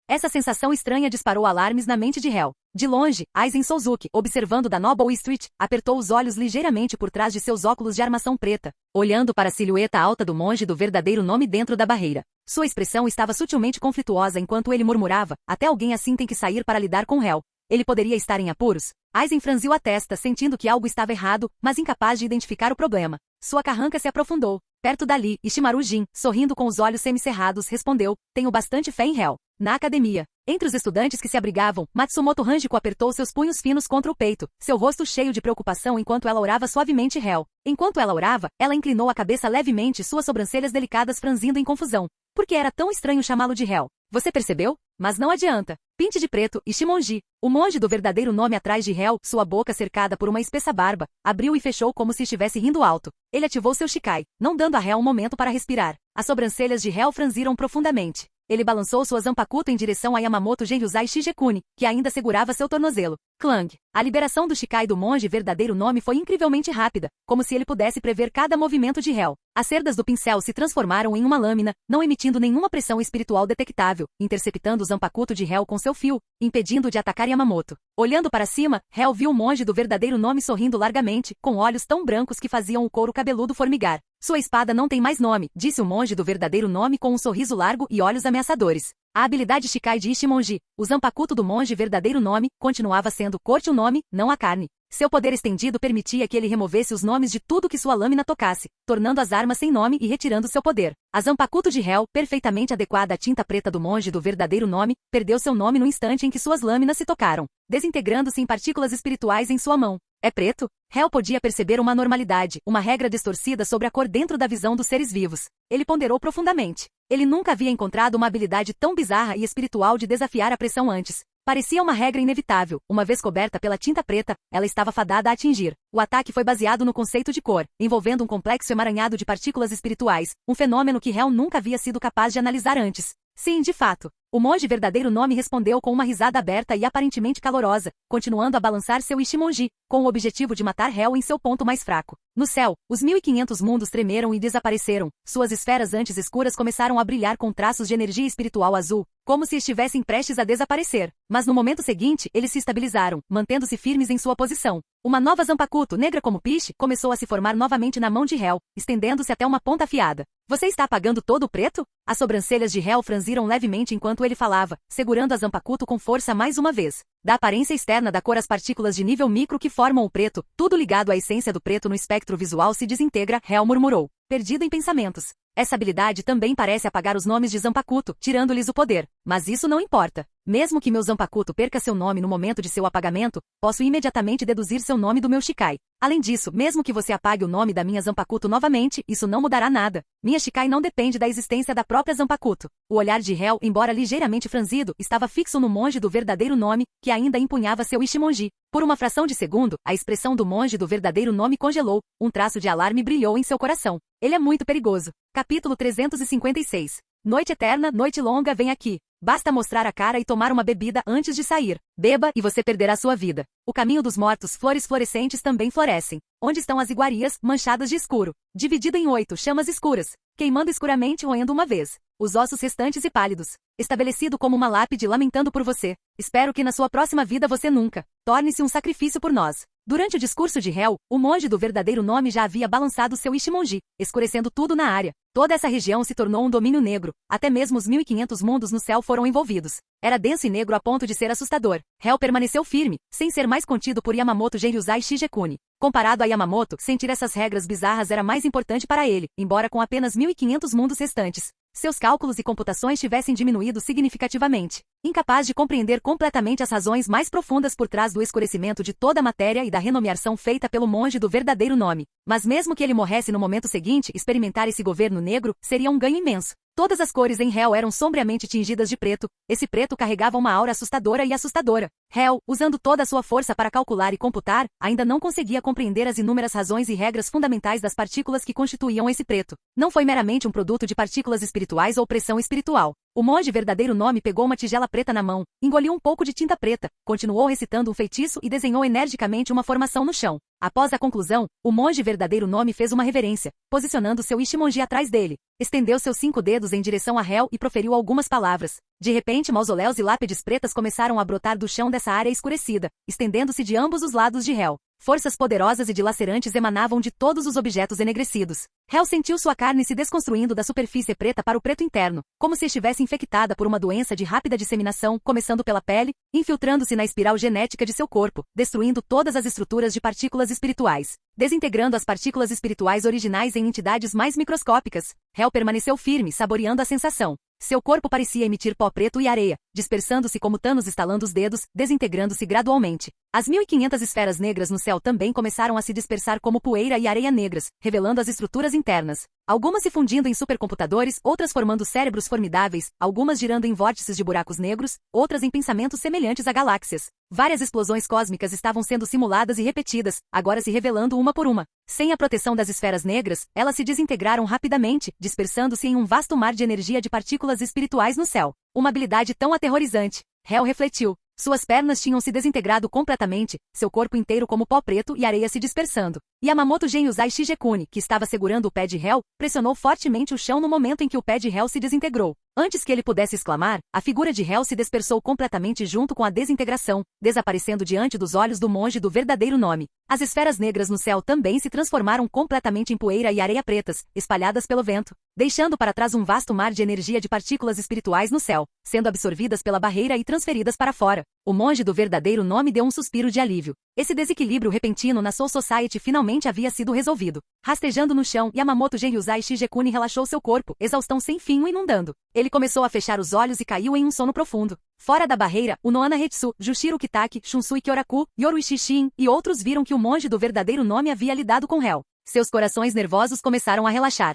Essa sensação estranha disparou alarmes na mente de Hel. De longe, Aizen Souzuki, observando da Noble Street, apertou os olhos ligeiramente por trás de seus óculos de armação preta, olhando para a silhueta alta do monge do verdadeiro nome dentro da barreira. Sua expressão estava sutilmente conflituosa enquanto ele murmurava, até alguém assim tem que sair para lidar com Hel. Ele poderia estar em apuros? Aizen franziu a testa, sentindo que algo estava errado, mas incapaz de identificar o problema. Sua carranca se aprofundou. Perto dali, Ishimaru Jin, sorrindo com os olhos semicerrados, respondeu, tenho bastante fé em Hel. Na academia, entre os estudantes que se abrigavam, Matsumoto Hanjiko apertou seus punhos finos contra o peito, seu rosto cheio de preocupação enquanto ela orava suavemente Hel. Enquanto ela orava, ela inclinou a cabeça levemente, suas sobrancelhas delicadas franzindo em confusão. Por que era tão estranho chamá-lo de Hel? Você percebeu? Mas não adianta. Pinte de preto, Ishimonji, o monge do verdadeiro nome atrás de Hel, sua boca cercada por uma espessa barba, abriu e fechou como se estivesse rindo alto. Ele ativou seu Shikai, não dando a Hel um momento para respirar. As sobrancelhas de Hel franziram profundamente. Ele balançou sua Zanpakuto em direção a Yamamoto Geryuzai Shigekuni, que ainda segurava seu tornozelo. Clang! A liberação do Shikai do monge verdadeiro nome foi incrivelmente rápida, como se ele pudesse prever cada movimento de Hel. As cerdas do pincel se transformaram em uma lâmina, não emitindo nenhuma pressão espiritual detectável, interceptando o Zanpakuto de Hel com seu fio, impedindo de atacar Yamamoto. Olhando para cima, Hel viu o monge do verdadeiro nome sorrindo largamente, com olhos tão brancos que faziam o couro cabeludo formigar. Sua espada não tem mais nome, disse o monge do verdadeiro nome com um sorriso largo e olhos ameaçadores. A habilidade Shikai de Ishimonji, o Zanpakuto do monge verdadeiro nome, continuava sendo corte o nome, não a carne. Seu poder estendido permitia que ele removesse os nomes de tudo que sua lâmina tocasse, tornando as armas sem nome e retirando seu poder. A Zanpakuto de Hel, perfeitamente adequada à tinta preta do monge do verdadeiro nome, perdeu seu nome no instante em que suas lâminas se tocaram, desintegrando-se em partículas espirituais em sua mão. É preto? Hel podia perceber uma anormalidade, uma regra distorcida sobre a cor dentro da visão dos seres vivos. Ele ponderou profundamente. Ele nunca havia encontrado uma habilidade tão bizarra e espiritual de desafiar a pressão antes. Parecia uma regra inevitável. Uma vez coberta pela tinta preta, ela estava fadada a atingir. O ataque foi baseado no conceito de cor, envolvendo um complexo emaranhado de partículas espirituais, um fenômeno que Hel nunca havia sido capaz de analisar antes. Sim, de fato. O monge verdadeiro nome respondeu com uma risada aberta e aparentemente calorosa, continuando a balançar seu Ichimonji, com o objetivo de matar Hel em seu ponto mais fraco. No céu, os 1500 mundos tremeram e desapareceram. Suas esferas antes escuras começaram a brilhar com traços de energia espiritual azul, como se estivessem prestes a desaparecer. Mas no momento seguinte, eles se estabilizaram, mantendo-se firmes em sua posição. Uma nova Zanpakuto, negra como piche, começou a se formar novamente na mão de Hel, estendendo-se até uma ponta afiada. Você está apagando todo o preto? As sobrancelhas de Hel franziram levemente enquanto ele falava, segurando a Zanpakuto com força mais uma vez. Da aparência externa da cor às partículas de nível micro que formam o preto, tudo ligado à essência do preto no espectro visual se desintegra, Hel murmurou, perdido em pensamentos. Essa habilidade também parece apagar os nomes de Zanpakuto, tirando-lhes o poder. Mas isso não importa. Mesmo que meu Zanpakuto perca seu nome no momento de seu apagamento, posso imediatamente deduzir seu nome do meu Shikai. Além disso, mesmo que você apague o nome da minha Zanpakuto novamente, isso não mudará nada. Minha Shikai não depende da existência da própria Zanpakuto. O olhar de Hel, embora ligeiramente franzido, estava fixo no monge do verdadeiro nome, que ainda empunhava seu Ichimonji. Por uma fração de segundo, a expressão do monge do verdadeiro nome congelou, um traço de alarme brilhou em seu coração. Ele é muito perigoso. Capítulo 356. Noite eterna, noite longa, vem aqui. Basta mostrar a cara e tomar uma bebida antes de sair. Beba e você perderá sua vida. O caminho dos mortos, flores florescentes também florescem. Onde estão as iguarias, manchadas de escuro? Dividido em 8 chamas escuras, queimando escuramente roendo uma vez. Os ossos restantes e pálidos. Estabelecido como uma lápide lamentando por você. Espero que na sua próxima vida você nunca torne-se um sacrifício por nós. Durante o discurso de Hel, o monge do verdadeiro nome já havia balançado seu Ichimonji, escurecendo tudo na área. Toda essa região se tornou um domínio negro. Até mesmo os 1500 mundos no céu foram envolvidos. Era denso e negro a ponto de ser assustador. Hel permaneceu firme, sem ser mais contido por Yamamoto Genryuzai Shigekuni. Comparado a Yamamoto, sentir essas regras bizarras era mais importante para ele, embora com apenas 1500 mundos restantes. Seus cálculos e computações tivessem diminuído significativamente. Incapaz de compreender completamente as razões mais profundas por trás do escurecimento de toda a matéria e da renomeação feita pelo monge do verdadeiro nome. Mas mesmo que ele morresse no momento seguinte, experimentar esse governo negro seria um ganho imenso. Todas as cores em Hel eram sombriamente tingidas de preto. Esse preto carregava uma aura assustadora e assustadora. Hel, usando toda a sua força para calcular e computar, ainda não conseguia compreender as inúmeras razões e regras fundamentais das partículas que constituíam esse preto. Não foi meramente um produto de partículas espirituais ou pressão espiritual. O monge verdadeiro nome pegou uma tigela preta na mão, engoliu um pouco de tinta preta, continuou recitando um feitiço e desenhou energicamente uma formação no chão. Após a conclusão, o monge verdadeiro nome fez uma reverência, posicionando seu Ichimonji atrás dele. Estendeu seus 5 dedos em direção a Hel e proferiu algumas palavras. De repente, mausoléus e lápides pretas começaram a brotar do chão dessa área escurecida, estendendo-se de ambos os lados de Hel. Forças poderosas e dilacerantes emanavam de todos os objetos enegrecidos. Hel sentiu sua carne se desconstruindo da superfície preta para o preto interno, como se estivesse infectada por uma doença de rápida disseminação, começando pela pele, infiltrando-se na espiral genética de seu corpo, destruindo todas as estruturas de partículas espirituais, desintegrando as partículas espirituais originais em entidades mais microscópicas. Hel permaneceu firme, saboreando a sensação. Seu corpo parecia emitir pó preto e areia, dispersando-se como Thanos estalando os dedos, desintegrando-se gradualmente. As 1500 esferas negras no céu também começaram a se dispersar como poeira e areia negras, revelando as estruturas internas. Algumas se fundindo em supercomputadores, outras formando cérebros formidáveis, algumas girando em vórtices de buracos negros, outras em pensamentos semelhantes a galáxias. Várias explosões cósmicas estavam sendo simuladas e repetidas, agora se revelando uma por uma. Sem a proteção das esferas negras, elas se desintegraram rapidamente, dispersando-se em um vasto mar de energia de partículas espirituais no céu. Uma habilidade tão aterrorizante. Hel refletiu. Suas pernas tinham se desintegrado completamente, seu corpo inteiro como pó preto e areia se dispersando. Yamamoto Genryuzai Shigekuni, que estava segurando o pé de Hel, pressionou fortemente o chão no momento em que o pé de Hel se desintegrou. Antes que ele pudesse exclamar, a figura de Hel se dispersou completamente junto com a desintegração, desaparecendo diante dos olhos do monge do verdadeiro nome. As esferas negras no céu também se transformaram completamente em poeira e areia pretas, espalhadas pelo vento, deixando para trás um vasto mar de energia de partículas espirituais no céu, sendo absorvidas pela barreira e transferidas para fora. O monge do verdadeiro nome deu um suspiro de alívio. Esse desequilíbrio repentino na Soul Society finalmente havia sido resolvido. Rastejando no chão, Yamamoto Genryuzai Shigekuni relaxou seu corpo, exaustão sem fim o inundando. Ele começou a fechar os olhos e caiu em um sono profundo. Fora da barreira, o Noana Hetsu, Jushiro Kitaki, Shunsui Kyoraku, Yoruichi Shin e outros viram que o monge do verdadeiro nome havia lidado com Hell. Seus corações nervosos começaram a relaxar.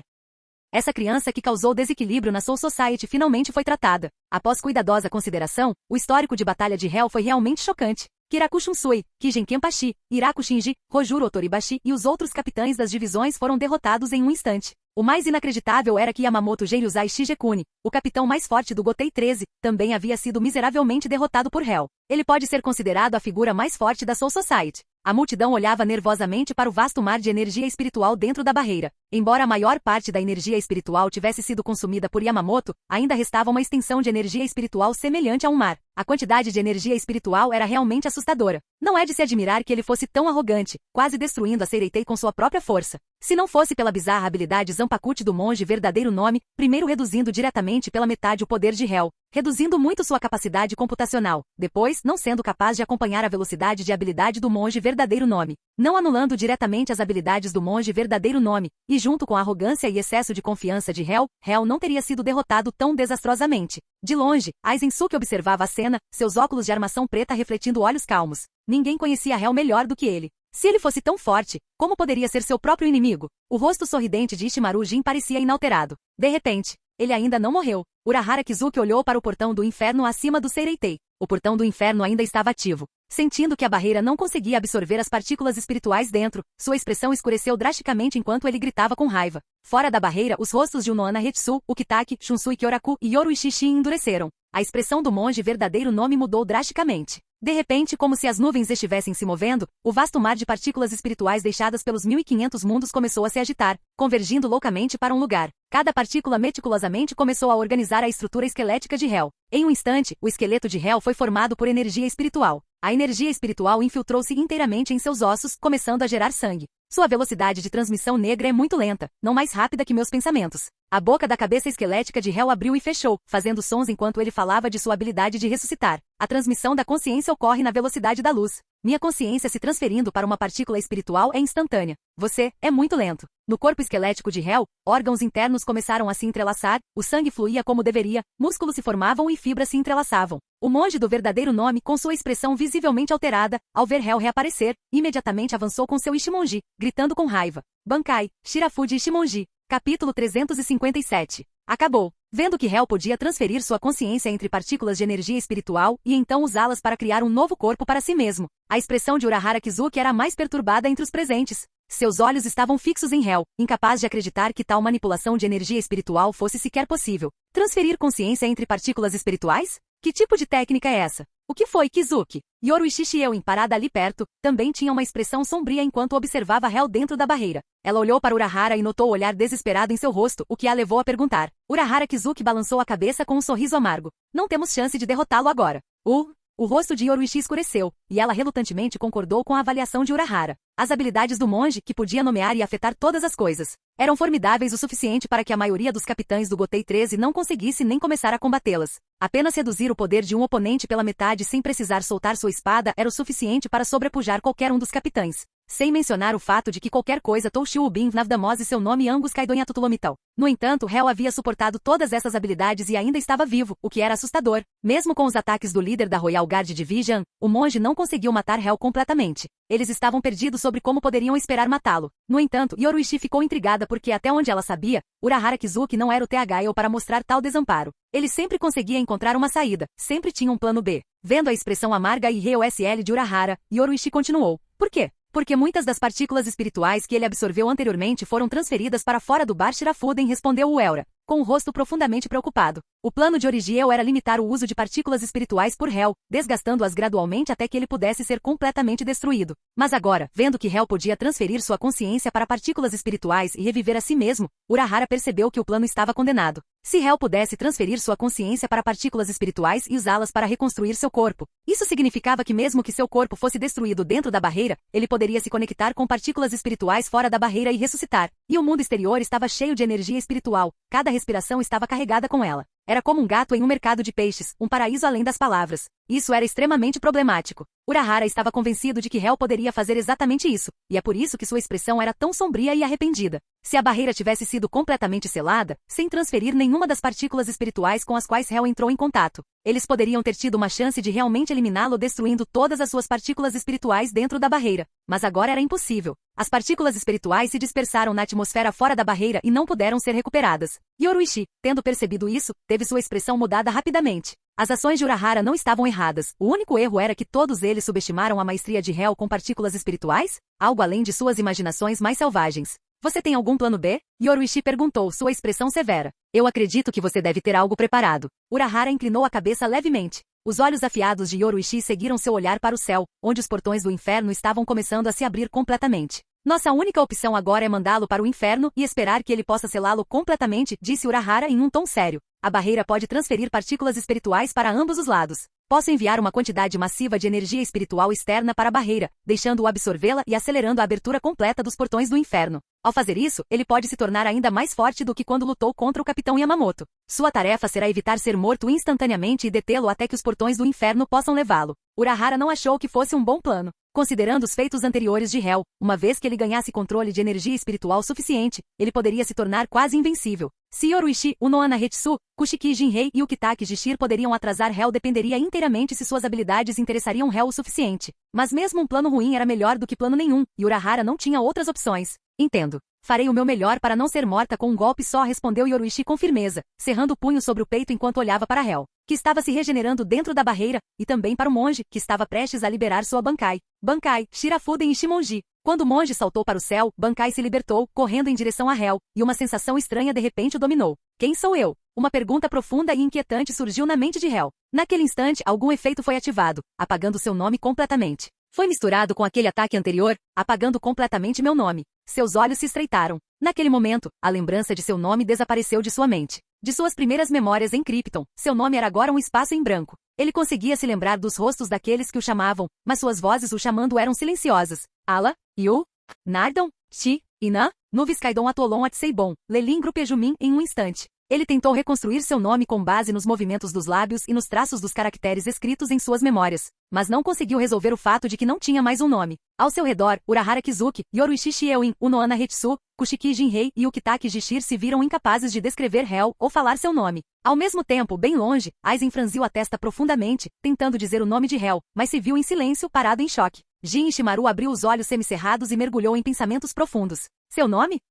Essa criança que causou desequilíbrio na Soul Society finalmente foi tratada. Após cuidadosa consideração, o histórico de batalha de Hell foi realmente chocante. Kiraku Shunsui, Kigen Kenpachi, Iraku Shinji, Rojuro Otoribashi e os outros capitães das divisões foram derrotados em um instante. O mais inacreditável era que Yamamoto Genryuzai Shigekuni, o capitão mais forte do Gotei 13, também havia sido miseravelmente derrotado por Hell. Ele pode ser considerado a figura mais forte da Soul Society. A multidão olhava nervosamente para o vasto mar de energia espiritual dentro da barreira. Embora a maior parte da energia espiritual tivesse sido consumida por Yamamoto, ainda restava uma extensão de energia espiritual semelhante a um mar. A quantidade de energia espiritual era realmente assustadora. Não é de se admirar que ele fosse tão arrogante, quase destruindo a Seireitei com sua própria força. Se não fosse pela bizarra habilidade Zanpakuti do monge verdadeiro nome, primeiro reduzindo diretamente pela metade o poder de Hell, reduzindo muito sua capacidade computacional, depois não sendo capaz de acompanhar a velocidade de habilidade do monge verdadeiro nome, não anulando diretamente as habilidades do monge verdadeiro nome, e junto com a arrogância e excesso de confiança de Hell, Hell não teria sido derrotado tão desastrosamente. De longe, Aizensuke observava a cena, seus óculos de armação preta refletindo olhos calmos. Ninguém conhecia Hell melhor do que ele. Se ele fosse tão forte, como poderia ser seu próprio inimigo? O rosto sorridente de Ishimaru Jin parecia inalterado. De repente, ele ainda não morreu. Urahara Kizuki olhou para o portão do inferno acima do Seireitei. O portão do inferno ainda estava ativo. Sentindo que a barreira não conseguia absorver as partículas espirituais dentro, sua expressão escureceu drasticamente enquanto ele gritava com raiva. Fora da barreira, os rostos de Unohana Hetsu, Ukitaki, Shunsui Kyoraku e Yoruichi Shin endureceram. A expressão do monge verdadeiro nome mudou drasticamente. De repente, como se as nuvens estivessem se movendo, o vasto mar de partículas espirituais deixadas pelos 1500 mundos começou a se agitar, convergindo loucamente para um lugar. Cada partícula meticulosamente começou a organizar a estrutura esquelética de Hell. Em um instante, o esqueleto de Hell foi formado por energia espiritual. A energia espiritual infiltrou-se inteiramente em seus ossos, começando a gerar sangue. Sua velocidade de transmissão negra é muito lenta, não mais rápida que meus pensamentos. A boca da cabeça esquelética de Hell abriu e fechou, fazendo sons enquanto ele falava de sua habilidade de ressuscitar. A transmissão da consciência ocorre na velocidade da luz. Minha consciência se transferindo para uma partícula espiritual é instantânea. Você é muito lento. No corpo esquelético de Hell, órgãos internos começaram a se entrelaçar, o sangue fluía como deveria, músculos se formavam e fibras se entrelaçavam. O monge do verdadeiro nome, com sua expressão visivelmente alterada, ao ver Hell reaparecer, imediatamente avançou com seu Ichimonji, gritando com raiva. Bankai, Shirafuji Ichimonji. Capítulo 357. Acabou. Vendo que Hell podia transferir sua consciência entre partículas de energia espiritual e então usá-las para criar um novo corpo para si mesmo. A expressão de Urahara Kizuki era a mais perturbada entre os presentes. Seus olhos estavam fixos em Hell, incapaz de acreditar que tal manipulação de energia espiritual fosse sequer possível. Transferir consciência entre partículas espirituais? Que tipo de técnica é essa? O que foi, Kizuki? Yoruichi Shien, parada ali perto, também tinha uma expressão sombria enquanto observava Hell dentro da barreira. Ela olhou para Urahara e notou o olhar desesperado em seu rosto, o que a levou a perguntar. Urahara Kizuki balançou a cabeça com um sorriso amargo. Não temos chance de derrotá-lo agora. O rosto de Yoruichi escureceu, e ela relutantemente concordou com a avaliação de Urahara. As habilidades do monge, que podia nomear e afetar todas as coisas, eram formidáveis o suficiente para que a maioria dos capitães do Gotei 13 não conseguisse nem começar a combatê-las. Apenas reduzir o poder de um oponente pela metade sem precisar soltar sua espada era o suficiente para sobrepujar qualquer um dos capitães. Sem mencionar o fato de que qualquer coisa Toushiu Ubin Navdamos e seu nome Angus Kaidonha Tutulomital. No entanto, Hell havia suportado todas essas habilidades e ainda estava vivo, o que era assustador. Mesmo com os ataques do líder da Royal Guard Division, o monge não conseguiu matar Hell completamente. Eles estavam perdidos sobre como poderiam esperar matá-lo. No entanto, Yoruichi ficou intrigada porque até onde ela sabia, Urahara Kizuki não era o THL para mostrar tal desamparo. Ele sempre conseguia encontrar uma saída, sempre tinha um plano B. Vendo a expressão amarga e ROSL de Urahara, Yoruichi continuou. Por quê? Porque muitas das partículas espirituais que ele absorveu anteriormente foram transferidas para fora do Bar Shirafuden, respondeu o Elra, com o rosto profundamente preocupado. O plano de Origiel era limitar o uso de partículas espirituais por Hell, desgastando-as gradualmente até que ele pudesse ser completamente destruído. Mas agora, vendo que Hell podia transferir sua consciência para partículas espirituais e reviver a si mesmo, Urahara percebeu que o plano estava condenado. Se Hell pudesse transferir sua consciência para partículas espirituais e usá-las para reconstruir seu corpo, isso significava que mesmo que seu corpo fosse destruído dentro da barreira, ele poderia se conectar com partículas espirituais fora da barreira e ressuscitar. E o mundo exterior estava cheio de energia espiritual, cada respiração estava carregada com ela. Era como um gato em um mercado de peixes, um paraíso além das palavras. Isso era extremamente problemático. Urahara estava convencido de que Hel poderia fazer exatamente isso, e é por isso que sua expressão era tão sombria e arrependida. Se a barreira tivesse sido completamente selada, sem transferir nenhuma das partículas espirituais com as quais Hel entrou em contato, eles poderiam ter tido uma chance de realmente eliminá-lo destruindo todas as suas partículas espirituais dentro da barreira. Mas agora era impossível. As partículas espirituais se dispersaram na atmosfera fora da barreira e não puderam ser recuperadas. Yoruishi, tendo percebido isso, teve sua expressão mudada rapidamente. As ações de Urahara não estavam erradas. O único erro era que todos eles subestimaram a maestria de Hel com partículas espirituais? Algo além de suas imaginações mais selvagens. Você tem algum plano B? Yoruishi perguntou, sua expressão severa. Eu acredito que você deve ter algo preparado. Urahara inclinou a cabeça levemente. Os olhos afiados de Yoruishi seguiram seu olhar para o céu, onde os portões do inferno estavam começando a se abrir completamente. Nossa única opção agora é mandá-lo para o inferno e esperar que ele possa selá-lo completamente, disse Urahara em um tom sério. A barreira pode transferir partículas espirituais para ambos os lados. Posso enviar uma quantidade massiva de energia espiritual externa para a barreira, deixando-o absorvê-la e acelerando a abertura completa dos portões do inferno. Ao fazer isso, ele pode se tornar ainda mais forte do que quando lutou contra o Capitão Yamamoto. Sua tarefa será evitar ser morto instantaneamente e detê-lo até que os portões do inferno possam levá-lo. Urahara não achou que fosse um bom plano. Considerando os feitos anteriores de Hel, uma vez que ele ganhasse controle de energia espiritual suficiente, ele poderia se tornar quase invencível. Se Yoruishi, Unohana Hetsu, Kushiki Jinrei e Ukitake Jishir poderiam atrasar Hel dependeria inteiramente se suas habilidades interessariam Hel o suficiente. Mas mesmo um plano ruim era melhor do que plano nenhum, e Urahara não tinha outras opções. Entendo. Farei o meu melhor para não ser morta com um golpe só, respondeu Yoruishi com firmeza, cerrando o punho sobre o peito enquanto olhava para Hel, que estava se regenerando dentro da barreira, e também para o monge, que estava prestes a liberar sua Bankai. Bankai, Shirafuden e Shimonji. Quando o monge saltou para o céu, Bankai se libertou, correndo em direção a Hel, e uma sensação estranha de repente o dominou. Quem sou eu? Uma pergunta profunda e inquietante surgiu na mente de Hel. Naquele instante, algum efeito foi ativado, apagando seu nome completamente. Foi misturado com aquele ataque anterior, apagando completamente meu nome. Seus olhos se estreitaram. Naquele momento, a lembrança de seu nome desapareceu de sua mente. De suas primeiras memórias em Krypton, seu nome era agora um espaço em branco. Ele conseguia se lembrar dos rostos daqueles que o chamavam, mas suas vozes o chamando eram silenciosas. Ala, Yu, Nardon, Chi, Ina, Nuviskaidon Atolon Atseibon, Lelin Grupejumin em um instante. Ele tentou reconstruir seu nome com base nos movimentos dos lábios e nos traços dos caracteres escritos em suas memórias, mas não conseguiu resolver o fato de que não tinha mais um nome. Ao seu redor, Urahara Kizuki, Yoruishi Shiewin, Unohana Hetsu, Kushiki Jinrei e Ukitake Jishir se viram incapazes de descrever Hel ou falar seu nome. Ao mesmo tempo, bem longe, Aizen franziu a testa profundamente, tentando dizer o nome de Hel, mas se viu em silêncio, parado em choque. Jin Ishimaru abriu os olhos semicerrados e mergulhou em pensamentos profundos. Seu nome?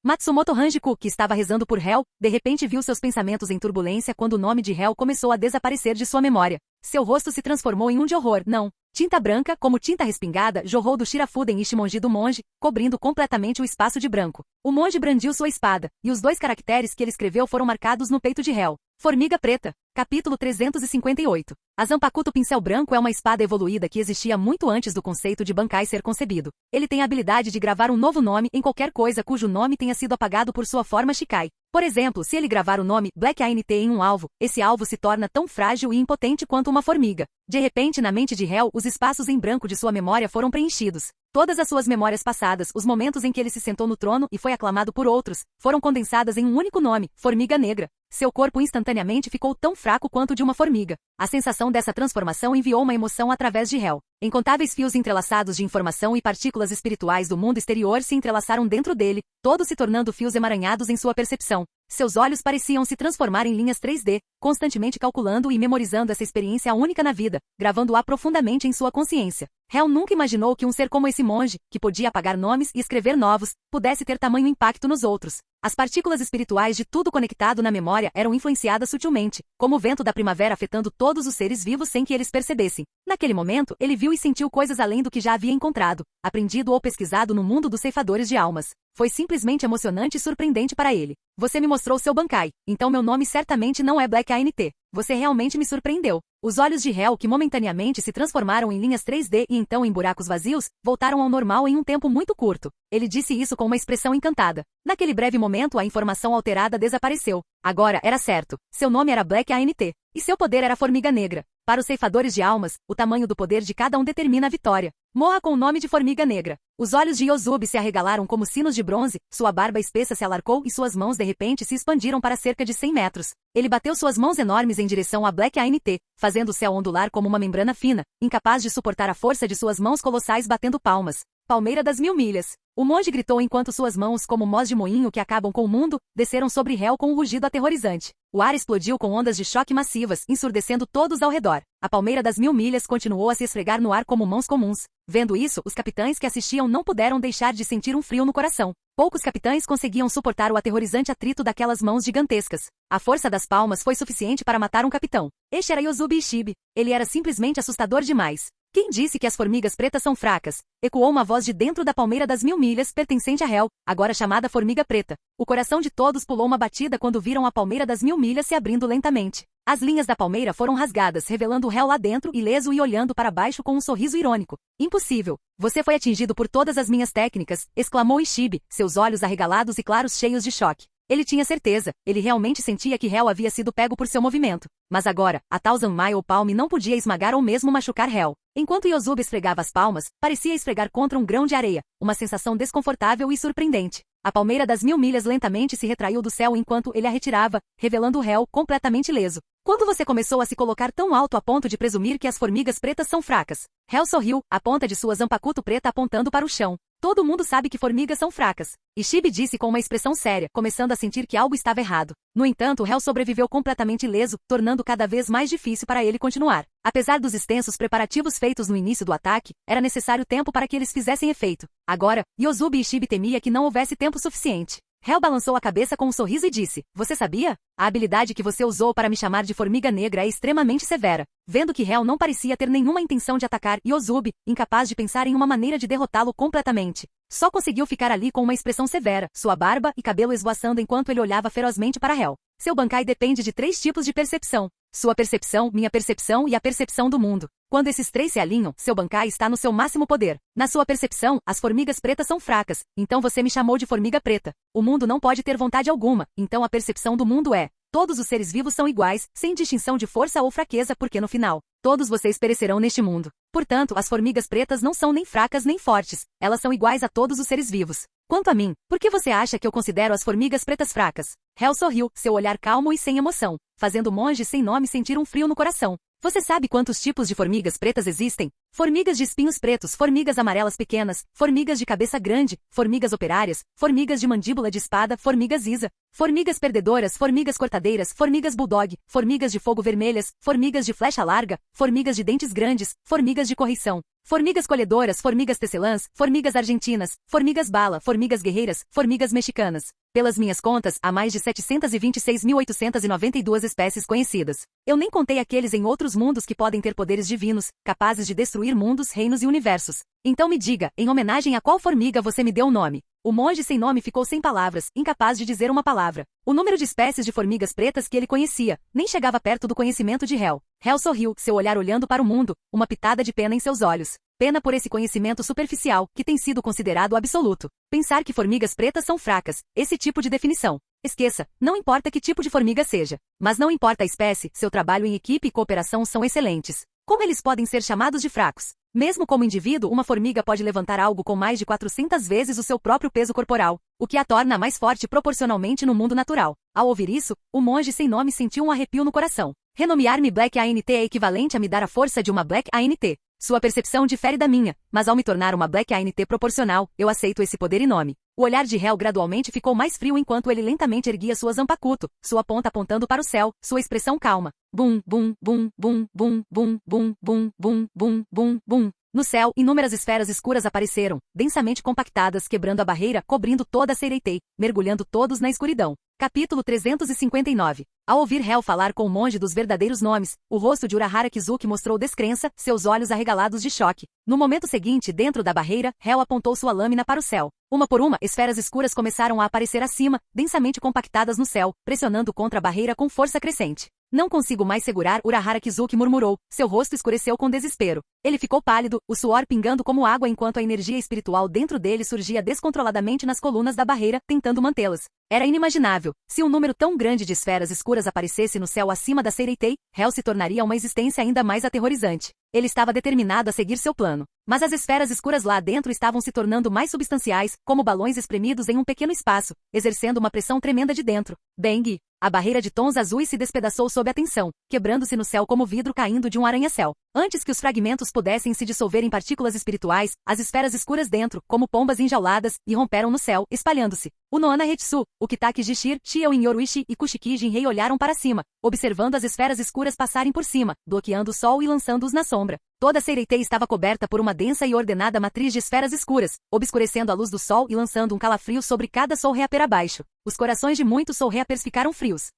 Matsumoto Hanjiku, que estava rezando por Hel, de repente viu seus pensamentos em turbulência quando o nome de Hel começou a desaparecer de sua memória. Seu rosto se transformou em um de horror. Não. Tinta branca, como tinta respingada, jorrou do Shirafuden e Shimonji do monge, cobrindo completamente o espaço de branco. O monge brandiu sua espada, e os 2 caracteres que ele escreveu foram marcados no peito de Hel. Formiga Preta. Capítulo 358. A Zanpakuto Pincel Branco é uma espada evoluída que existia muito antes do conceito de Bankai ser concebido. Ele tem a habilidade de gravar um novo nome em qualquer coisa cujo nome tenha sido apagado por sua forma Shikai. Por exemplo, se ele gravar o nome Black ANT em um alvo, esse alvo se torna tão frágil e impotente quanto uma formiga. De repente, na mente de Hel, os espaços em branco de sua memória foram preenchidos. Todas as suas memórias passadas, os momentos em que ele se sentou no trono e foi aclamado por outros, foram condensadas em um único nome, Formiga Negra. Seu corpo instantaneamente ficou tão fraco quanto o de uma formiga. A sensação dessa transformação enviou uma emoção através de Hel. Incontáveis fios entrelaçados de informação e partículas espirituais do mundo exterior se entrelaçaram dentro dele, todos se tornando fios emaranhados em sua percepção. Seus olhos pareciam se transformar em linhas 3D, constantemente calculando e memorizando essa experiência única na vida, gravando-a profundamente em sua consciência. Hel nunca imaginou que um ser como esse monge, que podia apagar nomes e escrever novos, pudesse ter tamanho impacto nos outros. As partículas espirituais de tudo conectado na memória eram influenciadas sutilmente, como o vento da primavera afetando todos os seres vivos sem que eles percebessem. Naquele momento, ele viu e sentiu coisas além do que já havia encontrado, aprendido ou pesquisado no mundo dos ceifadores de almas. Foi simplesmente emocionante e surpreendente para ele. Você me mostrou seu Bankai, então meu nome certamente não é Black ANT. Você realmente me surpreendeu. Os olhos de Hel, que momentaneamente se transformaram em linhas 3D e então em buracos vazios, voltaram ao normal em um tempo muito curto. Ele disse isso com uma expressão encantada. Naquele breve momento, a informação alterada desapareceu. Agora era certo. Seu nome era Black ANT. E seu poder era Formiga Negra. Para os ceifadores de almas, o tamanho do poder de cada um determina a vitória. Morra com o nome de Formiga Negra. Os olhos de Yozubi se arregalaram como sinos de bronze, sua barba espessa se alarcou e suas mãos de repente se expandiram para cerca de 100 metros. Ele bateu suas mãos enormes em direção a Black ANT, fazendo o céu ondular como uma membrana fina, incapaz de suportar a força de suas mãos colossais batendo palmas. Palmeira das 1000 milhas. O monge gritou enquanto suas mãos, como mós de moinho que acabam com o mundo, desceram sobre Hel com um rugido aterrorizante. O ar explodiu com ondas de choque massivas, ensurdecendo todos ao redor. A palmeira das 1000 milhas continuou a se esfregar no ar como mãos comuns. Vendo isso, os capitães que assistiam não puderam deixar de sentir um frio no coração. Poucos capitães conseguiam suportar o aterrorizante atrito daquelas mãos gigantescas. A força das palmas foi suficiente para matar um capitão. Este era Yozubi Ishibe. Ele era simplesmente assustador demais. Quem disse que as formigas pretas são fracas? Ecoou uma voz de dentro da palmeira das 1000 milhas, pertencente a Hel, agora chamada Formiga Preta. O coração de todos pulou uma batida quando viram a palmeira das 1000 milhas se abrindo lentamente. As linhas da palmeira foram rasgadas, revelando Hel lá dentro, ileso e olhando para baixo com um sorriso irônico. Impossível. Você foi atingido por todas as minhas técnicas, exclamou Ishibe, seus olhos arregalados e claros cheios de choque. Ele tinha certeza, ele realmente sentia que Hel havia sido pego por seu movimento. Mas agora, a Thousand Mile Palm não podia esmagar ou mesmo machucar Hel. Enquanto Yozubi esfregava as palmas, parecia esfregar contra um grão de areia, uma sensação desconfortável e surpreendente. A palmeira das 1000 milhas lentamente se retraiu do céu enquanto ele a retirava, revelando Hel completamente ileso. Quando você começou a se colocar tão alto a ponto de presumir que as formigas pretas são fracas? Hel sorriu, a ponta de sua zampacuto preta apontando para o chão. Todo mundo sabe que formigas são fracas. Ishibe disse com uma expressão séria, começando a sentir que algo estava errado. No entanto, Hel sobreviveu completamente ileso, tornando cada vez mais difícil para ele continuar. Apesar dos extensos preparativos feitos no início do ataque, era necessário tempo para que eles fizessem efeito. Agora, Yozubi Ishibe temia que não houvesse tempo suficiente. Hel balançou a cabeça com um sorriso e disse, você sabia? A habilidade que você usou para me chamar de Formiga Negra é extremamente severa. Vendo que Hel não parecia ter nenhuma intenção de atacar Yozubi, incapaz de pensar em uma maneira de derrotá-lo completamente, só conseguiu ficar ali com uma expressão severa, sua barba e cabelo esvoaçando enquanto ele olhava ferozmente para Hel. Seu Bankai depende de 3 tipos de percepção. Sua percepção, minha percepção e a percepção do mundo. Quando esses 3 se alinham, seu Bankai está no seu máximo poder. Na sua percepção, as formigas pretas são fracas, então você me chamou de Formiga Preta. O mundo não pode ter vontade alguma, então a percepção do mundo é: todos os seres vivos são iguais, sem distinção de força ou fraqueza porque no final, todos vocês perecerão neste mundo. Portanto, as formigas pretas não são nem fracas nem fortes, elas são iguais a todos os seres vivos. Quanto a mim, por que você acha que eu considero as formigas pretas fracas? Hel sorriu, seu olhar calmo e sem emoção, fazendo o monge sem nome sentir um frio no coração. Você sabe quantos tipos de formigas pretas existem? Formigas de espinhos pretos, formigas amarelas pequenas, formigas de cabeça grande, formigas operárias, formigas de mandíbula de espada, formigas isa, formigas perdedoras, formigas cortadeiras, formigas bulldog, formigas de fogo vermelhas, formigas de flecha larga, formigas de dentes grandes, formigas de correição, formigas colhedoras, formigas tecelãs, formigas argentinas, formigas bala, formigas guerreiras, formigas mexicanas. Pelas minhas contas, há mais de 726.892 espécies conhecidas. Eu nem contei aqueles em outros mundos que podem ter poderes divinos, capazes de destruir mundos, reinos e universos. Então me diga, em homenagem a qual formiga você me deu o nome? O monge sem nome ficou sem palavras, incapaz de dizer uma palavra. O número de espécies de formigas pretas que ele conhecia, nem chegava perto do conhecimento de Hel. Hel sorriu, seu olhar olhando para o mundo, uma pitada de pena em seus olhos. Pena por esse conhecimento superficial, que tem sido considerado absoluto. Pensar que formigas pretas são fracas, esse tipo de definição. Esqueça, não importa que tipo de formiga seja. Mas não importa a espécie, seu trabalho em equipe e cooperação são excelentes. Como eles podem ser chamados de fracos? Mesmo como indivíduo, uma formiga pode levantar algo com mais de 400 vezes o seu próprio peso corporal, o que a torna mais forte proporcionalmente no mundo natural. Ao ouvir isso, o monge sem nome sentiu um arrepio no coração. Renomear-me Black ANT é equivalente a me dar a força de uma Black ANT. Sua percepção difere da minha, mas ao me tornar uma Black ANT proporcional, eu aceito esse poder e nome. O olhar de Hel gradualmente ficou mais frio enquanto ele lentamente erguia sua zampacuto, sua ponta apontando para o céu, sua expressão calma. Bum, bum, bum, bum, bum, bum, bum, bum, bum, bum, bum, bum. No céu, inúmeras esferas escuras apareceram, densamente compactadas, quebrando a barreira, cobrindo toda a Seireitei, mergulhando todos na escuridão. Capítulo 359. Ao ouvir Hel falar com o monge dos verdadeiros nomes, o rosto de Urahara Kizuki mostrou descrença, seus olhos arregalados de choque. No momento seguinte, dentro da barreira, Hel apontou sua lâmina para o céu. Uma por uma, esferas escuras começaram a aparecer acima, densamente compactadas no céu, pressionando contra a barreira com força crescente. Não consigo mais segurar, Urahara Kizuki murmurou, seu rosto escureceu com desespero. Ele ficou pálido, o suor pingando como água enquanto a energia espiritual dentro dele surgia descontroladamente nas colunas da barreira, tentando mantê-las. Era inimaginável. Se um número tão grande de esferas escuras aparecesse no céu acima da Seireitei, Hel se tornaria uma existência ainda mais aterrorizante. Ele estava determinado a seguir seu plano. Mas as esferas escuras lá dentro estavam se tornando mais substanciais, como balões espremidos em um pequeno espaço, exercendo uma pressão tremenda de dentro. Bang! A barreira de tons azuis se despedaçou sob a tensão, quebrando-se no céu como vidro caindo de um arranha-céu. Antes que os fragmentos pudessem se dissolver em partículas espirituais, as esferas escuras dentro, como pombas enjauladas, irromperam no céu, espalhando-se. O Noana Hetsu, o Kitaki Jishir, Chiao Yoruishi e Kushiki Jinrei olharam para cima, observando as esferas escuras passarem por cima, bloqueando o sol e lançando-os na sombra. Toda a Seireitei estava coberta por uma densa e ordenada matriz de esferas escuras, obscurecendo a luz do sol e lançando um calafrio sobre cada Soul Reaper abaixo. Os corações de muitos Soul Reapers ficaram frios.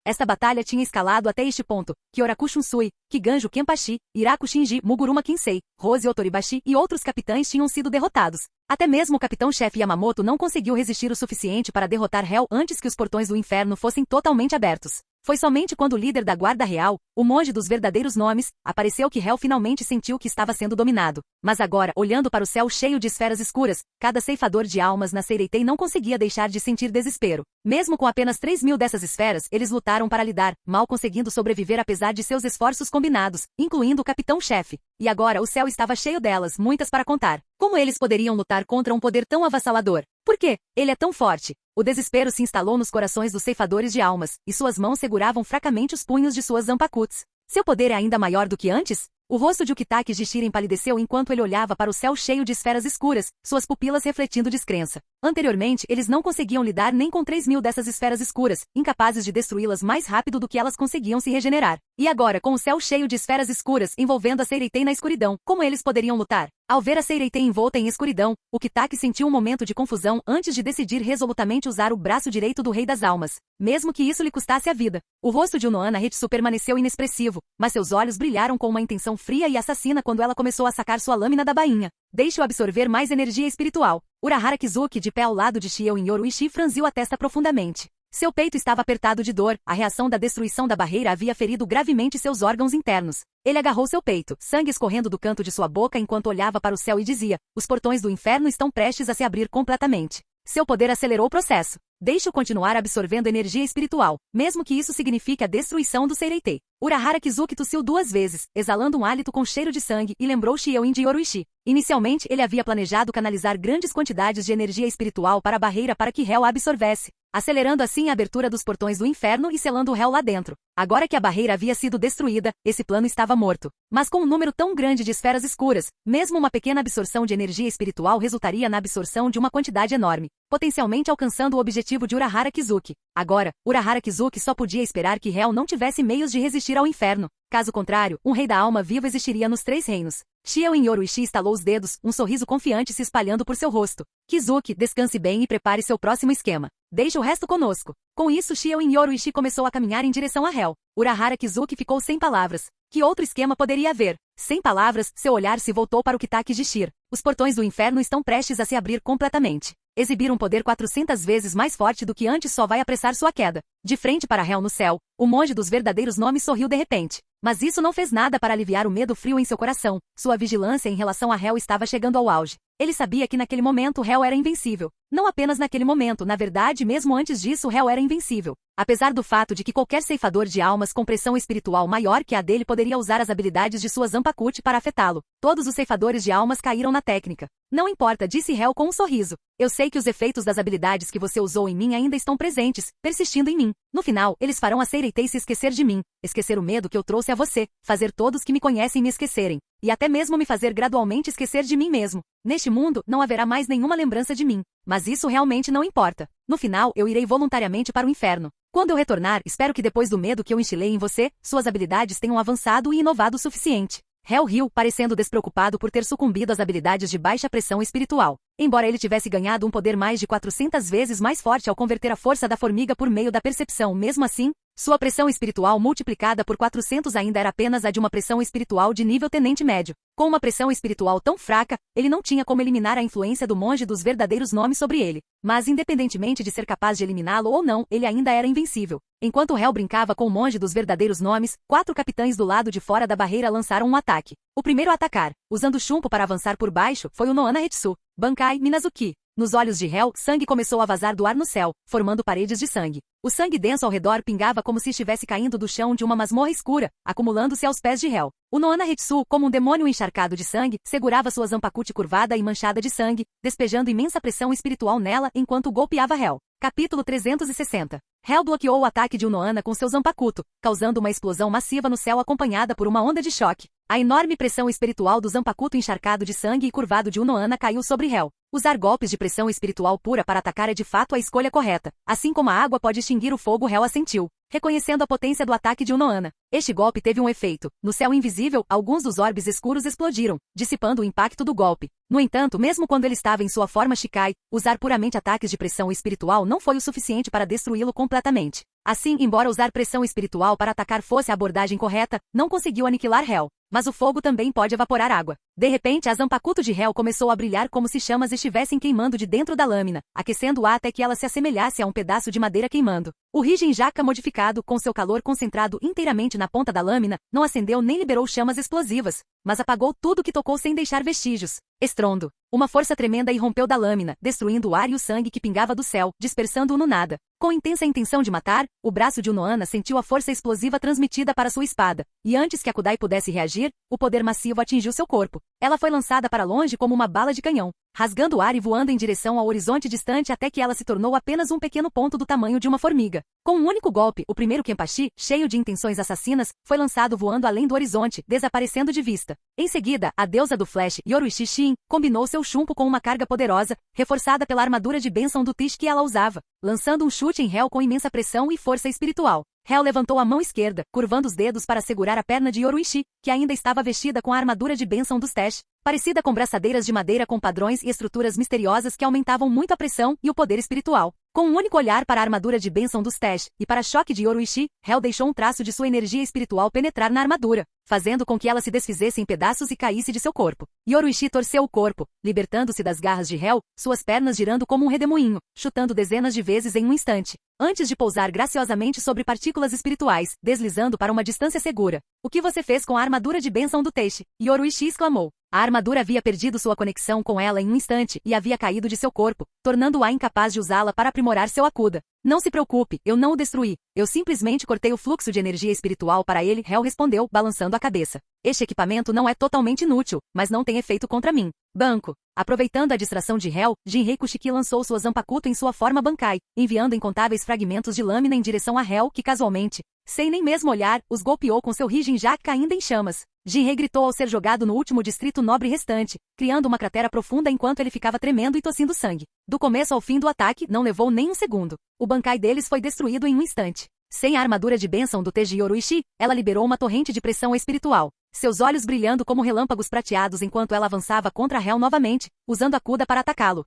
Esta batalha tinha escalado até este ponto. Kyoraku Shunsui, Kiganjo Kenpachi, Iraku Shinji, Muguruma Kinsei, Rose Otoribashi e outros capitães tinham sido derrotados. Até mesmo o capitão-chefe Yamamoto não conseguiu resistir o suficiente para derrotar Hel antes que os portões do inferno fossem totalmente abertos. Foi somente quando o líder da guarda real, o monge dos verdadeiros nomes, apareceu que Hel finalmente sentiu que estava sendo dominado. Mas agora, olhando para o céu cheio de esferas escuras, cada ceifador de almas na Seireitei não conseguia deixar de sentir desespero. Mesmo com apenas 3.000 dessas esferas, eles lutaram para lidar, mal conseguindo sobreviver apesar de seus esforços combinados, incluindo o capitão-chefe. E agora o céu estava cheio delas, muitas para contar. Como eles poderiam lutar contra um poder tão avassalador? Por quê? Ele é tão forte. O desespero se instalou nos corações dos ceifadores de almas, e suas mãos seguravam fracamente os punhos de suas zanpakuts. Seu poder é ainda maior do que antes? O rosto de Ukitake Jishir empalideceu enquanto ele olhava para o céu cheio de esferas escuras, suas pupilas refletindo descrença. Anteriormente, eles não conseguiam lidar nem com 3.000 dessas esferas escuras, incapazes de destruí-las mais rápido do que elas conseguiam se regenerar. E agora, com o céu cheio de esferas escuras envolvendo a Seireitei na escuridão, como eles poderiam lutar? Ao ver a Seireitei envolta em escuridão, Ukitake sentiu um momento de confusão antes de decidir resolutamente usar o braço direito do Rei das Almas, mesmo que isso lhe custasse a vida. O rosto de Unohana Hetsu permaneceu inexpressivo, mas seus olhos brilharam com uma intenção fria e assassina quando ela começou a sacar sua lâmina da bainha. Deixe-o absorver mais energia espiritual. Urahara Kizuki, de pé ao lado de Chiao Yoruishi, franziu a testa profundamente. Seu peito estava apertado de dor, a reação da destruição da barreira havia ferido gravemente seus órgãos internos. Ele agarrou seu peito, sangue escorrendo do canto de sua boca enquanto olhava para o céu e dizia: os portões do inferno estão prestes a se abrir completamente. Seu poder acelerou o processo. Deixe-o continuar absorvendo energia espiritual, mesmo que isso signifique a destruição do Seireitei. Urahara Kizuki tossiu 2 vezes, exalando um hálito com cheiro de sangue, e lembrou Chiao de Yoruishi. Inicialmente, ele havia planejado canalizar grandes quantidades de energia espiritual para a barreira para que Hel a absorvesse, acelerando assim a abertura dos portões do inferno e selando o Hel lá dentro. Agora que a barreira havia sido destruída, esse plano estava morto. Mas com um número tão grande de esferas escuras, mesmo uma pequena absorção de energia espiritual resultaria na absorção de uma quantidade enorme, potencialmente alcançando o objetivo de Urahara Kizuki. Agora, Urahara Kizuki só podia esperar que Hel não tivesse meios de resistir ao inferno. Caso contrário, um rei da alma viva existiria nos 3 reinos. Chiao Yoruishi estalou os dedos, um sorriso confiante se espalhando por seu rosto. Kizuki, descanse bem e prepare seu próximo esquema. Deixe o resto conosco. Com isso, Chiao Yoruishi começou a caminhar em direção a Hel. Urahara Kizuki ficou sem palavras. Que outro esquema poderia haver? Sem palavras, seu olhar se voltou para o Kitaki Jishir. Os portões do inferno estão prestes a se abrir completamente. Exibir um poder 400 vezes mais forte do que antes só vai apressar sua queda. De frente para Hel no céu, o monge dos verdadeiros nomes sorriu de repente. Mas isso não fez nada para aliviar o medo frio em seu coração. Sua vigilância em relação a Hel estava chegando ao auge. Ele sabia que naquele momento Hel era invencível. Não apenas naquele momento, na verdade, mesmo antes disso Hel era invencível. Apesar do fato de que qualquer ceifador de almas com pressão espiritual maior que a dele poderia usar as habilidades de sua Zanpakuti para afetá-lo, todos os ceifadores de almas caíram na técnica. Não importa, disse Hel com um sorriso. Eu sei que os efeitos das habilidades que você usou em mim ainda estão presentes, persistindo em mim. No final, eles farão a Seireitei se esquecer de mim, esquecer o medo que eu trouxe a você, fazer todos que me conhecem me esquecerem, e até mesmo me fazer gradualmente esquecer de mim mesmo. Neste mundo, não haverá mais nenhuma lembrança de mim. Mas isso realmente não importa. No final, eu irei voluntariamente para o inferno. Quando eu retornar, espero que depois do medo que eu instilei em você, suas habilidades tenham avançado e inovado o suficiente. Hel riu, parecendo despreocupado por ter sucumbido às habilidades de baixa pressão espiritual. Embora ele tivesse ganhado um poder mais de 400 vezes mais forte ao converter a força da formiga por meio da percepção, mesmo assim, Sua pressão espiritual multiplicada por 400 ainda era apenas a de uma pressão espiritual de nível tenente médio. Com uma pressão espiritual tão fraca, ele não tinha como eliminar a influência do monge dos verdadeiros nomes sobre ele. Mas independentemente de ser capaz de eliminá-lo ou não, ele ainda era invencível. Enquanto Hel brincava com o monge dos verdadeiros nomes, 4 capitães do lado de fora da barreira lançaram um ataque. O primeiro a atacar, usando chumbo para avançar por baixo, foi o Noana Hetsu, Bankai Minazuki. Nos olhos de Hel, sangue começou a vazar do ar no céu, formando paredes de sangue. O sangue denso ao redor pingava como se estivesse caindo do chão de uma masmorra escura, acumulando-se aos pés de Hel. O Noana Hetsu, como um demônio encharcado de sangue, segurava sua Zanpakuti curvada e manchada de sangue, despejando imensa pressão espiritual nela enquanto golpeava Hel. Capítulo 360. Hel bloqueou o ataque de Unoana com seu Zanpakuto, causando uma explosão massiva no céu acompanhada por uma onda de choque. A enorme pressão espiritual do Zanpakuto encharcado de sangue e curvado de Unoana caiu sobre Hel. Usar golpes de pressão espiritual pura para atacar é de fato a escolha correta. Assim como a água pode extinguir o fogo, Hel assentiu, reconhecendo a potência do ataque de Unoana. Este golpe teve um efeito. No céu invisível, alguns dos orbes escuros explodiram, dissipando o impacto do golpe. No entanto, mesmo quando ele estava em sua forma Shikai, usar puramente ataques de pressão espiritual não foi o suficiente para destruí-lo completamente. Assim, embora usar pressão espiritual para atacar fosse a abordagem correta, não conseguiu aniquilar Hel. Mas o fogo também pode evaporar água. De repente, a Zanpakuto de Hel começou a brilhar como se chamas estivessem queimando de dentro da lâmina, aquecendo-a até que ela se assemelhasse a um pedaço de madeira queimando. O Rijinjaka modificado, com seu calor concentrado inteiramente na ponta da lâmina, não acendeu nem liberou chamas explosivas, mas apagou tudo que tocou sem deixar vestígios. Estrondo. Uma força tremenda irrompeu da lâmina, destruindo o ar e o sangue que pingava do céu, dispersando-o no nada. Com intensa intenção de matar, o braço de Unoana sentiu a força explosiva transmitida para sua espada, e antes que a Kudai pudesse reagir, o poder massivo atingiu seu corpo. Ela foi lançada para longe como uma bala de canhão, rasgando o ar e voando em direção ao horizonte distante até que ela se tornou apenas um pequeno ponto do tamanho de uma formiga. Com um único golpe, o primeiro Kenpachi, cheio de intenções assassinas, foi lançado voando além do horizonte, desaparecendo de vista. Em seguida, a deusa do Flash, Yoruichi Shin, combinou seu chumbo com uma carga poderosa, reforçada pela armadura de bênção do Tish que ela usava, lançando um chute em Hel com imensa pressão e força espiritual. Hel levantou a mão esquerda, curvando os dedos para segurar a perna de Yoruichi, que ainda estava vestida com a armadura de bênção dos Tesh, parecida com braçadeiras de madeira com padrões e estruturas misteriosas que aumentavam muito a pressão e o poder espiritual. Com um único olhar para a armadura de bênção dos Tesh e para choque de Yoruichi, Hel deixou um traço de sua energia espiritual penetrar na armadura, fazendo com que ela se desfizesse em pedaços e caísse de seu corpo. Yoruichi torceu o corpo, libertando-se das garras de Hel, suas pernas girando como um redemoinho, chutando dezenas de vezes em um instante, antes de pousar graciosamente sobre partículas espirituais, deslizando para uma distância segura. O que você fez com a armadura de bênção do Teixe? Yoruichi exclamou. A armadura havia perdido sua conexão com ela em um instante e havia caído de seu corpo, tornando-a incapaz de usá-la para aprimorar seu Akuda. Não se preocupe, eu não o destruí. Eu simplesmente cortei o fluxo de energia espiritual para ele, Hel respondeu, balançando a cabeça. Este equipamento não é totalmente inútil, mas não tem efeito contra mim. Banco. Aproveitando a distração de Hel, Jinrei Kushiki lançou sua Zanpakuto em sua forma Bankai, enviando incontáveis fragmentos de lâmina em direção a Hel que casualmente, sem nem mesmo olhar, os golpeou com seu Rijinjaka ainda em chamas. Jinrei gritou ao ser jogado no último distrito nobre restante, criando uma cratera profunda enquanto ele ficava tremendo e tossindo sangue. Do começo ao fim do ataque, não levou nem um segundo. O Bankai deles foi destruído em um instante. Sem a armadura de bênção do Teiji Yoruichi, ela liberou uma torrente de pressão espiritual, seus olhos brilhando como relâmpagos prateados enquanto ela avançava contra Hel novamente, usando a Kuda para atacá-lo.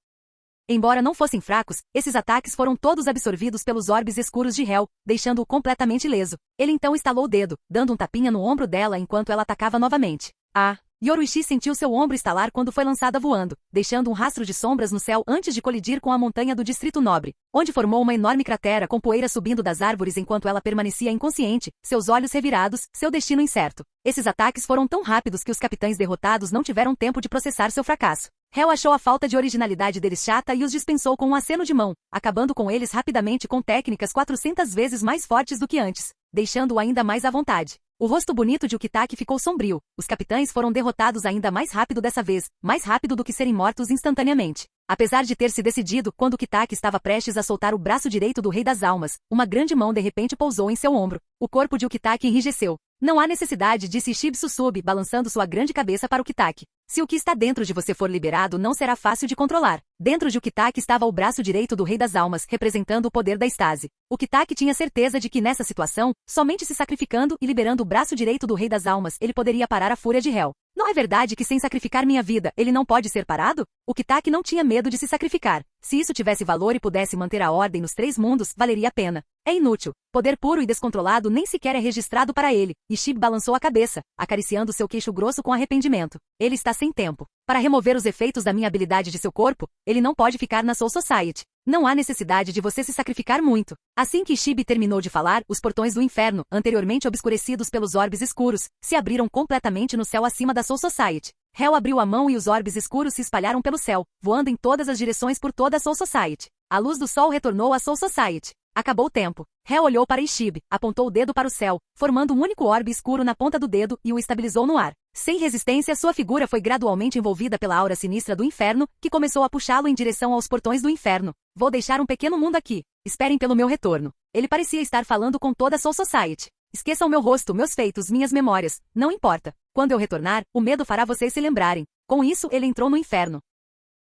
Embora não fossem fracos, esses ataques foram todos absorvidos pelos orbes escuros de Hel, deixando-o completamente ileso. Ele então estalou o dedo, dando um tapinha no ombro dela enquanto ela atacava novamente. Yoruichi sentiu seu ombro estalar quando foi lançada voando, deixando um rastro de sombras no céu antes de colidir com a montanha do Distrito Nobre, onde formou uma enorme cratera com poeira subindo das árvores enquanto ela permanecia inconsciente, seus olhos revirados, seu destino incerto. Esses ataques foram tão rápidos que os capitães derrotados não tiveram tempo de processar seu fracasso. Hel achou a falta de originalidade deles chata e os dispensou com um aceno de mão, acabando com eles rapidamente com técnicas 400 vezes mais fortes do que antes, deixando-o ainda mais à vontade. O rosto bonito de Ukitake ficou sombrio. Os capitães foram derrotados ainda mais rápido dessa vez, mais rápido do que serem mortos instantaneamente. Apesar de ter se decidido, quando Ukitake estava prestes a soltar o braço direito do Rei das Almas, uma grande mão de repente pousou em seu ombro. O corpo de Ukitake enrijeceu. Não há necessidade, disse Shibsusubi, balançando sua grande cabeça para Ukitake. Se o que está dentro de você for liberado, não será fácil de controlar. Dentro de Ukitake estava o braço direito do Rei das Almas, representando o poder da estase. Ukitake tinha certeza de que nessa situação, somente se sacrificando e liberando o braço direito do Rei das Almas, ele poderia parar a fúria de Hel. Não é verdade que sem sacrificar minha vida, ele não pode ser parado? O Kitaki não tinha medo de se sacrificar. Se isso tivesse valor e pudesse manter a ordem nos 3 mundos, valeria a pena. É inútil. Poder puro e descontrolado nem sequer é registrado para ele. Ishibe balançou a cabeça, acariciando seu queixo grosso com arrependimento. Ele está sem tempo. Para remover os efeitos da minha habilidade de seu corpo, ele não pode ficar na Soul Society. Não há necessidade de você se sacrificar muito. Assim que Ishibe terminou de falar, os portões do inferno, anteriormente obscurecidos pelos orbes escuros, se abriram completamente no céu acima da Soul Society. Hel abriu a mão e os orbes escuros se espalharam pelo céu, voando em todas as direções por toda a Soul Society. A luz do sol retornou à Soul Society. Acabou o tempo. Hel olhou para Ishibe, apontou o dedo para o céu, formando um único orbe escuro na ponta do dedo e o estabilizou no ar. Sem resistência, sua figura foi gradualmente envolvida pela aura sinistra do inferno, que começou a puxá-lo em direção aos portões do inferno. Vou deixar um pequeno mundo aqui. Esperem pelo meu retorno. Ele parecia estar falando com toda a Soul Society. Esqueçam meu rosto, meus feitos, minhas memórias. Não importa. Quando eu retornar, o medo fará vocês se lembrarem. Com isso, ele entrou no inferno.